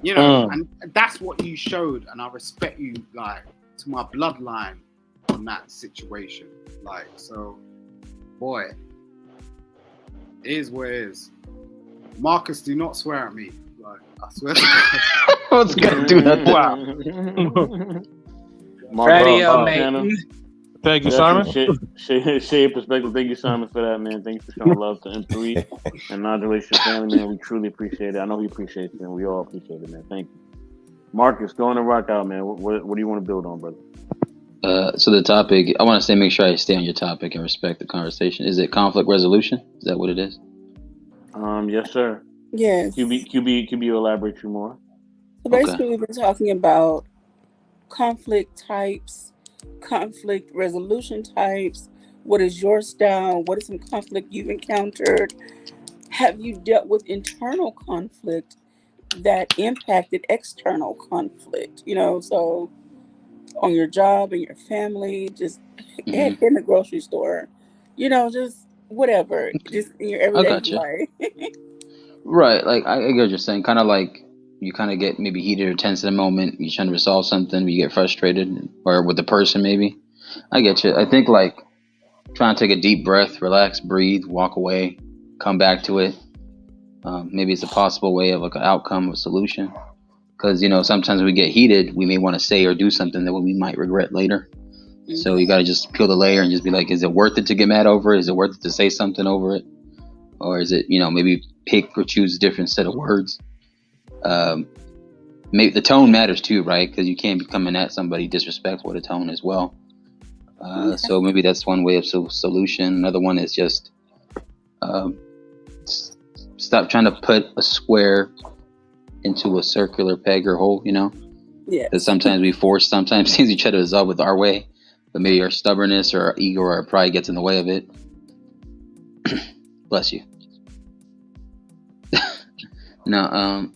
You know, and that's what you showed, and I respect you, like, to my bloodline on that situation. Like, so, boy, it is what it is. Marcus, do not swear at me. Like, I swear to God. I was gonna do that. Wow. Radio, mate. Thank you, Simon. Share your perspective. Thank you, Simon, for that, man. Thanks for showing love to M3 and Non-Relationship Family, man. We truly appreciate it. I know he appreciates it, and we all appreciate it, man. Thank you. Marcus, go on and rock out, man. What do you want to build on, brother? So the topic, I want to make sure I stay on your topic and respect the conversation. Is it conflict resolution? Is that what it is? Yes, sir. Yes. QB, elaborate you more. So basically, we've been talking about conflict types, conflict resolution types. What is your style? What is some conflict you've encountered? Have you dealt with internal conflict that impacted external conflict? You know, so on your job and your family, just in the grocery store, you know, just whatever, just in your everyday life. Right, like I get what you're saying. Kind of like you kind of get maybe heated or tense in a moment. You're trying to resolve something, you get frustrated, or with the person maybe. I get you. I think like trying to take a deep breath, relax, breathe, walk away, come back to it. Maybe it's a possible way of like an outcome or solution. Because, you know, sometimes we get heated, we may want to say or do something that we might regret later. So you got to just peel the layer and just be like, is it worth it to get mad over it? Is it worth it to say something over it? Or is it, you know, maybe pick or choose a different set of words? Maybe the tone matters too, right? Because you can't be coming at somebody disrespectful with a tone as well. So maybe that's one way of solution. Another one is just stop trying to put a square into a circular peg or hole, you know? Yeah. Because sometimes we force, sometimes things we try to resolve with our way, but maybe our stubbornness or our ego or our pride gets in the way of it. Bless you. No,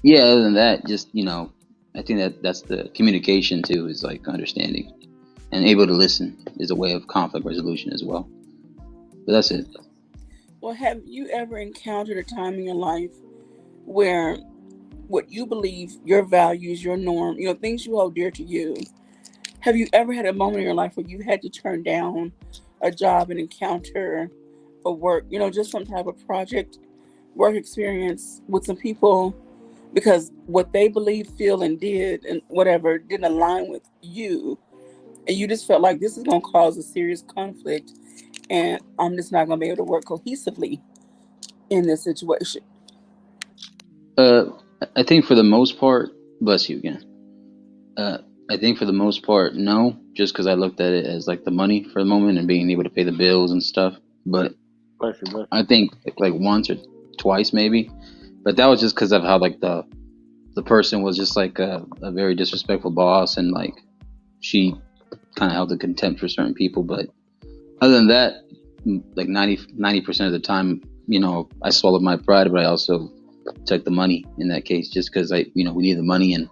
yeah, other than that, just, you know, I think that's the communication too, is like understanding and able to listen is a way of conflict resolution as well. But that's it. Well, have you ever encountered a time in your life where what you believe, your values, your norm, you know, things you hold dear to you, have you ever had a moment in your life where you had to turn down a job and encounter a work, you know, just some type of project, work experience with some people because what they believe, feel, and did and whatever didn't align with you, and you just felt like this is going to cause a serious conflict and I'm just not going to be able to work cohesively in this situation? I think for the most part, bless you again. I think for the most part, no, just because I looked at it as like the money for the moment and being able to pay the bills and stuff. But I think like once or twice maybe, but that was just because of how like the person was just like a very disrespectful boss, and like she kind of held a contempt for certain people. But other than that, like 90% of the time, I swallowed my pride, but I also took the money in that case, just because we need the money and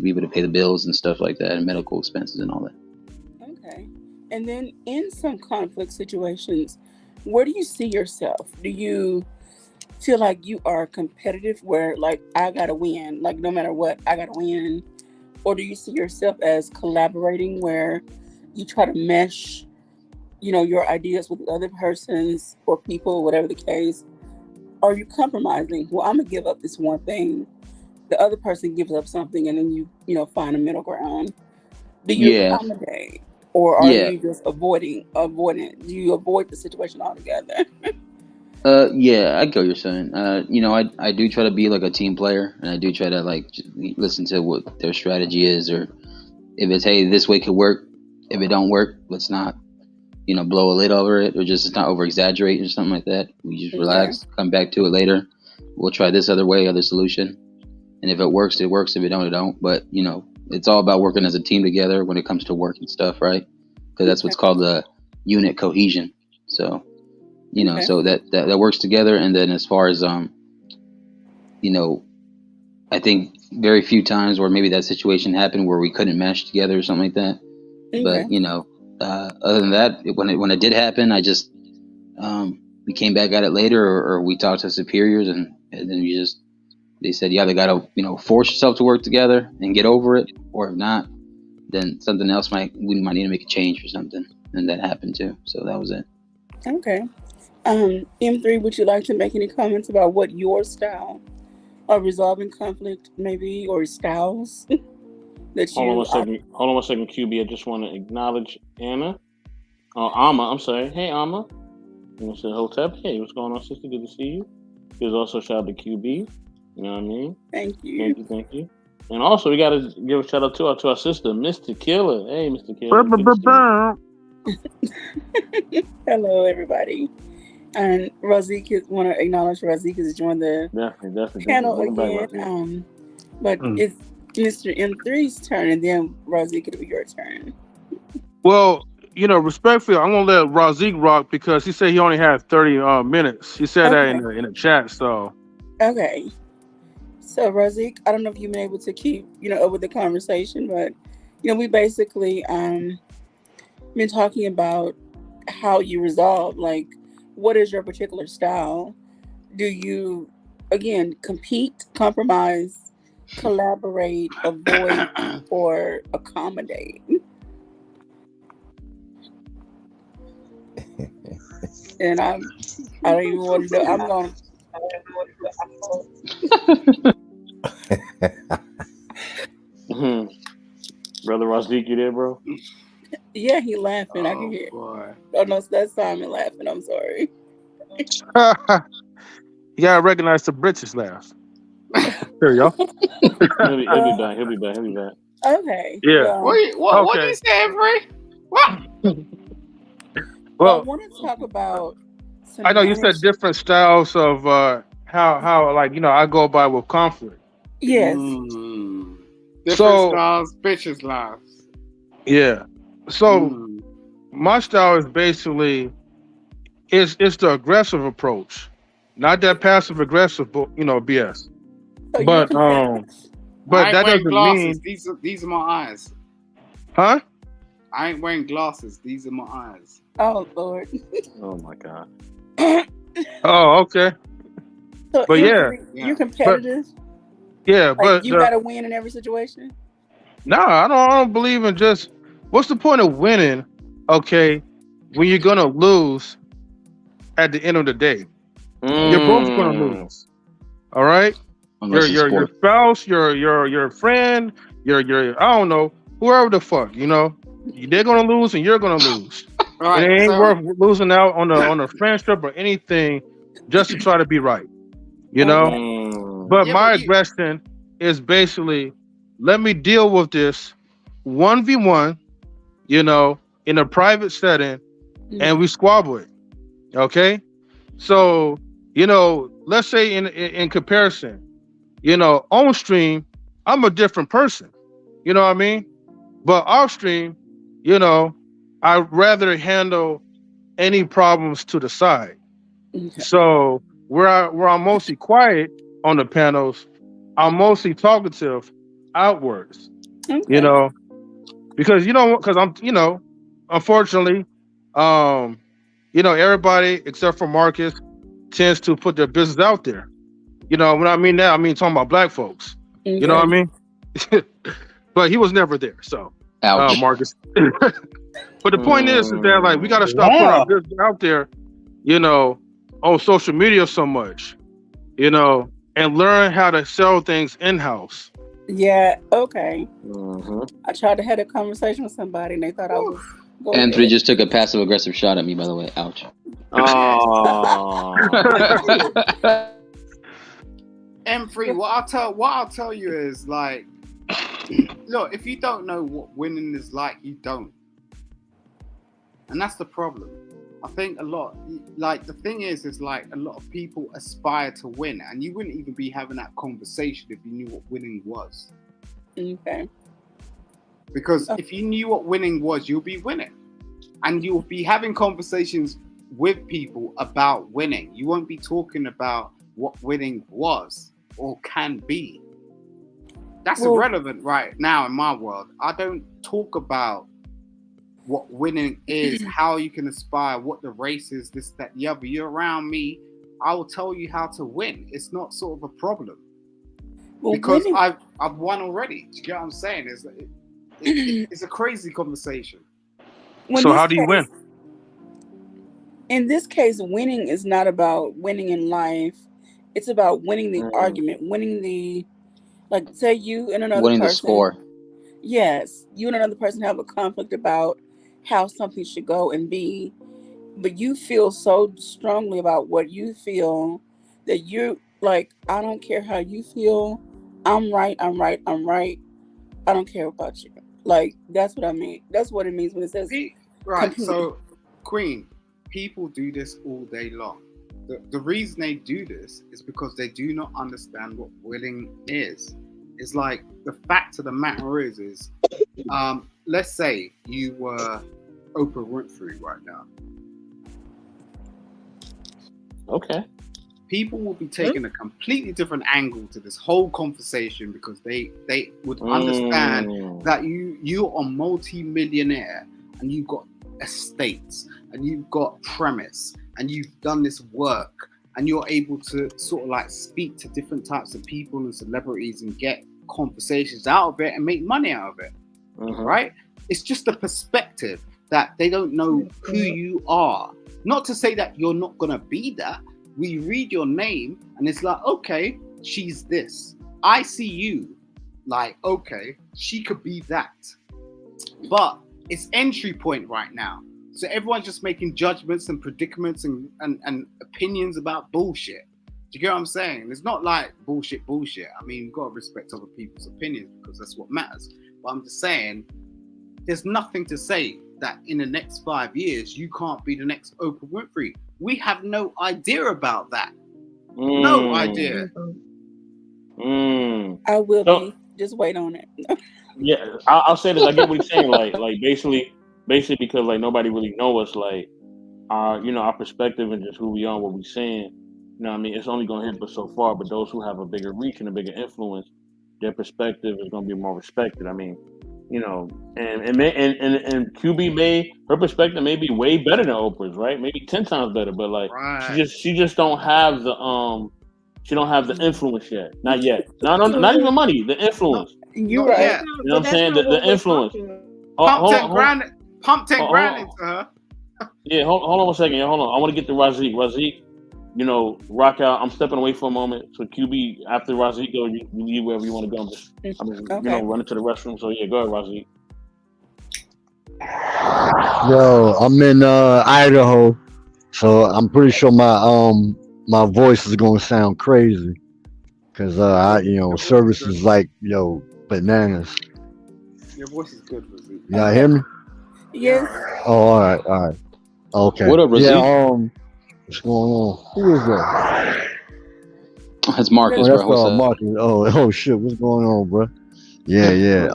be able to pay the bills and stuff like that, and medical expenses and all that. Okay. And then in some conflict situations, where do you see yourself? Do you feel like you are competitive where like I gotta win, like no matter what, I gotta win? Or do you see yourself as collaborating where you try to mesh, your ideas with the other person's or people, whatever the case? Are you compromising? Well, I'm gonna give up this one thing. The other person gives up something, and then you find a middle ground. Do you accommodate, or are you just avoiding? Do you avoid the situation altogether? Yeah, I get what you're saying. I do try to be like a team player, and I do try to like listen to what their strategy is, or if it's, hey, this way could work. If it don't work, let's not, blow a lid over it, or just not over exaggerate or something like that. We just relax, come back to it later. We'll try this other way, other solution. And if it works, it works. If it don't, it don't. But, it's all about working as a team together when it comes to work and stuff, right? Because that's what's called the unit cohesion. So, so that works together. And then as far as, I think very few times where maybe that situation happened where we couldn't mesh together or something like that. Okay. But, other than that, when it did happen, I just, we came back at it later, or we talked to superiors, and then they said, you either got to, force yourself to work together and get over it, or if not, then something else we might need to make a change or something. And that happened too. So that was it. Okay. M3, would you like to make any comments about what your style of resolving conflict maybe, or styles that you... Hold on one second, QB. I just want to acknowledge Anna. Amma, I'm sorry. Hey, Amma. You said Hotep. Hey, what's going on, sister? Good to see you. There's also shout out to QB. You know what I mean? Thank you. And also, we got to give a shout out to our sister, Mr. Killer. Hey, Mr. Killer. Hello, everybody. And Razik, want to acknowledge Razik has joined the panel again. But it's Mr. M3's turn, and then Razik, it'll be your turn. Well, respectfully, I'm gonna let Razik rock because he said he only had 30 minutes. He said that in the chat. So okay. So Razik, I don't know if you've been able to keep up with the conversation, but we basically been talking about how you resolve, like, what is your particular style? Do you, again, compete, compromise, collaborate, avoid, or accommodate? And I don't even want to know. I'm going. Brother Razik, you there, bro? Yeah, he laughing. I can hear. Boy. Oh no, that's Simon laughing. I'm sorry. You gotta recognize the British laugh. Here, y'all. He'll be back. Okay. Yeah. What do you say, Free? What? Well, I want to talk about. I know you said different styles of how like I go by with conflict. Yes. Different styles, bitches lives. Yeah. So my style is basically it's the aggressive approach, not that passive aggressive, BS. So but that doesn't glasses. mean these are my eyes. Huh? I ain't wearing glasses. These are my eyes. Oh Lord. Oh my God. Oh, okay. So but you're competitive. But you gotta win in every situation. No, I don't believe in just. What's the point of winning? Okay, when you're gonna lose at the end of the day, you're both gonna lose. All right. Your spouse, your friend, your I don't know, whoever the fuck, they're gonna lose and you're gonna lose. Right, and it ain't worth losing out on a friendship or anything just to try to be right. But Yeah, my but you, aggression is basically, let me deal with this 1v1, you know, in a private setting, and we squabble it. Okay. So, you know, let's say in comparison, you know, on stream, I'm a different person. You know what I mean? But off stream, you know, I'd rather handle any problems to the side. Okay. So where I'm mostly quiet on the panels, I'm mostly talkative outwards. You Okay. know, because because I'm, you know, unfortunately, you know, everybody except for Marcus tends to put their business out there. You know, when I mean that, I mean talking about black folks. You know what I Okay. mean? But he was never there, so Ouch. Marcus. But the point is that like we got to stop putting our Wow. business out there, you know, on social media so much, you know, and learn how to sell things in house. Yeah. Okay. Mhm. I tried to have a conversation with somebody, and they thought I was. Go And 3 ahead. just took a passive aggressive shot at me, by the way. Ouch. Oh. M3, what I'll tell you is like, look, if you don't know what winning is like, you don't. And that's the problem. I think a lot, like the thing is like a lot of people aspire to win, and you wouldn't even be having that conversation if you knew what winning was. Okay. Because if you knew what winning was, you'll be winning. And you'll be having conversations with people about winning. You won't be talking about what winning was or can be. That's irrelevant right now in my world. I don't talk about what winning is, how you can aspire, what the race is, this, that, the other. You're around me, I will tell you how to win. It's not sort of a problem. Well, Because winning- I've won already. Do you get what I'm saying? It's a crazy conversation. When So this how do you win? In this case, winning is not about winning in life. It's about winning the argument, winning the, like, say you and another Winning the person. score. Yes, you and another person have a conflict about how something should go and be, but you feel so strongly about what you feel that you're like, I don't care how you feel. I'm right. I'm right. I'm right. I don't care about you. Like, that's what I mean. That's what it means when it says Right. compete. So, Queen, people do this all day long. The reason they do this is because they do not understand what winning is. It's like the fact of the matter is let's say you were Oprah Winfrey right now. Okay. People will be taking a completely different angle to this whole conversation because they would understand that you're a multi-millionaire and you've got estates and you've got premise and you've done this work and you're able to sort of like speak to different types of people and celebrities and get conversations out of it and make money out of it. Right? It's just a perspective that they don't know who you are. Not to say that you're not gonna be that. We read your name and it's like, okay, she's this. I see you like, okay, she could be that. But it's entry point right now. So everyone's just making judgments and predicaments and opinions about bullshit. Do you get what I'm saying? It's not like bullshit. I mean, you've got to respect other people's opinions because that's what matters. But I'm just saying, there's nothing to say that in the next 5 years, you can't be the next Oprah Winfrey. We have no idea about that. No idea. I will be. Just wait on it. Yeah, I'll say this. I get what he's saying. Like basically because like nobody really know us. Like our perspective and just who we are, what we saying. You know what I mean? It's only going to hit us so far. But those who have a bigger reach and a bigger influence, their perspective is going to be more respected. I mean, you know, and QB May, her perspective may be way better than Oprah's, right? Maybe 10 times better. But like, she just don't have the influence yet. Not yet. Not even money. The influence. You're right. Yeah. You know what I'm saying? The influence. Pump 10 grand into her. Yeah, hold on one second. Hold on. I want to get to Razik. Razik, you know, rock out. I'm stepping away for a moment. So QB, after Razik go, you leave wherever you want to go. I'm just running to the restroom. So yeah, go ahead, Razik. Yo, I'm in Idaho, so I'm pretty sure my voice is gonna sound crazy. Cause service is like bananas. Your voice is good, Razzie. Y'all hear me? Yes. Oh, all right. Okay. What up, Yeah. Razzie? What's going on? Who is that? It's Oh, Marcus, that's bro. What's up? Marcus. Oh shit. What's going on, bro? Yeah.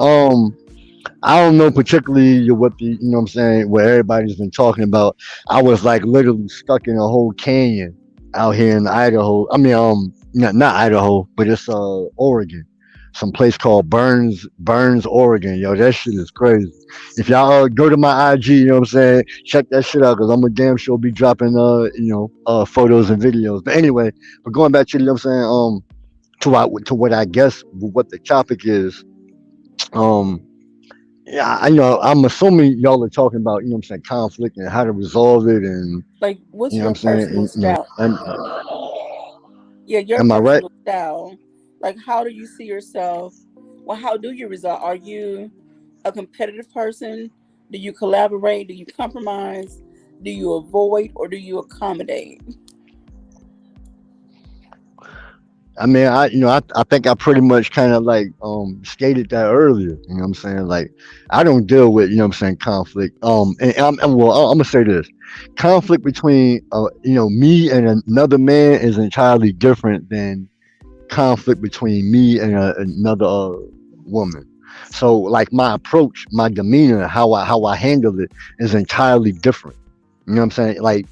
I don't know particularly what the what I'm saying, what everybody's been talking about. I was like literally stuck in a whole canyon out here in Idaho. I mean, not Idaho, but it's Oregon. Some place called Burns, Oregon. Yo, that shit is crazy. If y'all go to my IG, what I'm saying, check that shit out, because I'm a damn sure be dropping photos and videos. But anyway, but going back to what I'm saying, to what I guess what the topic is, yeah, I know. I'm assuming y'all are talking about, what I'm saying, conflict and how to resolve it, and Like, what's what your I'm saying, personal style? Yeah, your am I right? personal style. Like, how do you see yourself? Well, how do you resolve? Are you a competitive person? Do you collaborate? Do you compromise? Do you avoid, or do you accommodate? I mean, I think I pretty much kind of like stated that earlier. You know what I'm saying? Like, I don't deal with, what I'm saying, conflict. I'm gonna say this: conflict between me and another man is entirely different than conflict between me and another woman. So, like, my approach, my demeanor, how I handle it is entirely different. You know what I'm saying? Like,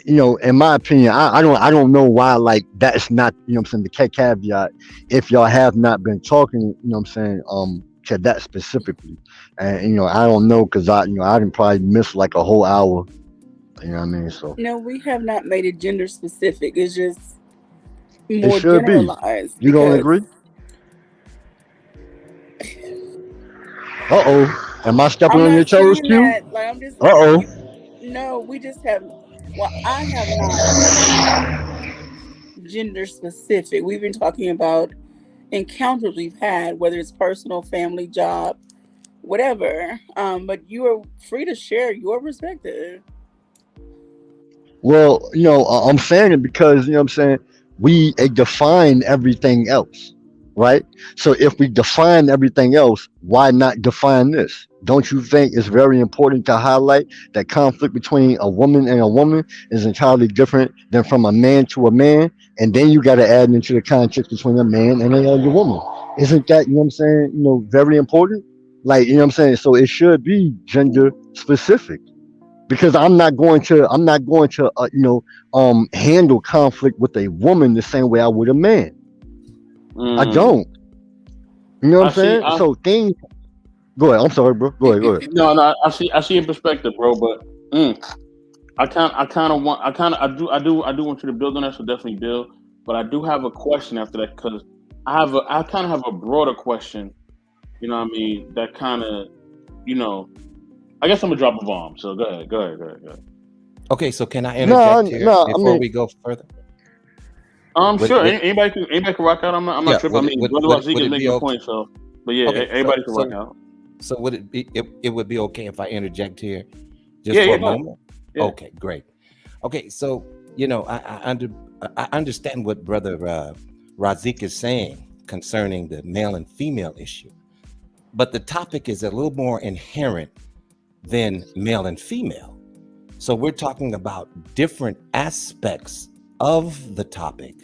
in my opinion, I don't know why, like, that's not, what I'm saying, the caveat, if y'all have not been talking, what I'm saying, to that specifically. And I don't know, because I didn't probably miss like a whole hour. You know what I mean? So No, we have not made it gender specific. It's just it more should be. generalized You don't because agree? Uh-oh. Am I stepping I'm on your not toes, saying Q? that. Like, I'm just Uh-oh. no. We just have. Well, I have not made it gender specific. We've been talking about encounters we've had, whether it's personal, family, job, whatever. But you are free to share your perspective. Well, I'm saying it because, what I'm saying, we define everything else, right? So if we define everything else, why not define this? Don't you think it's very important to highlight that conflict between a woman and a woman is entirely different than from a man to a man? And then you got to add into the context between a man and a other woman. Isn't that, what I'm saying, very important? Like, what I'm saying? So it should be gender specific, because I'm not going to handle conflict with a woman the same way I would a man. I Mm. don't. You know what I I'm see. saying? So things. Go ahead. I'm sorry, bro. Go ahead. No. I see your perspective, bro. But I do want you to build on that. So definitely build. But I do have a question after that, because I kind of have a broader question. You know what I mean? That kind of, I guess I'm gonna drop a bomb. So go ahead. Okay, so can I No, interject here no. I before mean, we go further? Sure. Would Anybody can rock out. I'm not yeah, tripping. I mean, Brother Razik would is it be making a okay? point. So, but yeah, Okay, everybody can rock out. so would it would be okay if I interject here just Yeah, for a go ahead. moment? Yeah. Okay, great. Okay, so I understand what Brother Razik is saying concerning the male and female issue, but the topic is a little more inherent than male and female. So we're talking about different aspects of the topic.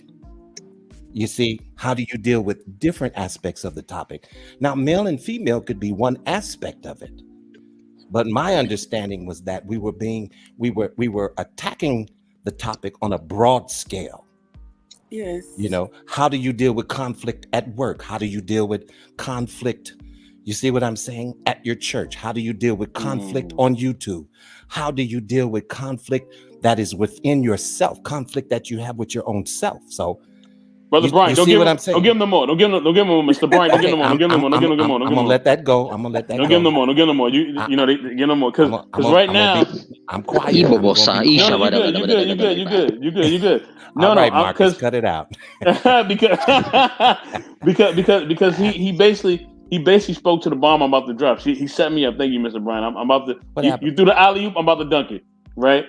You see, how do you deal with different aspects of the topic? Now, male and female could be one aspect of it, but my understanding was that we were attacking the topic on a broad scale. Yes. How do you deal with conflict at work? How do you deal with conflict? You see what I'm saying? At your church, how do you deal with conflict on YouTube? How do you deal with conflict that is within yourself, conflict that you have with your own self? So, Brother Brian, you don't see give what him. I'm saying? Don't give him no more. Don't give him no more, Mr. Brian. Don't give Okay, him no more. Don't give him no more. Don't give him no more. Don't I'm give him gonna no more. let that go. I'm gonna let that Don't give him no go. more. Don't give him no more. You know more, because right now. I'm quiet. I'm Ibobo gonna san, be isha, quiet. You good. You good. All No, right, Marcus, because cut it out. because he basically spoke to the bomb I'm about to drop. He set me up. Thank you, Mr. Brian. I'm about to. What You happened? threw the alley oop. I'm about to dunk it. Right.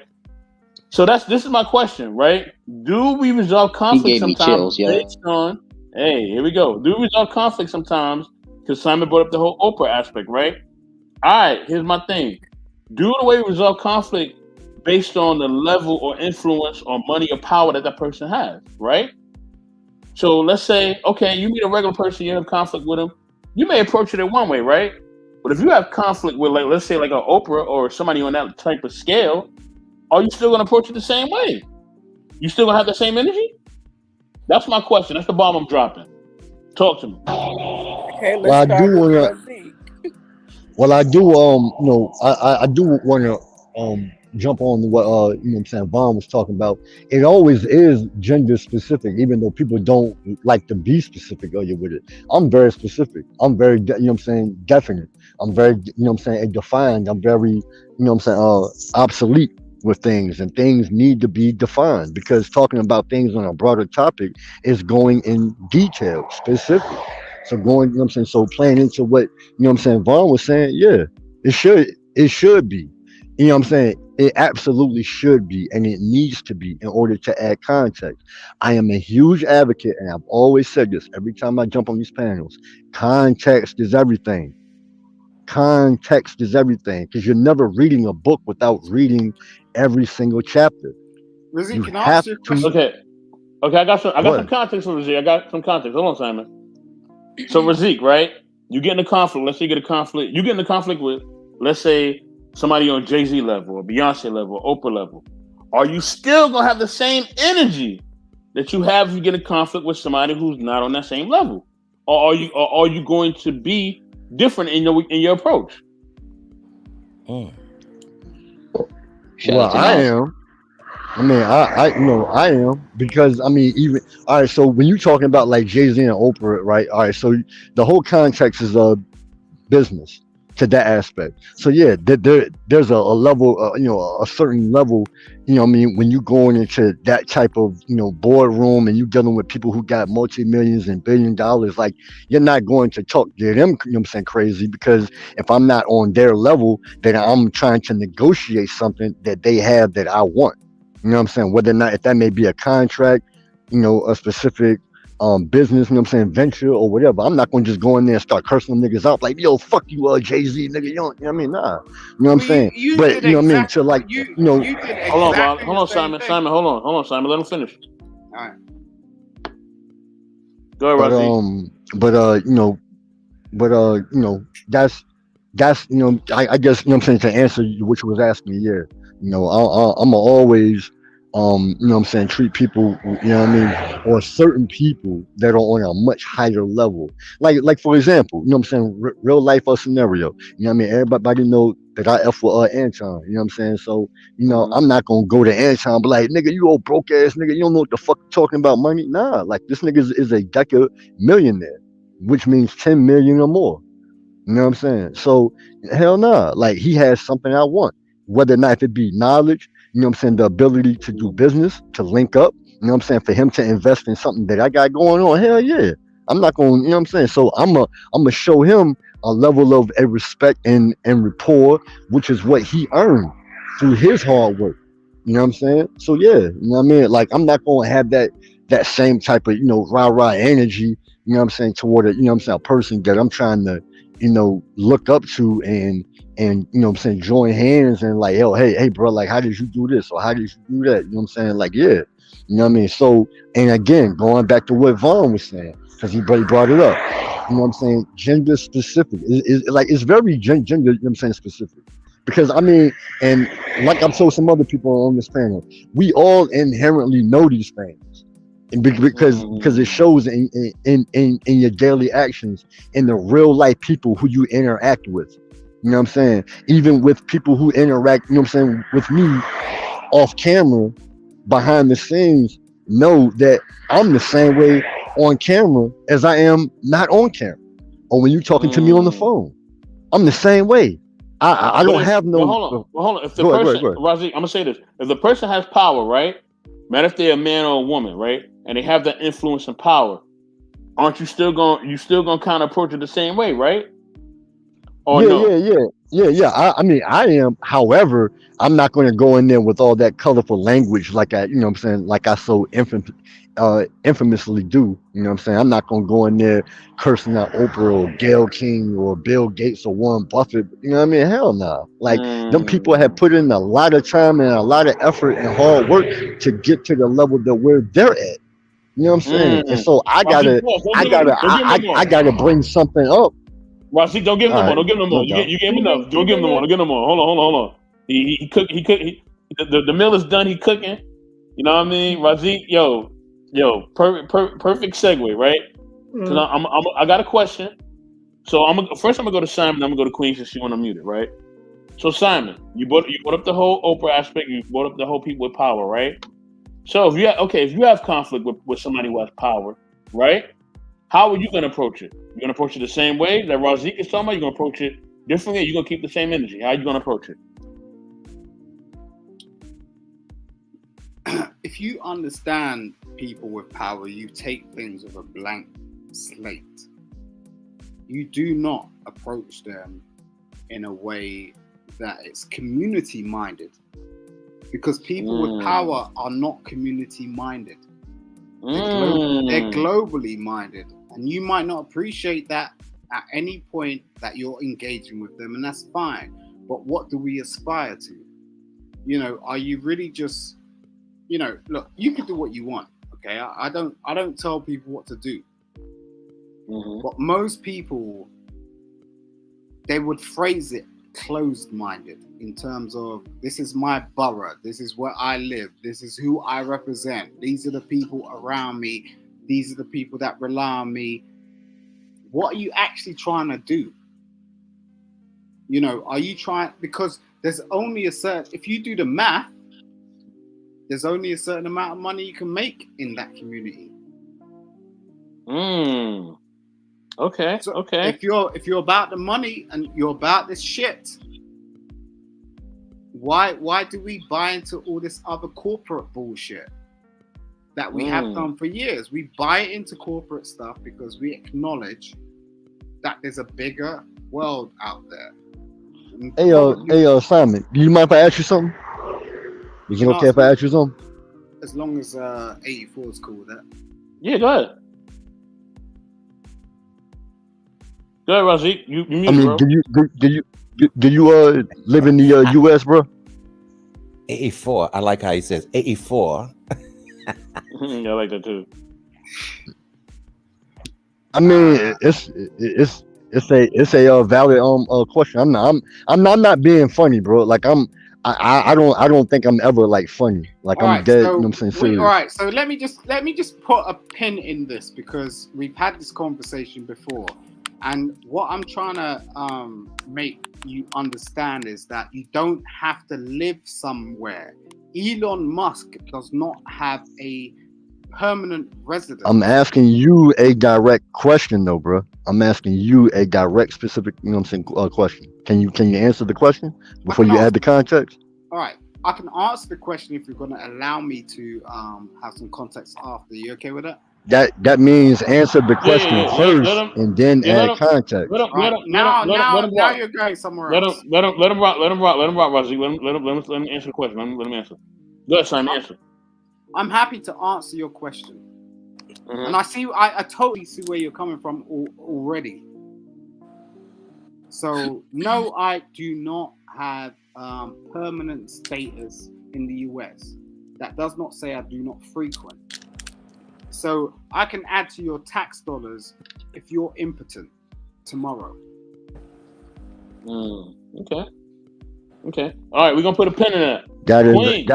So this is my question. Right. Do we resolve He conflict gave me sometimes chills, yo. based on Hey, here we go. Do we resolve conflict sometimes? Because Simon brought up the whole Oprah aspect, right? All right, here's my thing. Do the way we resolve conflict based on the level or influence or money or power that person has, right? So let's say, okay, you meet a regular person, you have conflict with them. You may approach it in one way, right? But if you have conflict with, like, let's say, like an Oprah or somebody on that type of scale, are you still going to approach it the same way? You still going to have the same energy? That's my question. That's the bomb I'm dropping. Talk to me. Okay, let's Well, I start do with wanna. Zeke. Well, I do. I do wanna jump on what what I'm saying. Vaughn was talking about. It always is gender specific, even though people don't like to be specific with it. I'm very specific. I'm very, what I'm saying, definite. I'm very, what I'm saying, defined. I'm very, what I'm saying, obsolete with things, and things need to be defined because talking about things on a broader topic is going in detail, specific. So going, what I'm saying, so playing into what, what I'm saying, Vaughn was saying, yeah, it should be. What I'm saying? It absolutely should be, and it needs to be in order to add context. I am a huge advocate, and I've always said this every time I jump on these panels. Context is everything. Context is everything, because you're never reading a book without reading every single chapter. Rizzy, You can I ask have you a to. question? Okay, I got some What? context for Razik. I got some context. Hold on, Simon. So Razik, right? You get in a conflict. Let's say you get a conflict. You get in a conflict with, let's say, somebody on Jay-Z level or Beyonce level or Oprah level. Are you still gonna have the same energy that you have if you get in conflict with somebody who's not on that same level? Or are you going to be different in your approach? Shout Well, out to I Nas. am. I mean, I am because I mean, even all right. So when you talking about like Jay Z and Oprah, right? All right. So the whole context is business to that aspect. So yeah, there's a level, a certain level, what I mean, when you going into that type of, boardroom and you dealing with people who got multi-millions and $1 billion, like you're not going to talk to them, what I'm saying, crazy, because if I'm not on their level, then I'm trying to negotiate something that they have that I want. You know what I'm saying? Whether or not if that may be a contract, a specific business, what I'm saying, venture or whatever. I'm not gonna just go in there and start cursing them niggas out like, yo, fuck you, Jay-Z, nigga. You know what I mean? Nah. You know what I'm Well, saying? you But did you know what I mean? exactly To like, you you know, you did Hold on, Bob. exactly Hold the on, same Simon. thing. Hold on, Simon. Let him finish. All right. Go ahead, but Razik. that's I guess what I'm saying, to answer what you was asking me. Yeah, I'm always what I'm saying, treat people, what I mean, or certain people that are on a much higher level. Like for example, what I'm saying, real life scenario. What I mean, everybody know that I F with Anton. You know what I'm saying? So I'm not gonna go to Anton and be like, nigga, you old broke ass nigga, you don't know what the fuck you're talking about money. Nah, like this nigga is a deca millionaire, which means 10 million or more. You know what I'm saying? So hell nah. Like he has something I want. Whether or not if it be knowledge, what I'm saying, the ability to do business, to link up, what I'm saying, for him to invest in something that I got going on, hell yeah. I'm not going, what I'm saying? So I'm gonna show him a level of a respect and rapport, which is what he earned through his hard work. You know what I'm saying? So yeah, you know what I mean? Like I'm not gonna have that same type of, rah energy, you know what I'm saying, toward a, what I'm saying, a person that I'm trying to, look up to and what I'm saying, join hands and like, yo, hey bro, like how did you do this or how did you do that? You know what I'm saying? Like, yeah. You know what I mean? So, and again, going back to what Vaughn was saying, because he brought it up. You know what I'm saying? Gender specific. It's very gender, you know what I'm saying, specific. Because I mean, and like I've told some other people on this panel, we all inherently know these things. And because it shows in your daily actions, in the real life people who you interact with. You know what I'm saying? Even with people who interact, you know what I'm saying, with me off camera, behind the scenes, know that I'm the same way on camera as I am not on camera. Or when you're talking to me on the phone, I'm the same way. I don't have no. Well, hold on. If the Go person, ahead. Razik, I'm gonna say this: if the person has power, right? Matter if they're a man or a woman, right? And they have that influence and power, aren't you still gonna kind of approach it the same way, right? Or Yeah, no? yeah. I mean, I am. However, I'm not going to go in there with all that colorful language like I, you know what I'm saying, like I so infamously do. You know what I'm saying? I'm not going to go in there cursing out Oprah or Gail King or Bill Gates or Warren Buffett. You know what I mean? Hell no. Like, them people have Mm. put in a lot of time and a lot of effort and hard work to get to the level that where they're at. You know what I'm saying? And Mm. so Razik, pause. Don't give him no I more. gotta bring something up. Razik, don't give him no All more. right, Don't give him no more. no You doubt. gave him He enough. been Don't give him no more. it. Don't give him no more. Hold on. He cook. The meal is done. He cooking. You know what I mean? Razik, perfect segue, right? Because Mm. I got a question. So first I'm gonna go to Simon. Then I'm gonna go to Queen since she want to mute it, right? So Simon, you brought up the whole Oprah aspect. You brought up the whole people with power, right? So if you have conflict with somebody who has power, right? How are you gonna approach it? You're gonna approach it the same way that Razik is talking about. You're gonna approach it differently. You're gonna keep the same energy. How are you gonna approach it? If you understand people with power, you take things with a blank slate. You do not approach them in a way that it's community minded, because people with power are not community minded. They're globally minded, and you might not appreciate that at any point that you're engaging with them, and that's fine. But what do we aspire to? You know, are you really just, you know, look, you can do what you want, okay? I don't tell people what to do. But most people, they would phrase it closed-minded in terms of, this is my borough, this is where I live, this is who I represent, these are the people around me, these are the people that rely on me. What are you actually trying to do? You know, are you trying, because there's only a certain, if you do the math, there's only a certain amount of money you can make in that community. Okay. So okay. if you're about the money and you're about this shit, why do we buy into all this other corporate bullshit that we have done for years? We buy into corporate stuff because we acknowledge that there's a bigger world out there. Hey, Simon, do you mind if I ask you something? Is it okay if I ask you something? As long as 84 is cool with that. Yeah, go ahead. Go ahead, Razik. You mute, I mean, bro. do you live in the U.S., bro? 84. I like how he says 84. I like that too. I mean, it's a valid question. I'm not being funny, bro. Like I don't think I'm ever like funny. Like all I'm right, dead. so You know what I'm saying? Serious. all right, so let me just put a pin in this, because we've had this conversation before, and what I'm trying to make you understand is that you don't have to live somewhere. Elon Musk does not have a permanent residence. I'm asking you a direct question, though, bro. I'm asking you a direct, specific, you know what I'm saying, question. Can you answer the question before you add the context? All right, I can answer the question if you're going to allow me to have some context after. You okay with that? That means answer the question first and then add context. Now you're going somewhere else. Let him rock, Razik. Let him answer the question. Let him answer. Go ahead, Simon, answer. I'm happy to answer your question. And I totally see where you're coming from already. So no, I do not have permanent status in the US. That does not say I do not frequent. So I can add to your tax dollars if you're impotent tomorrow. Okay. All right, we're gonna put a pin in that. That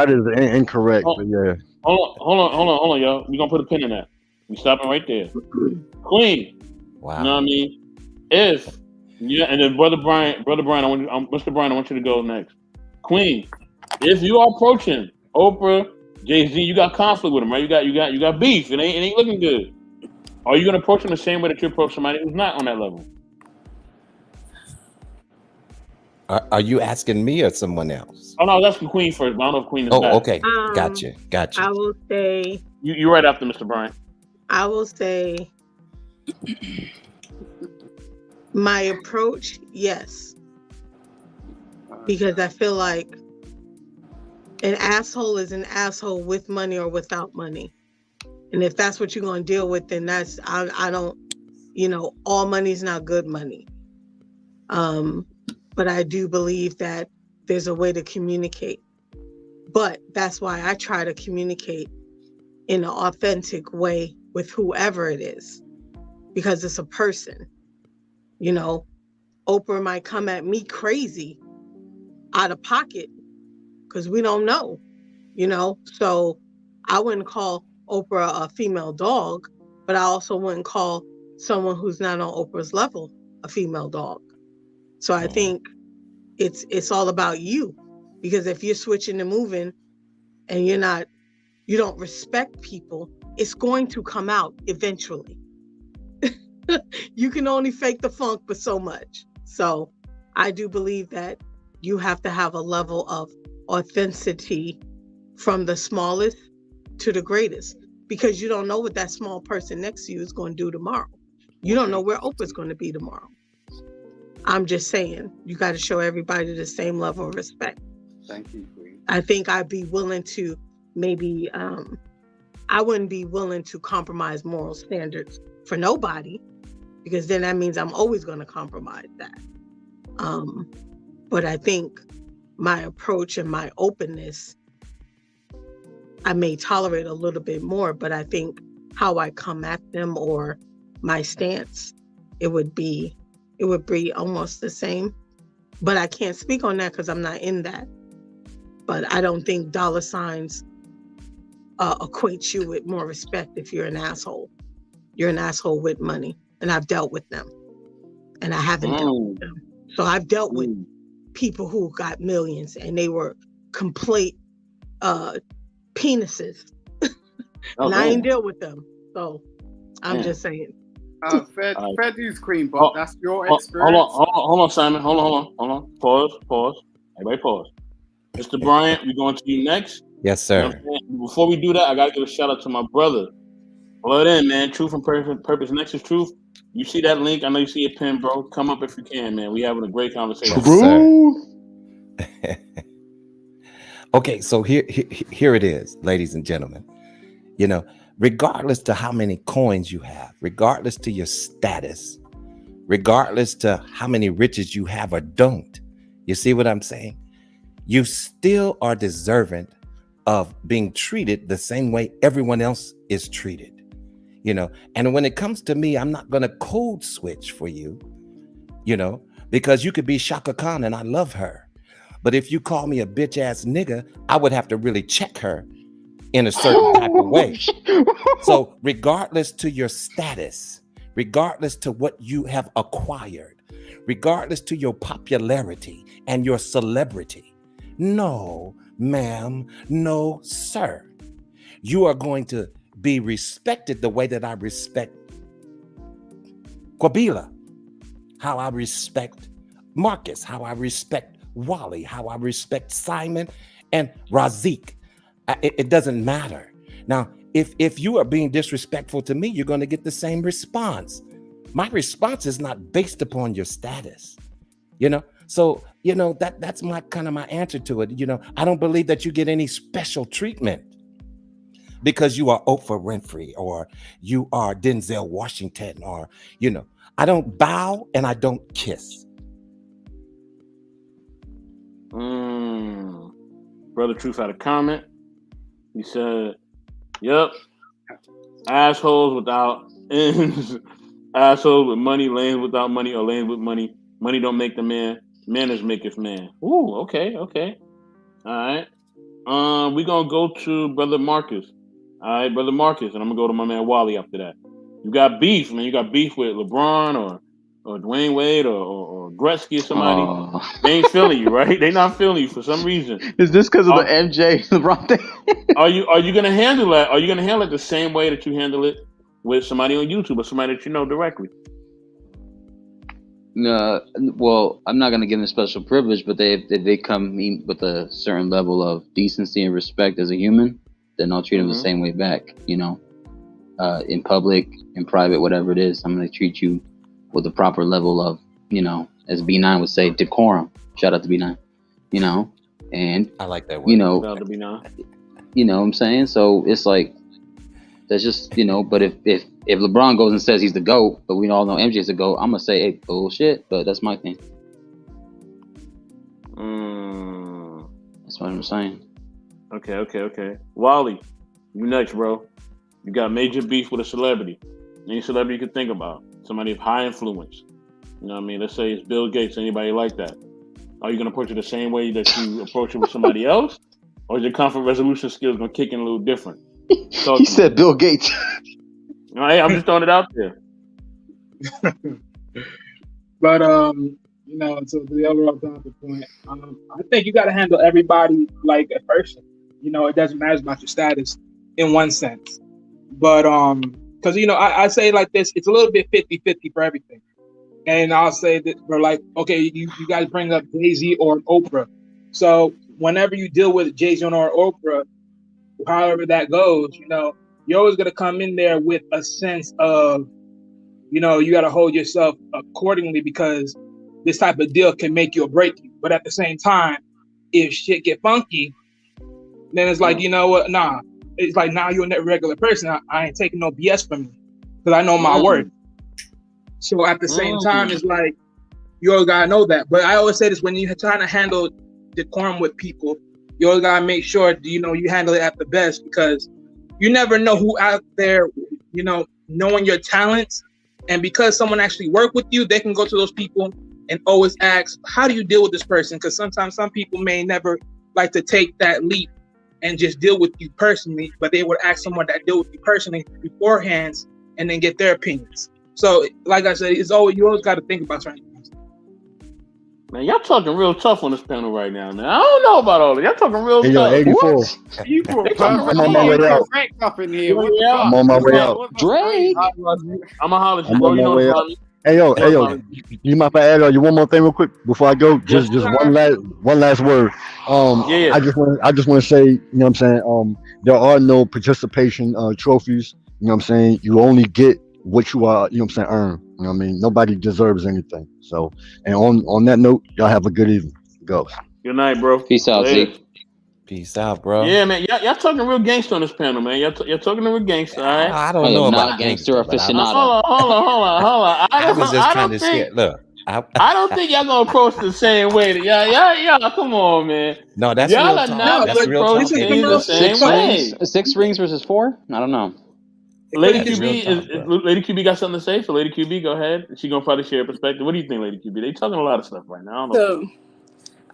is incorrect. But yeah. Hold on, y'all. We're gonna put a pin in that. We stopping right there. Queen. Wow. You know what I mean? And then Brother Brian, Mr. Brian, I want you to go next. Queen, if you are approaching Oprah, Jay-Z, you got conflict with him, right? You got beef. It ain't looking good. Are you gonna approach him the same way that you approach somebody who's not on that level? Are you asking me or someone else? Oh no, that's the Queen first. But I don't know if Queen is back. Okay. Gotcha. I will say you right after Mr. Brian. I will say My approach, yes, because I feel like an asshole is an asshole with money or without money. And if that's what you're going to deal with, then that's, I don't, all money's not good money. But I do believe that there's a way to communicate. But that's why I try to communicate in an authentic way with whoever it is, because it's a person. Oprah might come at me crazy out of pocket because we don't know, So I wouldn't call Oprah a female dog, but I also wouldn't call someone who's not on Oprah's level a female dog. So I think it's all about you, because if you're switching and moving and you don't respect people, it's going to come out eventually. You can only fake the funk but so much. So I do believe that you have to have a level of authenticity from the smallest to the greatest, because you don't know what that small person next to you is going to do tomorrow. You don't know where Oprah's going to be tomorrow. I'm just saying, you got to show everybody the same level of respect. Thank you, Queen. I think I'd be willing to maybe, I wouldn't be willing to compromise moral standards for nobody, because then that means I'm always going to compromise that. But I think my approach and my openness, I may tolerate a little bit more, but I think how I come at them or my stance, it would be almost the same. But I can't speak on that because I'm not in that. But I don't think dollar signs equate you with more respect if you're an asshole. You're an asshole with money. And I've dealt with them. And I haven't dealt with them. So I've dealt with people who got millions and they were complete penises. And I ain't dealt with them. So I'm just saying. Fair dues, Queen, but that's your experience. Hold on, Simon. Hold on. Pause. Everybody pause. Mr. Bryant, we're going to you next. Yes, sir. Before we do that, I got to give a shout out to my brother. Blood in, man. Truth and Purpose Nexus Truth. You see that link? I know you see a pin, bro. Come up if you can, man. We having a great conversation. Yes, okay, so here it is, ladies and gentlemen. Regardless to how many coins you have, regardless to your status, regardless to how many riches you have or don't, you see what I'm saying? You still are deserving of being treated the same way everyone else is treated. And when it comes to me, I'm not going to code switch for you, because you could be Shaka Khan and I love her. But if you call me a bitch ass nigga, I would have to really check her in a certain type of way. So regardless to your status, regardless to what you have acquired, regardless to your popularity and your celebrity, no, ma'am, no, sir, you are going to be respected the way that I respect Kwabila, how I respect Marcus, how I respect Wally, how I respect Simon and Razik. It doesn't matter. Now, if you are being disrespectful to me, you're going to get the same response. My response is not based upon your status, So, that's my answer to it. I don't believe that you get any special treatment because you are Oprah Winfrey or you are Denzel Washington or, I don't bow and I don't kiss. Brother Truth had a comment. He said, yep, assholes without ends, assholes with money, lanes without money, or lanes with money. Money don't make the man. Manners maketh man. Ooh, okay. All right. We're going to go to Brother Marcus. All right, Brother Marcus, and I'm going to go to my man Wally after that. You got beef, man. You got beef with LeBron or Dwayne Wade or Gretzky or somebody. They ain't feeling you, right? They not feeling you for some reason. Is this because of the MJ LeBron thing? Are you going to handle that? Are you going to handle it the same way that you handle it with somebody on YouTube or somebody that you know directly? No, well, I'm not going to give them special privilege, but if they come with a certain level of decency and respect as a human, then I'll treat them the same way back, in public, in private, whatever it is. I'm going to treat you with a proper level of you know, as B9 would say, decorum. Shout out to B9, you know, and I like that word. you know, About to be now. you know what I'm saying? So it's like, that's just, you know, but if LeBron goes and says he's the GOAT, but we all know MJ is the GOAT, I'm gonna say, hey, bullshit, but that's my thing. That's what I'm saying. Okay. Wally, you next, bro. You got major beef with a celebrity. Any celebrity you could think about. Somebody of high influence. You know what I mean? Let's say it's Bill Gates, anybody like that. Are you gonna approach it the same way that you approach it with somebody else? Or is your conflict resolution skills gonna kick in a little different? He said Bill Gates. All right, I'm just throwing it out there. But you know, so the overall topic point, I think you got to handle everybody like a person. You know, it doesn't matter about your status in one sense. But because you know, I say it like this, it's a little bit 50-50 for everything. And I'll say that we're like, okay, you guys bring up Jay-Z or Oprah. So whenever you deal with Jay-Z or Oprah, however that goes, you know, you're always gonna come in there with a sense of, you know, you got to hold yourself accordingly because this type of deal can make you or break you. But at the same time, if shit get funky, then it's like, you know what? Nah, it's like now you're a regular person. I ain't taking no BS from you because I know my worth. So at the same time, it's like you always gotta know that. But I always say this: when you're trying to handle decorum with people, you always gotta make sure you know you handle it at the best because you never know who out there, you know, knowing your talents. And because someone actually worked with you, they can go to those people and always ask, how do you deal with this person? Because sometimes some people may never like to take that leap and just deal with you personally, but they would ask someone that deal with you personally beforehand and then get their opinions. So like I said, you always got to think about certain things. Man, y'all talking real tough on this panel right now, man. I don't know about all of it. Y'all talking real Hey, yo, tough. 84. I'm on my way out. Up in here. What the Yeah. fuck? I'm on my way out. Drake. I'm a holler at you, I'm bro. on You my know way what out. I'm Hey yo, you mind if I add you one more thing real quick before I go? Just one last word. Yeah. I just want to say, you know what I'm saying? There are no participation trophies. You know what I'm saying? You only get what you are, you know what I'm saying, earn. You know what I mean? Nobody deserves anything. So, and on that note, y'all have a good evening. Go. Good night, bro. Peace out, Later. Zeke. Peace out, bro. Yeah, man. Y'all talking real gangster on this panel, man. Y'all talking real gangster, all right? I don't know not about gangster gangster, but aficionado. Hold on. I was just I kind don't of think scared. Look, I don't think y'all gonna approach the same way. Y'all, come on, man. no, that's Y'all real are talk. not That's gonna real approach talk. things the same Six way. rings versus 4? I don't know. Lady That's real QB talk, bro. Lady QB got something to say, so Lady QB, go ahead. She gonna probably share a perspective. What do you think, Lady QB? They talking a lot of stuff right now. I don't know. So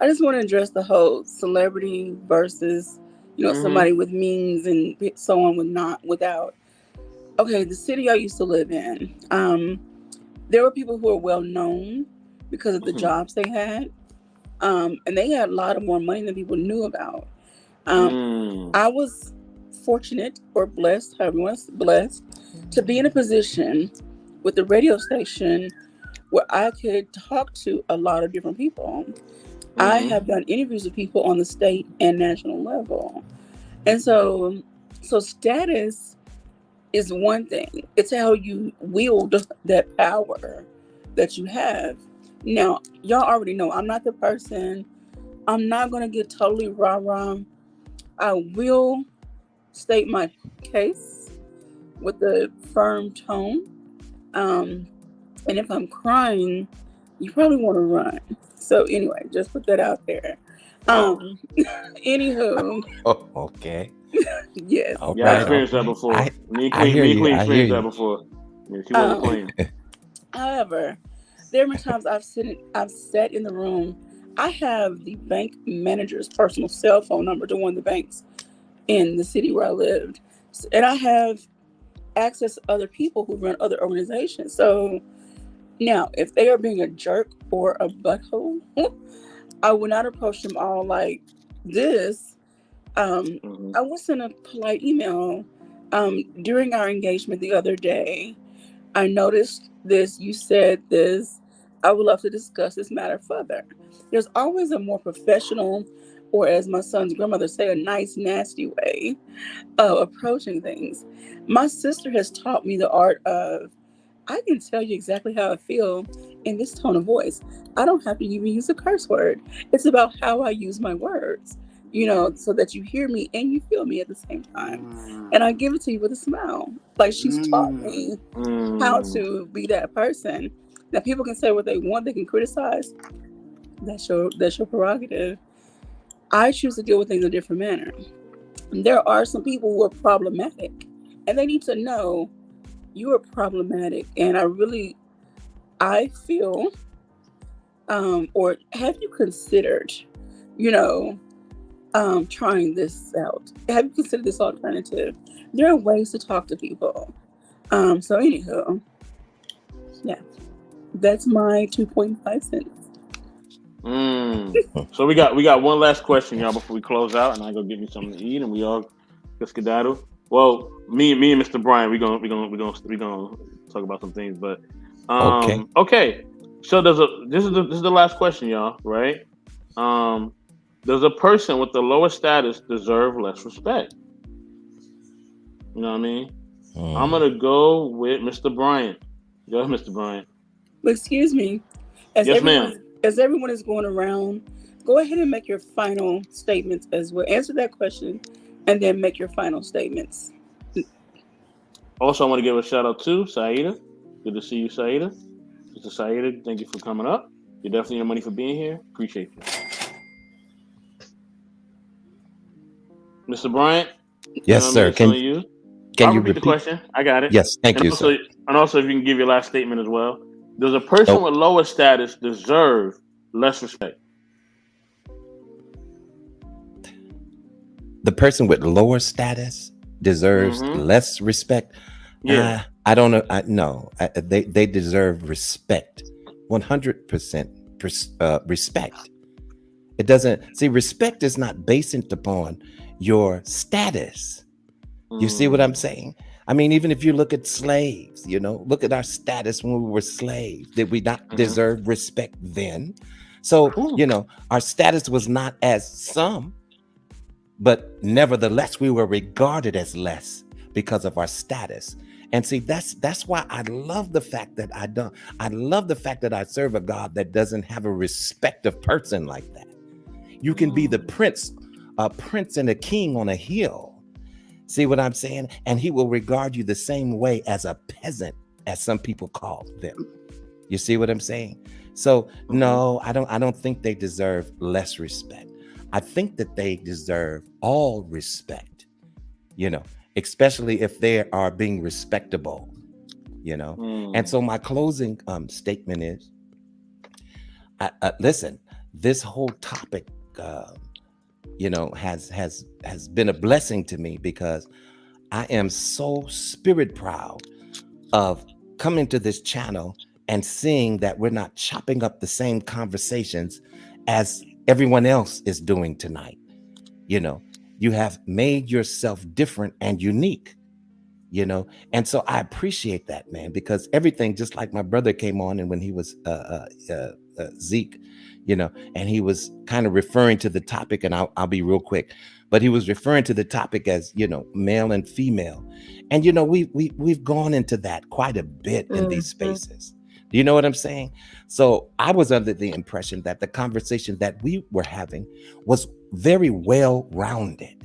I just want to address the whole celebrity versus, you know, somebody with means and someone with not without. Okay, the city I used to live in, there were people who were well known because of the jobs they had, and they had a lot of more money than people knew about. I was fortunate or blessed, however you want to blessed, to be in a position with the radio station where I could talk to a lot of different people. I have done interviews with people on the state and national level. And so status is one thing. It's how you wield that power that you have. Now, y'all already know I'm not the person. I'm not going to get totally rah-rah. I will state my case with a firm tone. And if I'm crying, you probably want to run. So anyway, just put that out there. Anywho. Oh, okay. Yes. All Yeah, I right, experienced okay. that before. I Me and hear you. Queen I hear experienced that you. before. Yeah, she wasn't playing. However, there have been times I've sat in the room. I have the bank manager's personal cell phone number to one of the banks in the city where I lived. And I have access to other people who run other organizations. So now, if they are being a jerk or a butthole, I would not approach them all like this. I will send a polite email. During our engagement the other day, I noticed this, you said this, I would love to discuss this matter further. There's always a more professional, or as my son's grandmother say, a nice, nasty way of approaching things. My sister has taught me the art of I can tell you exactly how I feel in this tone of voice. I don't have to even use a curse word. It's about how I use my words, so that you hear me and you feel me at the same time. And I give it to you with a smile. Like she's taught me how to be that person. Now people can say what they want, they can criticize. That's your prerogative. I choose to deal with things in a different manner. There are some people who are problematic, and they need to know you are problematic. And I feel, or have you considered, trying this out? Have you considered this alternative? There are ways to talk to people. So anywho, yeah, that's my 2.5 cents. So we got one last question, y'all, before we close out, and I go get me something to eat, and we all go skedaddle. Well, me and Mr. Brian, we gonna talk about some things, but okay. So this is the last question, y'all, right? Does a person with the lower status deserve less respect? You know what I mean? I'm gonna go with Mr. Bryant. Go ahead, Mr. Bryant. Excuse me. Yes, ma'am. As everyone is going around, go ahead and make your final statements as well. Answer that question and then make your final statements. Also, I want to give a shout out to Saida. Good to see you, Saida. Mr. Saida, thank you for coming up. You're definitely your money for being here. Appreciate you. Mr. Bryant? Yes, sir. Can you repeat the question? I got it. Yes, thank you, also, sir. And also, if you can give your last statement as well. Does a person with lower status deserve less respect? The person with lower status deserves less respect. Yeah. I don't know. No, they deserve respect, 100% respect. It doesn't respect is not based upon your status. You see what I'm saying? I mean, even if you look at slaves, look at our status when we were slaves. Did we not deserve respect then? So, our status was not as some, but nevertheless, we were regarded as less because of our status. And see, that's why I love the fact that I love the fact that I serve a God that doesn't have a respective person like that. You can be the prince and a king on a hill. See what I'm saying? And he will regard you the same way as a peasant, as some people call them. You see what I'm saying? So no, I don't think they deserve less respect. I think that they deserve all respect, especially if they are being respectable, And so my closing statement is, listen, this whole topic, has been a blessing to me because I am so spirit proud of coming to this channel and seeing that we're not chopping up the same conversations as everyone else is doing tonight. You have made yourself different and unique, and so I appreciate that, man, because everything, just like my brother came on and when he was Zeke, and he was kind of referring to the topic, and I'll be real quick, but he was referring to the topic as, male and female. And, we've gone into that quite a bit in these spaces. Do you know what I'm saying? So I was under the impression that the conversation that we were having was very well-rounded.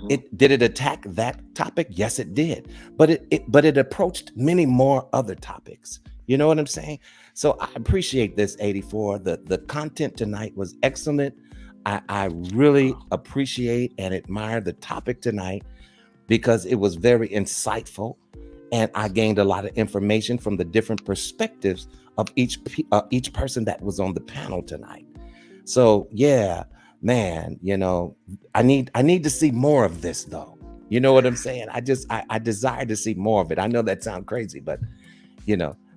Did it attack that topic? Yes, it did. But it approached many more other topics. You know what I'm saying? So I appreciate this, 84. The content tonight was excellent. I really appreciate and admire the topic tonight because it was very insightful, and I gained a lot of information from the different perspectives of each person that was on the panel tonight. So yeah, man, I need to see more of this though. You know what I'm saying? I desire to see more of it. I know that sounds crazy, but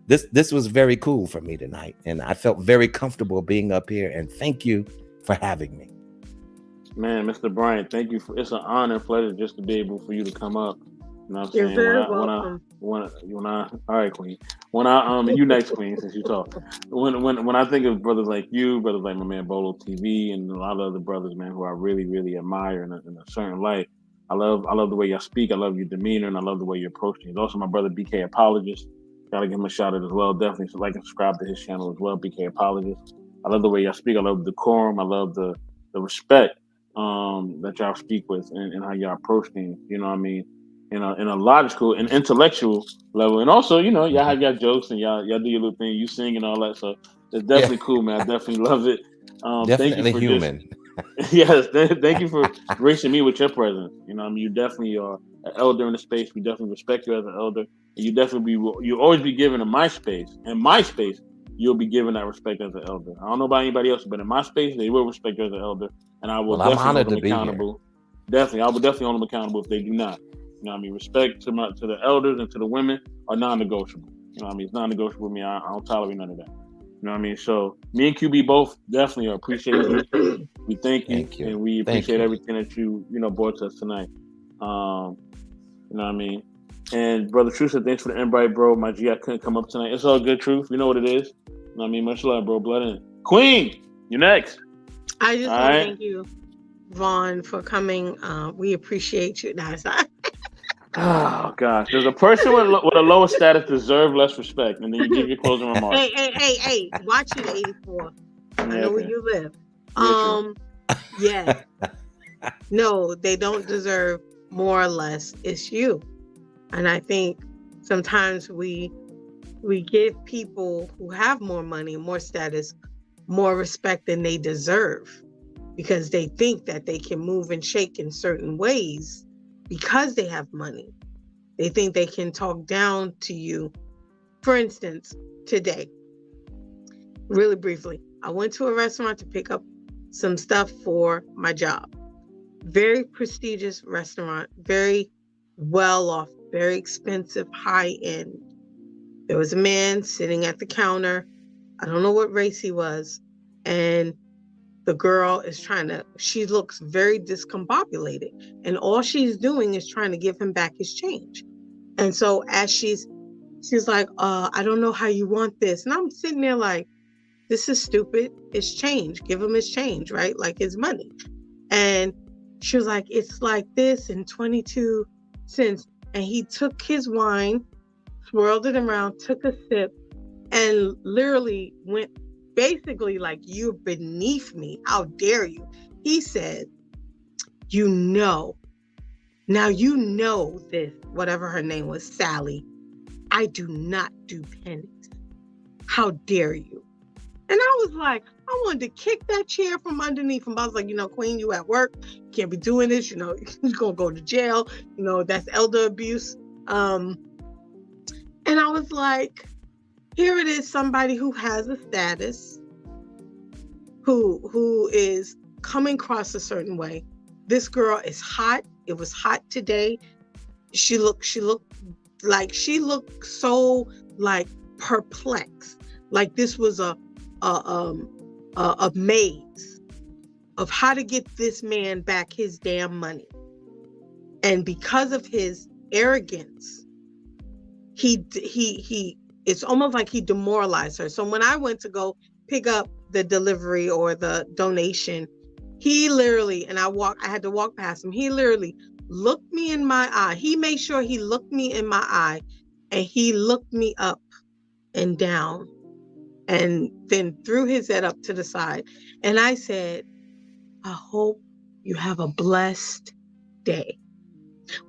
this was very cool for me tonight, and I felt very comfortable being up here, and thank you for having me. Man, Mr. Bryant, thank you. It's an honor and pleasure just to be able for you to come up. You know what I'm You're saying? very welcome. All right, Queen. You next, Queen, since you talk. When I think of brothers like you, brothers like my man Bolo TV, and a lot of other brothers, man, who I really, really admire in a certain light. I love the way y'all speak. I love your demeanor, and I love the way you approach things. Also, my brother BK Apologist. Gotta give him a shout out as well. Definitely like and subscribe to his channel as well. BK Apologist. I love the way y'all speak. I love the decorum. I love the respect that y'all speak with and how y'all approach things. You know what I mean? In a logical and intellectual level. And also, you know, y'all have your jokes and y'all do your little thing. You sing and all that. So it's definitely cool, man. I definitely love it. Definitely thank you for human. Yes, thank you for gracing me with your presence. You know what I mean? You definitely are an elder in the space. We definitely respect you as an elder. And you definitely you always be given in my space. In my space, you'll be given that respect as an elder. I don't know about anybody else, but in my space, they will respect you as an elder. And I will Well, I'm definitely honored hold them to be here. accountable. Definitely, I will definitely hold them accountable if they do not. You know what I mean? Respect to the elders and to the women are non-negotiable. You know what I mean? It's non-negotiable with me. I don't tolerate none of that. You know what I mean? So me and QB both definitely appreciate you. We thank you, and we appreciate everything that you brought to us tonight. You know what I mean? And Brother Truth said, thanks for the invite, bro. My G, I couldn't come up tonight. It's all good, Truth. You know what it is. You know what I mean? Much love, bro. Blood in. Queen, you next. I just want to thank you, Vaughn, for coming. We appreciate you. Now, Oh gosh, there's a person with a lower status deserve less respect, and then you give your closing remarks. Hey! Watch it, 84. I know where you live. Yeah. No, they don't deserve more or less. It's you, and I think sometimes we give people who have more money, more status, more respect than they deserve, because they think that they can move and shake in certain ways. Because they have money, they think they can talk down to you. For instance, today, really briefly, I went to a restaurant to pick up some stuff for my job. Very prestigious restaurant, very well off, very expensive, high end. There was a man sitting at the counter. I don't know what race he was. And the girl is she looks very discombobulated, and all she's doing is trying to give him back his change. And so as she's like, I don't know how you want this. And I'm sitting there like, this is stupid. It's change. Give him his change, right? Like his money. And she was like, it's like this and 22 cents. And he took his wine, swirled it around, took a sip, and literally went basically like, you're beneath me. How dare you? He said, now you know this, whatever her name was, Sally. I do not do pennies. How dare you? And I was like, I wanted to kick that chair from underneath him. I was like, Queen, you at work. You can't be doing this. You're going to go to jail. That's elder abuse. And I was like, here it is, somebody who has a status, who is coming across a certain way. This girl is hot. It was hot today. She looked so like perplexed. Like this was a maze of how to get this man back his damn money. And because of his arrogance, he it's almost like he demoralized her. So when I went to go pick up the delivery or the donation, he literally, and I had to walk past him, he literally looked me in my eye. He made sure he looked me in my eye, and he looked me up and down, and then threw his head up to the side. And I said, I hope you have a blessed day.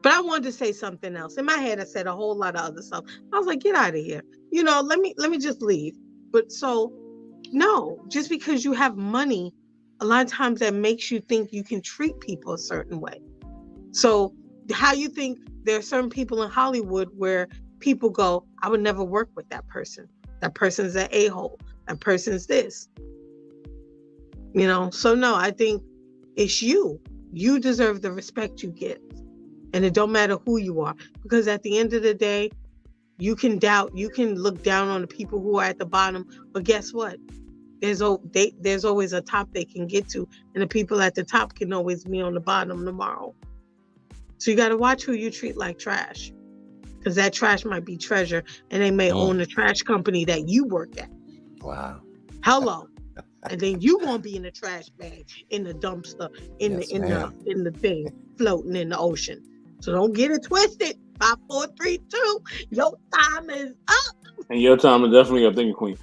But I wanted to say something else. In my head, I said a whole lot of other stuff. I was like, get out of here. Let me just leave. But so, no, just because you have money, a lot of times that makes you think you can treat people a certain way. So how you think there are certain people in Hollywood where people go, I would never work with that person. That person's an a-hole. That person's this. So no, I think it's you. You deserve the respect you get. And it don't matter who you are, because at the end of the day, you can look down on the people who are at the bottom, but guess what? There's always a top they can get to, and the people at the top can always be on the bottom tomorrow. So you got to watch who you treat like trash, because that trash might be treasure, and they may own the trash company that you work at. Wow. Hello. And then you won't be in the trash bag, in the dumpster, in the thing, floating in the ocean. So don't get it twisted. 5, 4, 3, 2. Your time is up. And your time is definitely up. Thank you, Queen.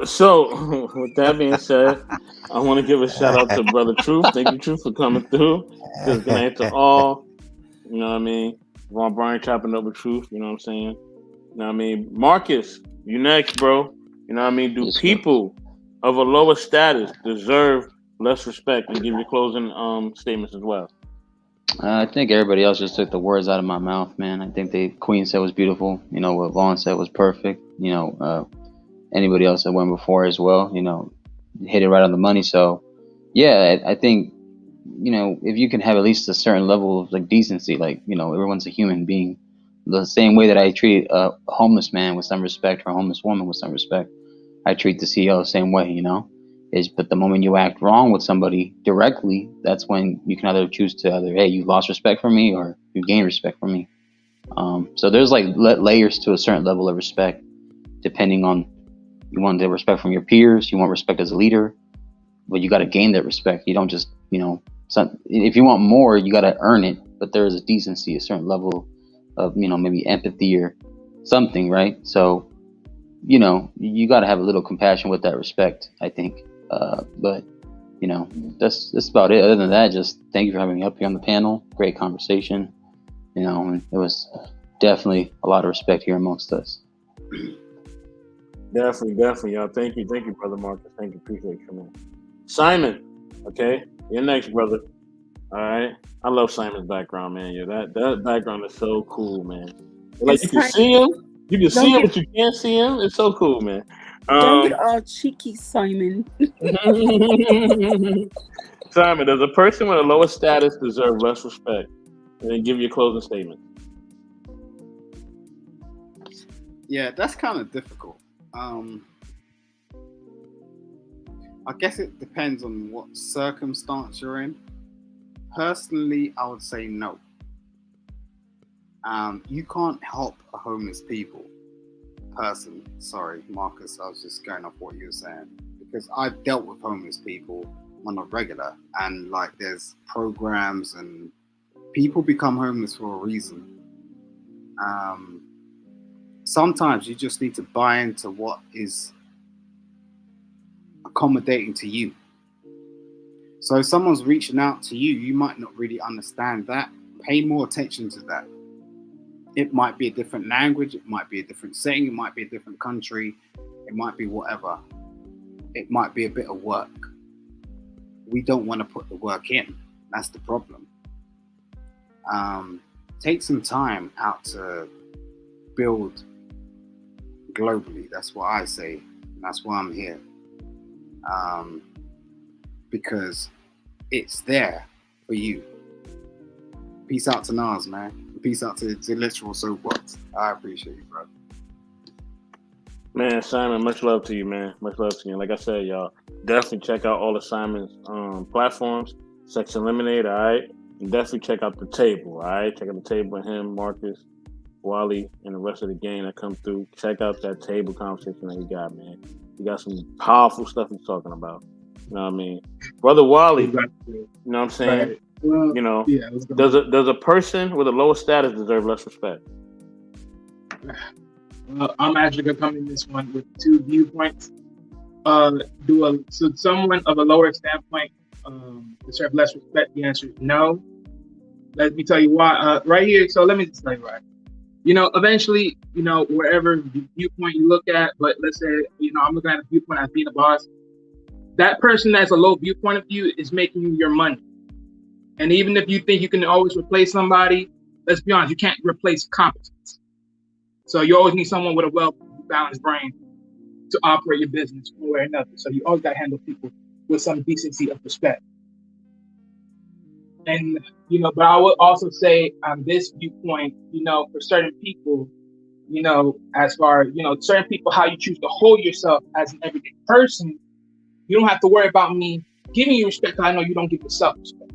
So with that being said, I want to give a shout out to Brother Truth. Thank you, Truth, for coming through. Just gonna answer all. You know what I mean? Von Bryan chopping up with Truth. You know what I'm saying? You know what I mean? Marcus, you next, bro. You know what I mean? Do Yes, sir. people of a lower status deserve less respect? And give your closing statements as well. I think everybody else just took the words out of my mouth, man. I think the Queen said was beautiful. You know, what Vaughn said was perfect. You know, anybody else that went before as well, you know, hit it right on the money. So, yeah, I think, you know, if you can have at least a certain level of like decency, like, you know, everyone's a human being. The same way that I treat a homeless man with some respect or a homeless woman with some respect, I treat the CEO the same way, you know. But the moment you act wrong with somebody directly, that's when you can either choose to hey, you lost respect for me or you gain respect for me. So there's like layers to a certain level of respect, depending on, you want the respect from your peers, you want respect as a leader, but you got to gain that respect. You don't just, you know, if you want more, you got to earn it. But there is a decency, a certain level of, you know, maybe empathy or something, right? So, you know, you got to have a little compassion with that respect, I think. But, you know, that's about it. Other than that, just thank you for having me up here on the panel. Great conversation. You know, and it was definitely a lot of respect here amongst us. Definitely, y'all. Thank you, brother Marcus. Thank you, appreciate you, man. Simon, okay, you're next, brother. All right, I love Simon's background, man. Yeah, that background is so cool, man. Like you can see him, but you can't see him. It's so cool, man. Don't get all cheeky, Simon. Simon, does a person with a lower status deserve less respect? And then give your closing statement. Yeah, that's kind of difficult. I guess it depends on what circumstance you're in. Personally, I would say no. You can't help a homeless person. Sorry, Marcus, I was just going off what you were saying. Because I've dealt with homeless people on a regular, and like there's programs and people become homeless for a reason. Sometimes you just need to buy into what is accommodating to you. So if someone's reaching out to you, you might not really understand that. Pay more attention to that. It might be a different language, it might be a different setting, it might be a different country, it might be whatever. It might be a bit of work. We don't want to put the work in. That's the problem. Take some time out to build globally. That's what I say. And that's why I'm here. Because it's there for you. Peace out to Nas, man. Peace out to Literal Soapbox. I appreciate you, bro. Man, Simon, much love to you, man. Much love to you. Like I said, y'all, definitely check out all of Simon's platforms. Section Lemonade, all right? And definitely check out The Table, all right? Check out The Table with him, Marcus, Wally, and the rest of the gang that come through. Check out that table conversation that he got, man. He got some powerful stuff he's talking about. You know what I mean? Brother Wally, you know what I'm saying? Right. Well, you know, yeah, does a person with a lower status deserve less respect? Well, I'm actually gonna come in this one with two viewpoints. So someone of a lower standpoint deserve less respect? The answer is no. Let me tell you why. Right here. So let me just tell you why. You know, eventually, you know, wherever viewpoint you look at, but let's say, you know, I'm looking at a viewpoint as being a boss. That person that's a low viewpoint of you is making you your money. And even if you think you can always replace somebody, let's be honest, you can't replace competence. So you always need someone with a well-balanced brain to operate your business one way or another. So you always got to handle people with some decency of respect. And, you know, but I would also say on this viewpoint, you know, for certain people, you know, as far, you know, certain people, how you choose to hold yourself as an everyday person, you don't have to worry about me giving you respect. I know you don't give yourself respect.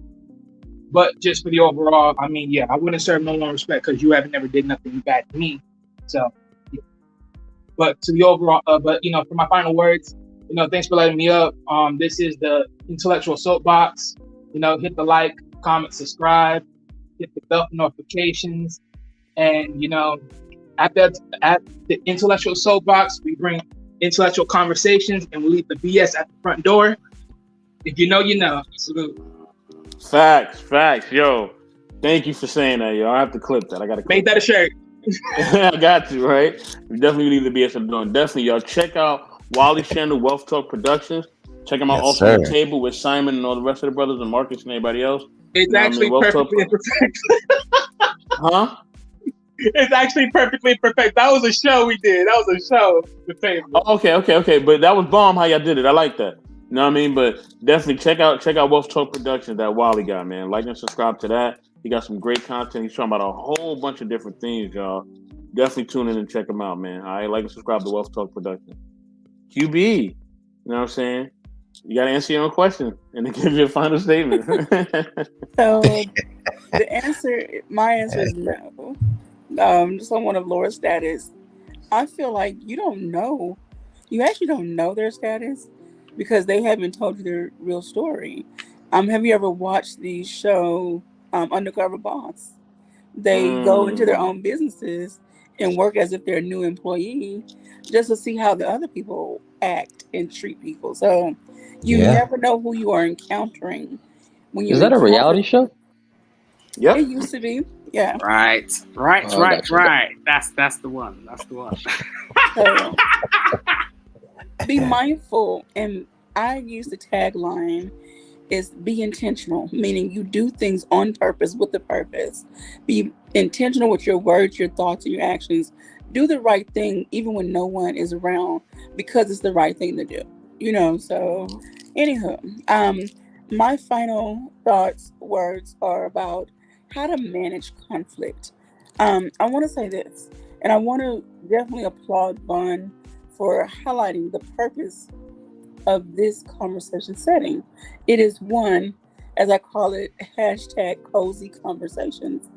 But just for the overall, I mean, yeah, I wouldn't serve no one respect because you haven't never did nothing bad to me. So, yeah. But to the overall, but, you know, for my final words, you know, thanks for letting me up. This is the Intellectual Soapbox. You know, hit the like, comment, subscribe, hit the bell notifications, and, you know, at the Intellectual Soapbox, we bring intellectual conversations and we leave the BS at the front door. If you know, you know. Salute. Facts. Yo, thank you for saying that, yo. I have to clip that. I got to Make that a shirt. I got you, right? We definitely leave the BS at the door. Definitely, y'all. Check out Wally's channel, Wealth Talk Productions. Check him out Yes, also on the sir. table with Simon and all the rest of the brothers and Marcus and everybody else. It's You know what I actually mean? Wealth Talk. perfectly imperfect. Huh? It's actually perfectly imperfect. That was a show we did. That was a show. The table. Oh, okay. But that was bomb how y'all did it. I like that. You know what I mean? But definitely check out Wealth Talk Productions that Wally got, man. Like and subscribe to that. He got some great content. He's talking about a whole bunch of different things, y'all. Definitely tune in and check him out, man. All right, like and subscribe to Wealth Talk Productions. QB, you know what I'm saying? You got to answer your own question and then give your final statement. So my answer is no. Someone of lower status, I feel like you actually don't know their status because they haven't told you their real story. Have you ever watched the show Undercover Boss? They go into their own businesses and work as if they're a new employee just to see how the other people act and treat people. So you never know who you are encountering when you Is that a reality show? Yep. It used to be, yeah. Right. Gotcha. That's the one. So be mindful, and I use the tagline is be intentional, meaning you do things on purpose with a purpose. Be intentional with your words, your thoughts, and your actions. Do the right thing even when no one is around because it's the right thing to do. So anywho, my final words are about how to manage conflict. I want to say this, and I want to definitely applaud Vaughn for highlighting the purpose of this conversation setting. It is one, as I call it, hashtag cozy conversations.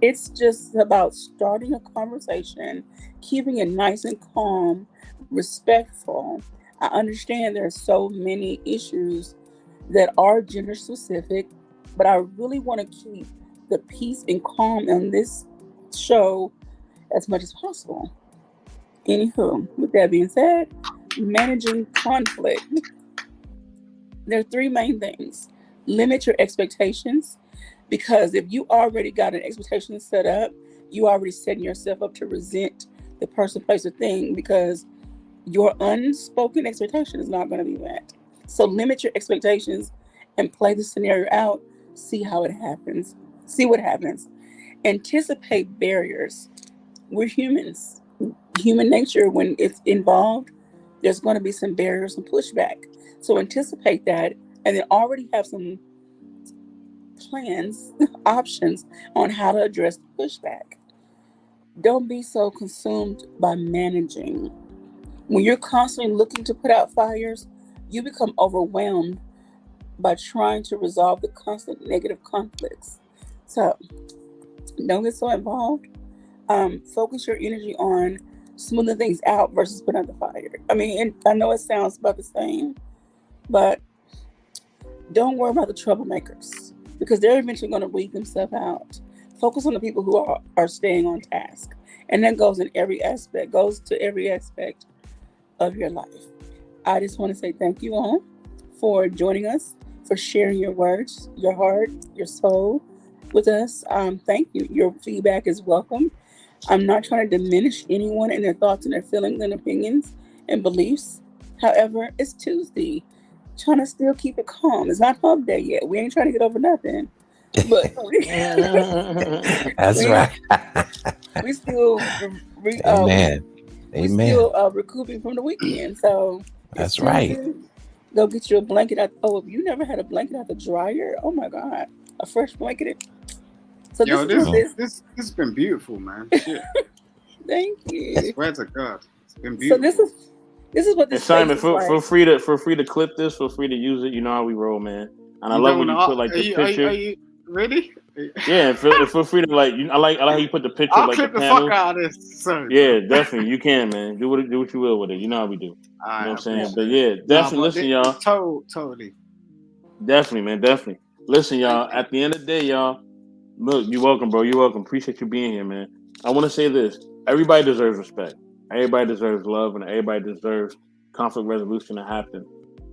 It's just about starting a conversation, keeping it nice and calm, respectful. I understand there are so many issues that are gender specific, but I really want to keep the peace and calm on this show as much as possible. Anywho, with that being said, managing conflict. There are three main things. Limit your expectations, because if you already got an expectation set up, you already setting yourself up to resent the person, place, or thing because your unspoken expectation is not going to be met. So limit your expectations and play the scenario out. See how it happens. See what happens. Anticipate barriers. We're humans. Human nature, when it's involved, there's going to be some barriers and pushback. So anticipate that and then already have some plans, options on how to address the pushback. Don't be so consumed by managing. When you're constantly looking to put out fires, you become overwhelmed by trying to resolve the constant negative conflicts. So don't get so involved. Focus your energy on smoothing things out versus putting out the fire. I mean, and I know it sounds about the same, but don't worry about the troublemakers because they're eventually going to weed themselves out. Focus on the people who are staying on task. And that goes to every aspect of your life. I just want to say thank you all for joining us, for sharing your words, your heart, your soul with us. Thank you. Your feedback is welcome. I'm not trying to diminish anyone and their thoughts and their feelings and opinions and beliefs. However, it's Tuesday. Trying to still keep it calm. It's not hump day yet. We ain't trying to get over nothing. But That's right. We still Amen. we still recouping from the weekend. So That's right. Go get you a blanket out. Oh, if you never had a blanket out the dryer, oh my God, a fresh blanket. So this has been beautiful, man. Shit. Thank you. I swear to God, it's been beautiful. So this is what this Simon, is like. feel free to clip this. Feel free to use it. You know how we roll, man. And I love when you put like the picture. Are you ready? Yeah, feel free to like. I like how you put the picture. I'll like clip the panel. fuck out of this. Sorry, yeah, definitely. You can, man. Do what you will with it. You know how we do. You know what I'm saying? But yeah, definitely listen, y'all. Totally. Definitely, man. Definitely. Listen, y'all. At the end of the day, y'all. Look, you're welcome, bro. You're welcome. Appreciate you being here, man. I want to say this. everybody deserves respect. Everybody deserves love, and everybody deserves conflict resolution to happen.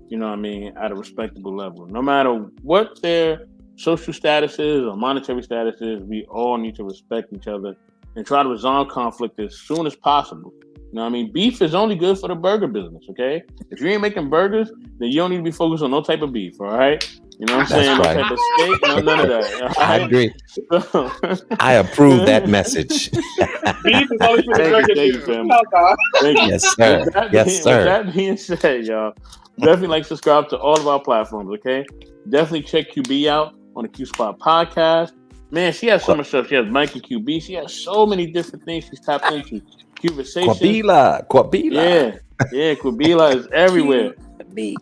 You know what I mean? At a respectable level, no matter what their social status is or monetary status is, we all need to respect each other and try to resolve conflict as soon as possible. You know what I mean? Beef is only good for the burger business, okay? If you ain't making burgers, then you don't need to be focused on no type of beef, all right? You know what I'm That's saying? right. No type of steak, no, none of that. All I right? agree. So, I approve that message. Beef is only for the Thank burger. you, family. No, dog. Thank you. Yes, sir. Yes, sir. With that being said, y'all, definitely like subscribe to all of our platforms, okay? Definitely check QB out on the Q Spot podcast. Man, she has so much stuff. She has Mikey QB. She has so many different things she's tapped into. Conversation. Quabila. Yeah, Quabila is everywhere. QB.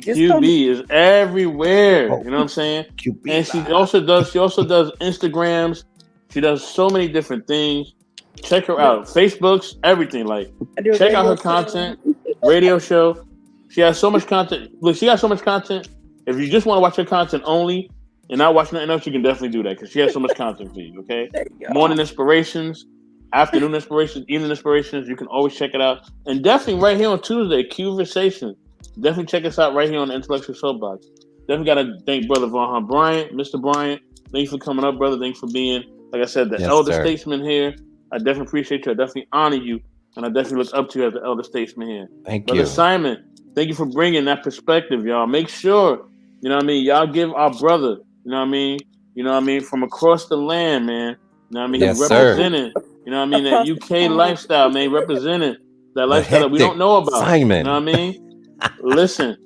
QB is everywhere. Oh. You know what I'm saying? Quabila. And she also does Instagrams. She does so many different things. Check her out. Facebook's everything. Like, check out her content. Radio show. She has so much content. Look, she got so much content. If you just want to watch her content only and not watch nothing else, you can definitely do that because she has so much content for you. Okay. Morning inspirations, afternoon inspirations, evening inspirations. You can always check it out. And definitely right here on Tuesday, Conversation. Definitely check us out right here on the Intellectual Soapbox. Definitely got to thank Brother Vahan Bryant, Mr. Bryant. Thank you for coming up, brother. Thanks for being, like I said, the elder statesman here. I definitely appreciate you. I definitely honor you. And I definitely look up to you as the elder statesman here. Thank Brother you. Simon, thank you for bringing that perspective, y'all. Make sure, you know what I mean, y'all give our brother, you know what I mean, from across the land, man. You know what I mean? Yes, He's sir. representing, you know what I mean, that UK lifestyle, man, representing that lifestyle that we don't know about. Simon. You know what I mean? Listen,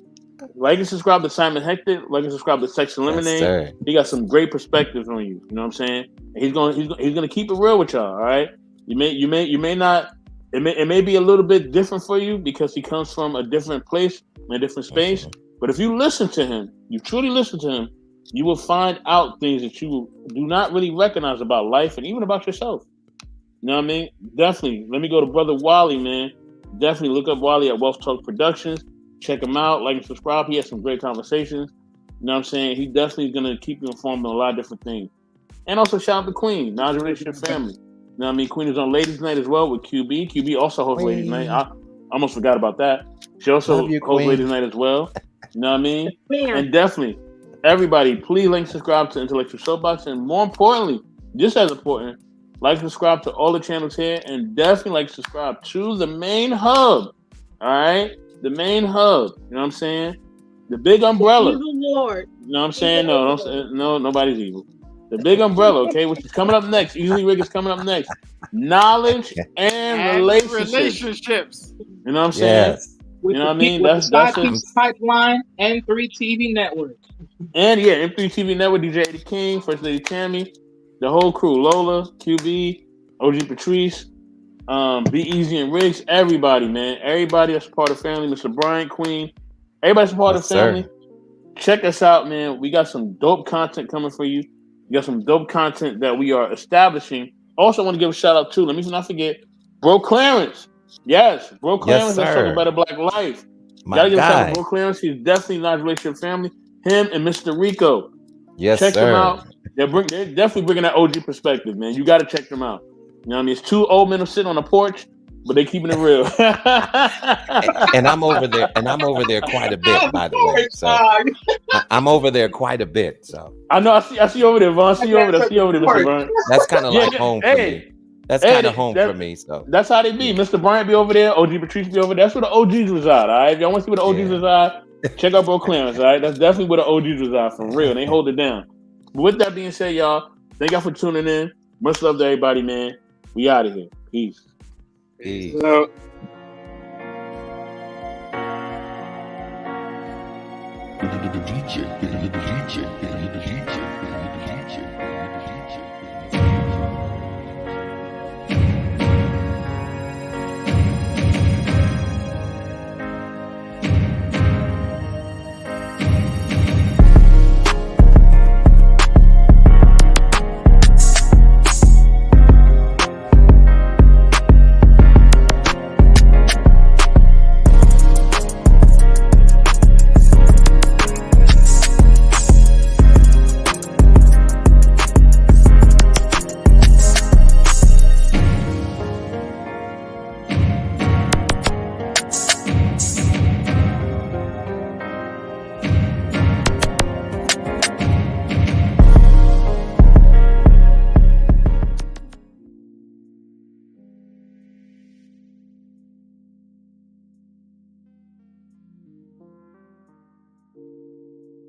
like and subscribe to Simon Hector, like and subscribe to Sex and Lemonade. Yes, he got some great perspectives on you. You know what I'm saying? And he's gonna keep it real with y'all, all right? You may not. It may be a little bit different for you because he comes from a different place, a different space. Mm-hmm. But if you listen to him, you truly listen to him, you will find out things that you do not really recognize about life and even about yourself. You know what I mean? Definitely. Let me go to Brother Wally, man. Definitely look up Wally at Wealth Talk Productions. Check him out, like and subscribe. He has some great conversations. You know what I'm saying? He definitely is going to keep you informed on a lot of different things. And also shout out to Queen, Knowledge Relationship Family. You know what I mean? Queen is on Ladies Night as well with QB. QB also hosts Queen. Ladies Night. I almost forgot about that. She also Love you, hosts Queen. Ladies Night as well. You know what I mean? And definitely, everybody, please like and subscribe to Intellectual Soapbox. And more importantly, just as important, like and subscribe to all the channels here. And definitely like and subscribe to the main hub. All right? The main hub. You know what I'm saying? The big umbrella. Evil Lord. You know what I'm saying? No, nobody's evil. The big umbrella, okay, which is coming up next. Easily Rig is coming up next. Knowledge and relationships. You know what I'm saying? Yes. With You know what I the mean? with That's the it. Sidekick Pipeline and 3 TV Network. And yeah, M3 TV Network, DJ Eddie King, First Lady Tammy, the whole crew, Lola, QB, OG Patrice, Be Easy and Riggs, everybody, man. Everybody that's part of the family, Mr. Brian, Queen, everybody's part of the family. Sir. Check us out, man. We got some dope content coming for you. We got some dope content that we are establishing. Also, I want to give a shout out to, let me not forget, Bro Clarence. Yes, Bro Clarence. That's talking about a black life. Gotta give a shout out to Bro Clarence. He's definitely not a relationship family. Him and Mr. Rico. Yes, check sir. them out. They're definitely bringing that OG perspective, man. You got to check them out. You know what I mean? It's two old men sitting on a porch, but they keeping it real. And I'm over there quite a bit, by the way. So I'm over there quite a bit. So I know. I see you over there, Vaughn. See you over there, Mr. Bryant. that's kind of like home for me. That's kind of home for me. So that's how they be. Mr. Bryant be over there. OG Patrice be over there. That's where the OGs reside. All right. If y'all want to see where the OGs reside, check out Bro Clarence. All right. That's definitely where the OGs reside for real. They hold it down. But with that being said, y'all, thank y'all for tuning in. Much love to everybody, man. We out of here. Peace. Peace. So, DJ.